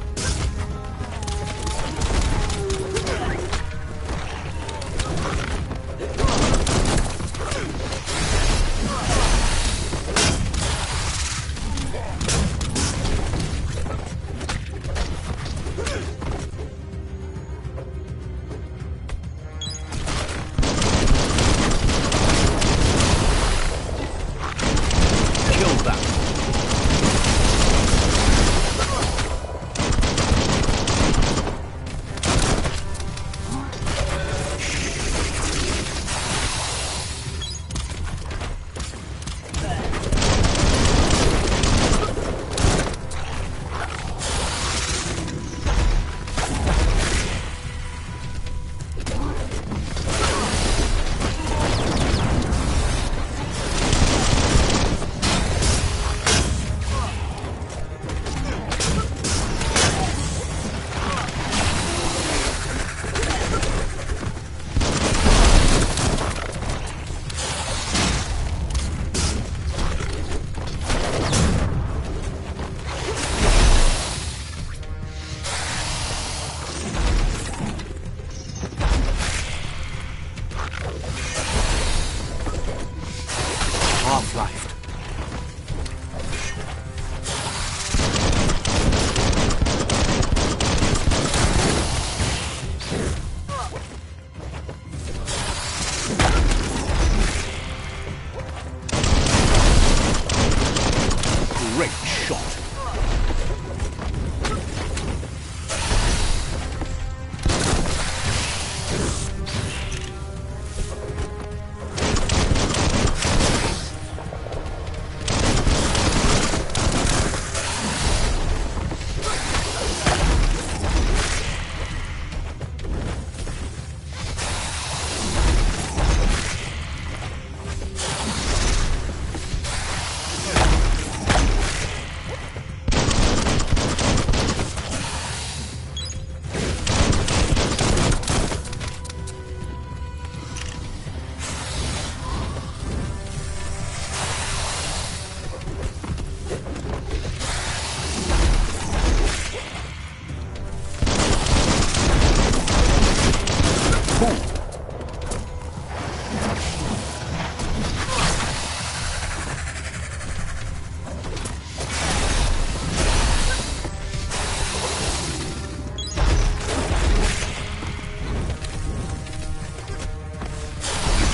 [SPEAKER 1] Half-lifed. Great shot.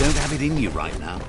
[SPEAKER 1] Don't have it in you right now.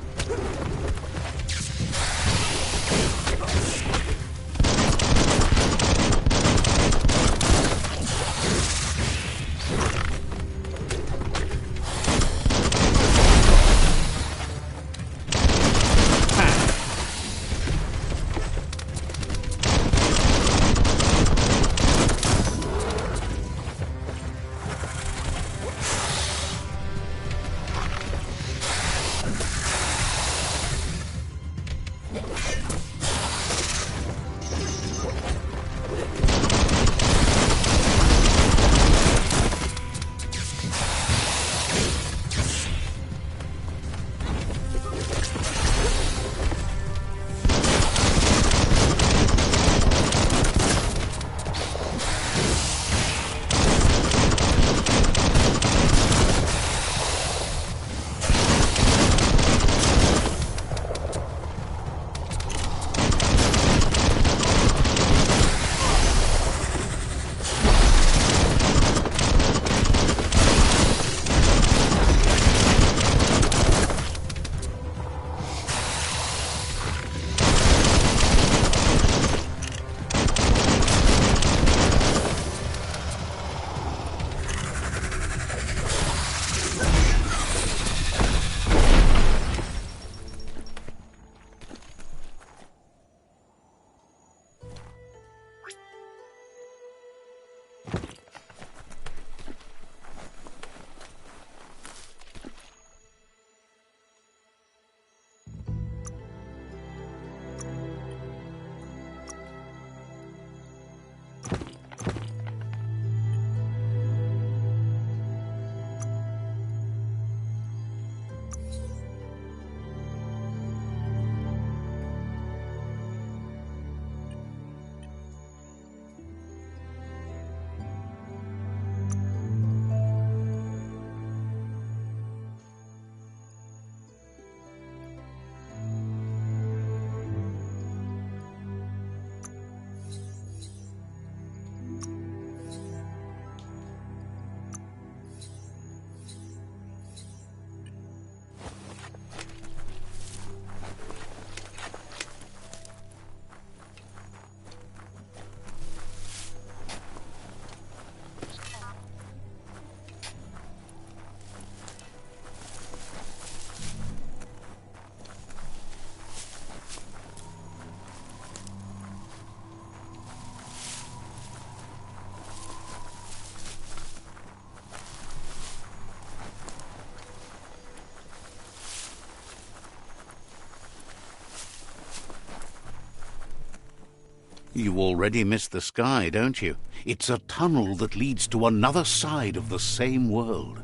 [SPEAKER 1] You already missed the sky, don't you? It's a tunnel that leads to another side of the same world.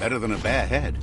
[SPEAKER 1] Better than a bare head.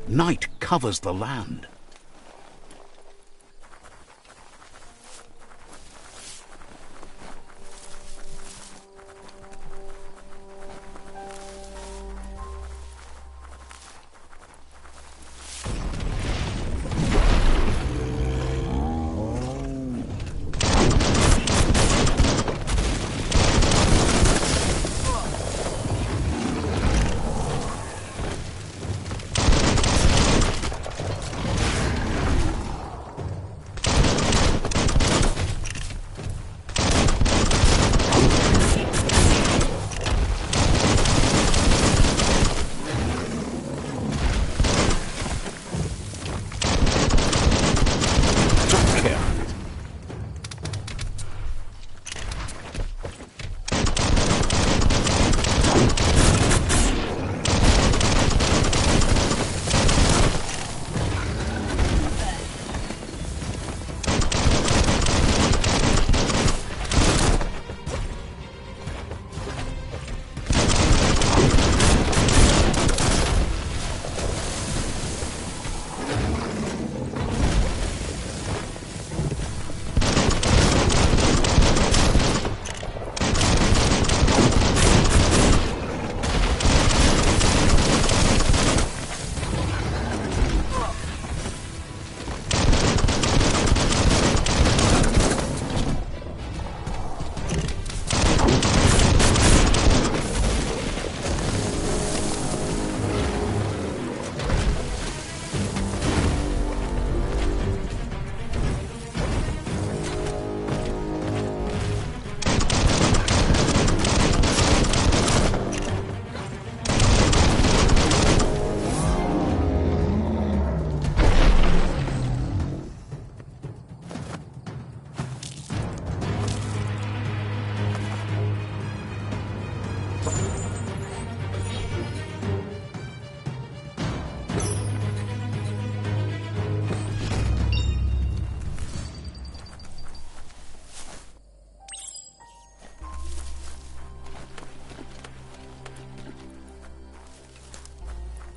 [SPEAKER 1] Night covers the land.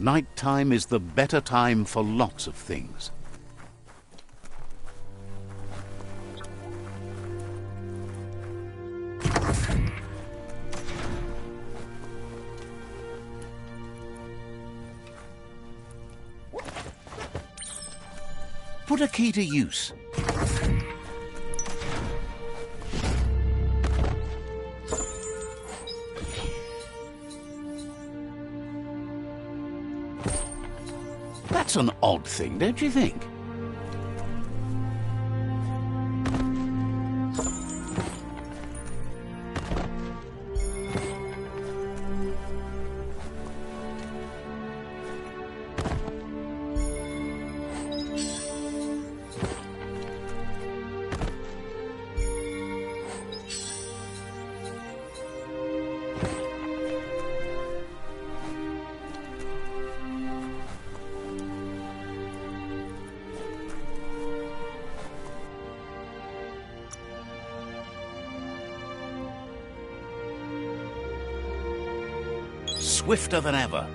[SPEAKER 1] Nighttime is the better time for lots of things. Put a key to use. That's an odd thing, don't you think? Swifter than ever.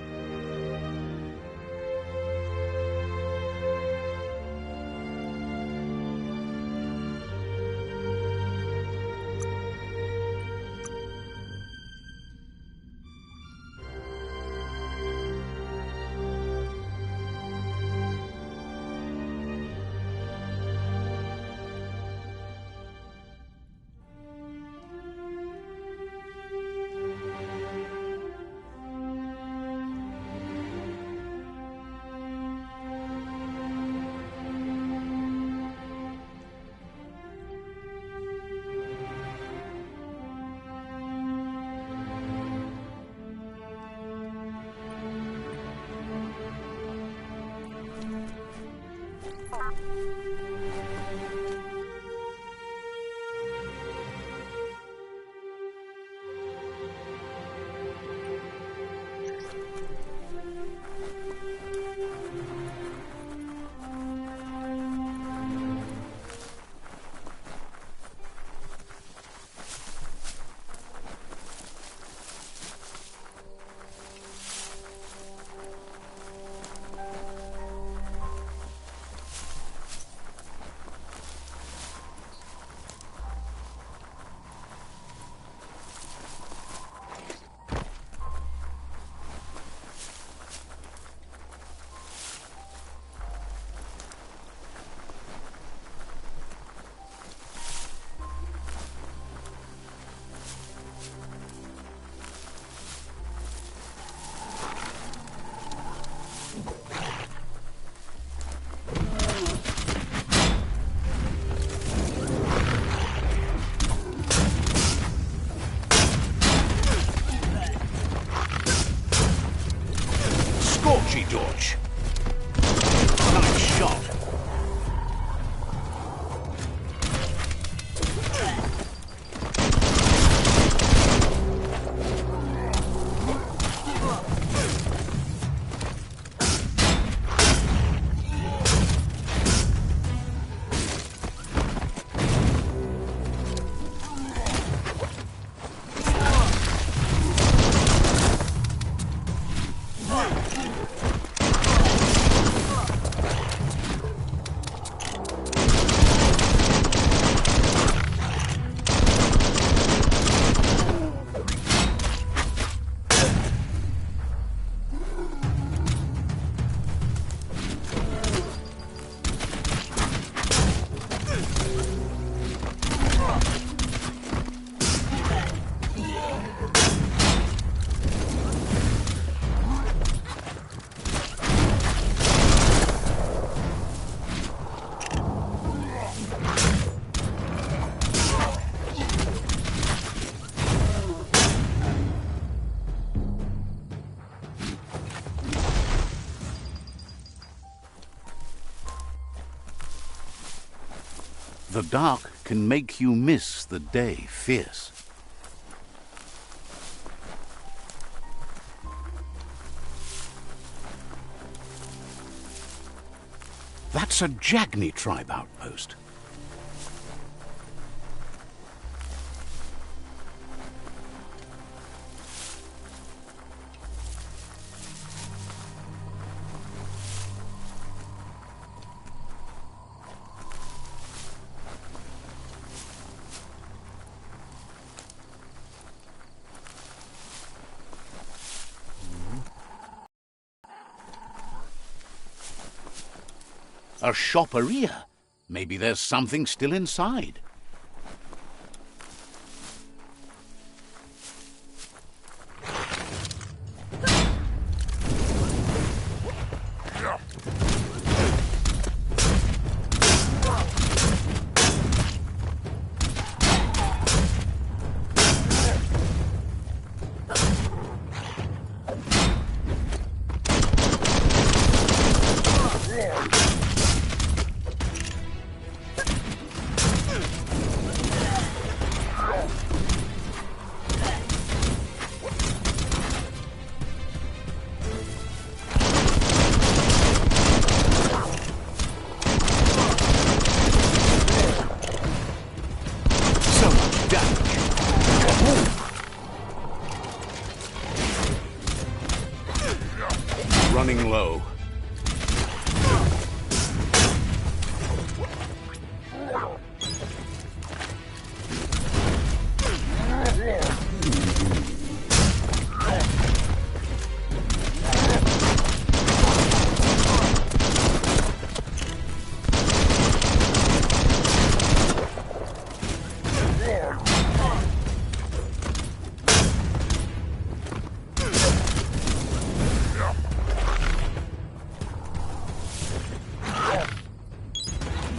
[SPEAKER 1] Dodge. Nice shot. The dark can make you miss the day fierce. That's a Jagni tribe outpost. A shopperia. Maybe there's something still inside. Running low.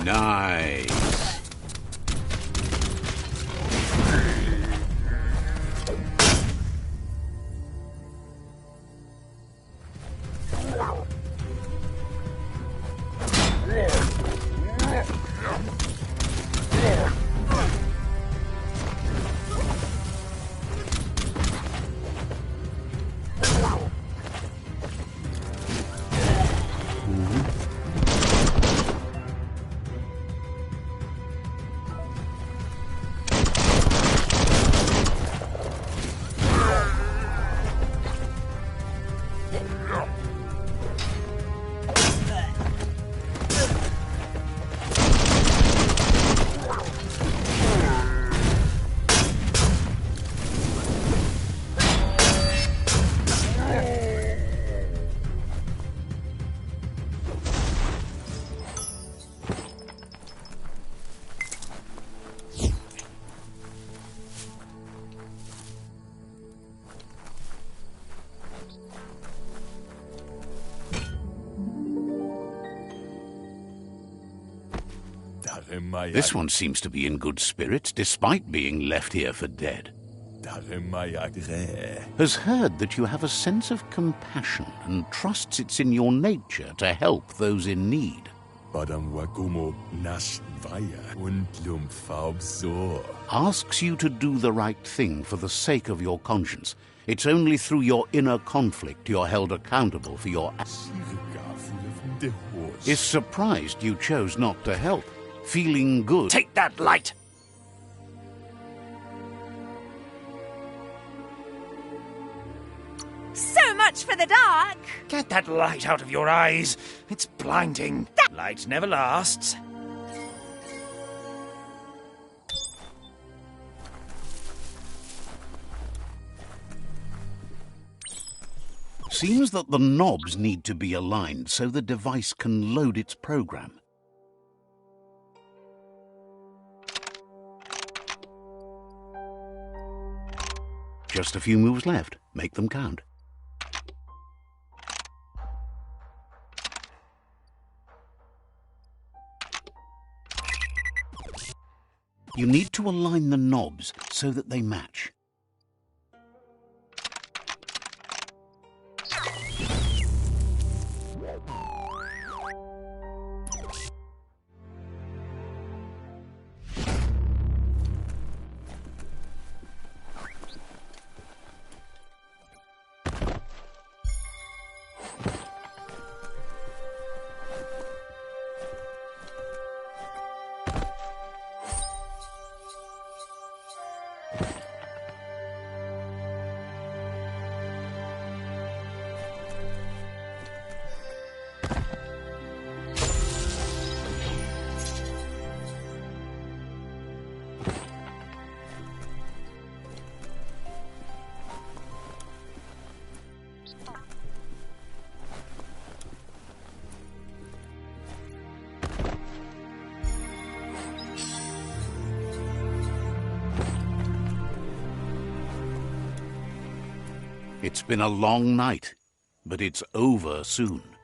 [SPEAKER 1] Nice. This one seems to be in good spirits, despite being left here for dead. Has heard that you have a sense of compassion and trusts it's in your nature to help those in need. Asks you to do the right thing for the sake of your conscience. It's only through your inner conflict you're held accountable for your acts. Is surprised you chose not to help. Feeling good.
[SPEAKER 3] Take that light!
[SPEAKER 2] So much for the dark!
[SPEAKER 3] Get that light out of your eyes. It's blinding. Light never lasts.
[SPEAKER 1] Seems that the knobs need to be aligned so the device can load its program. Just a few moves left. Make them count. You need to align the knobs so that they match. It's been a long night, but it's over soon.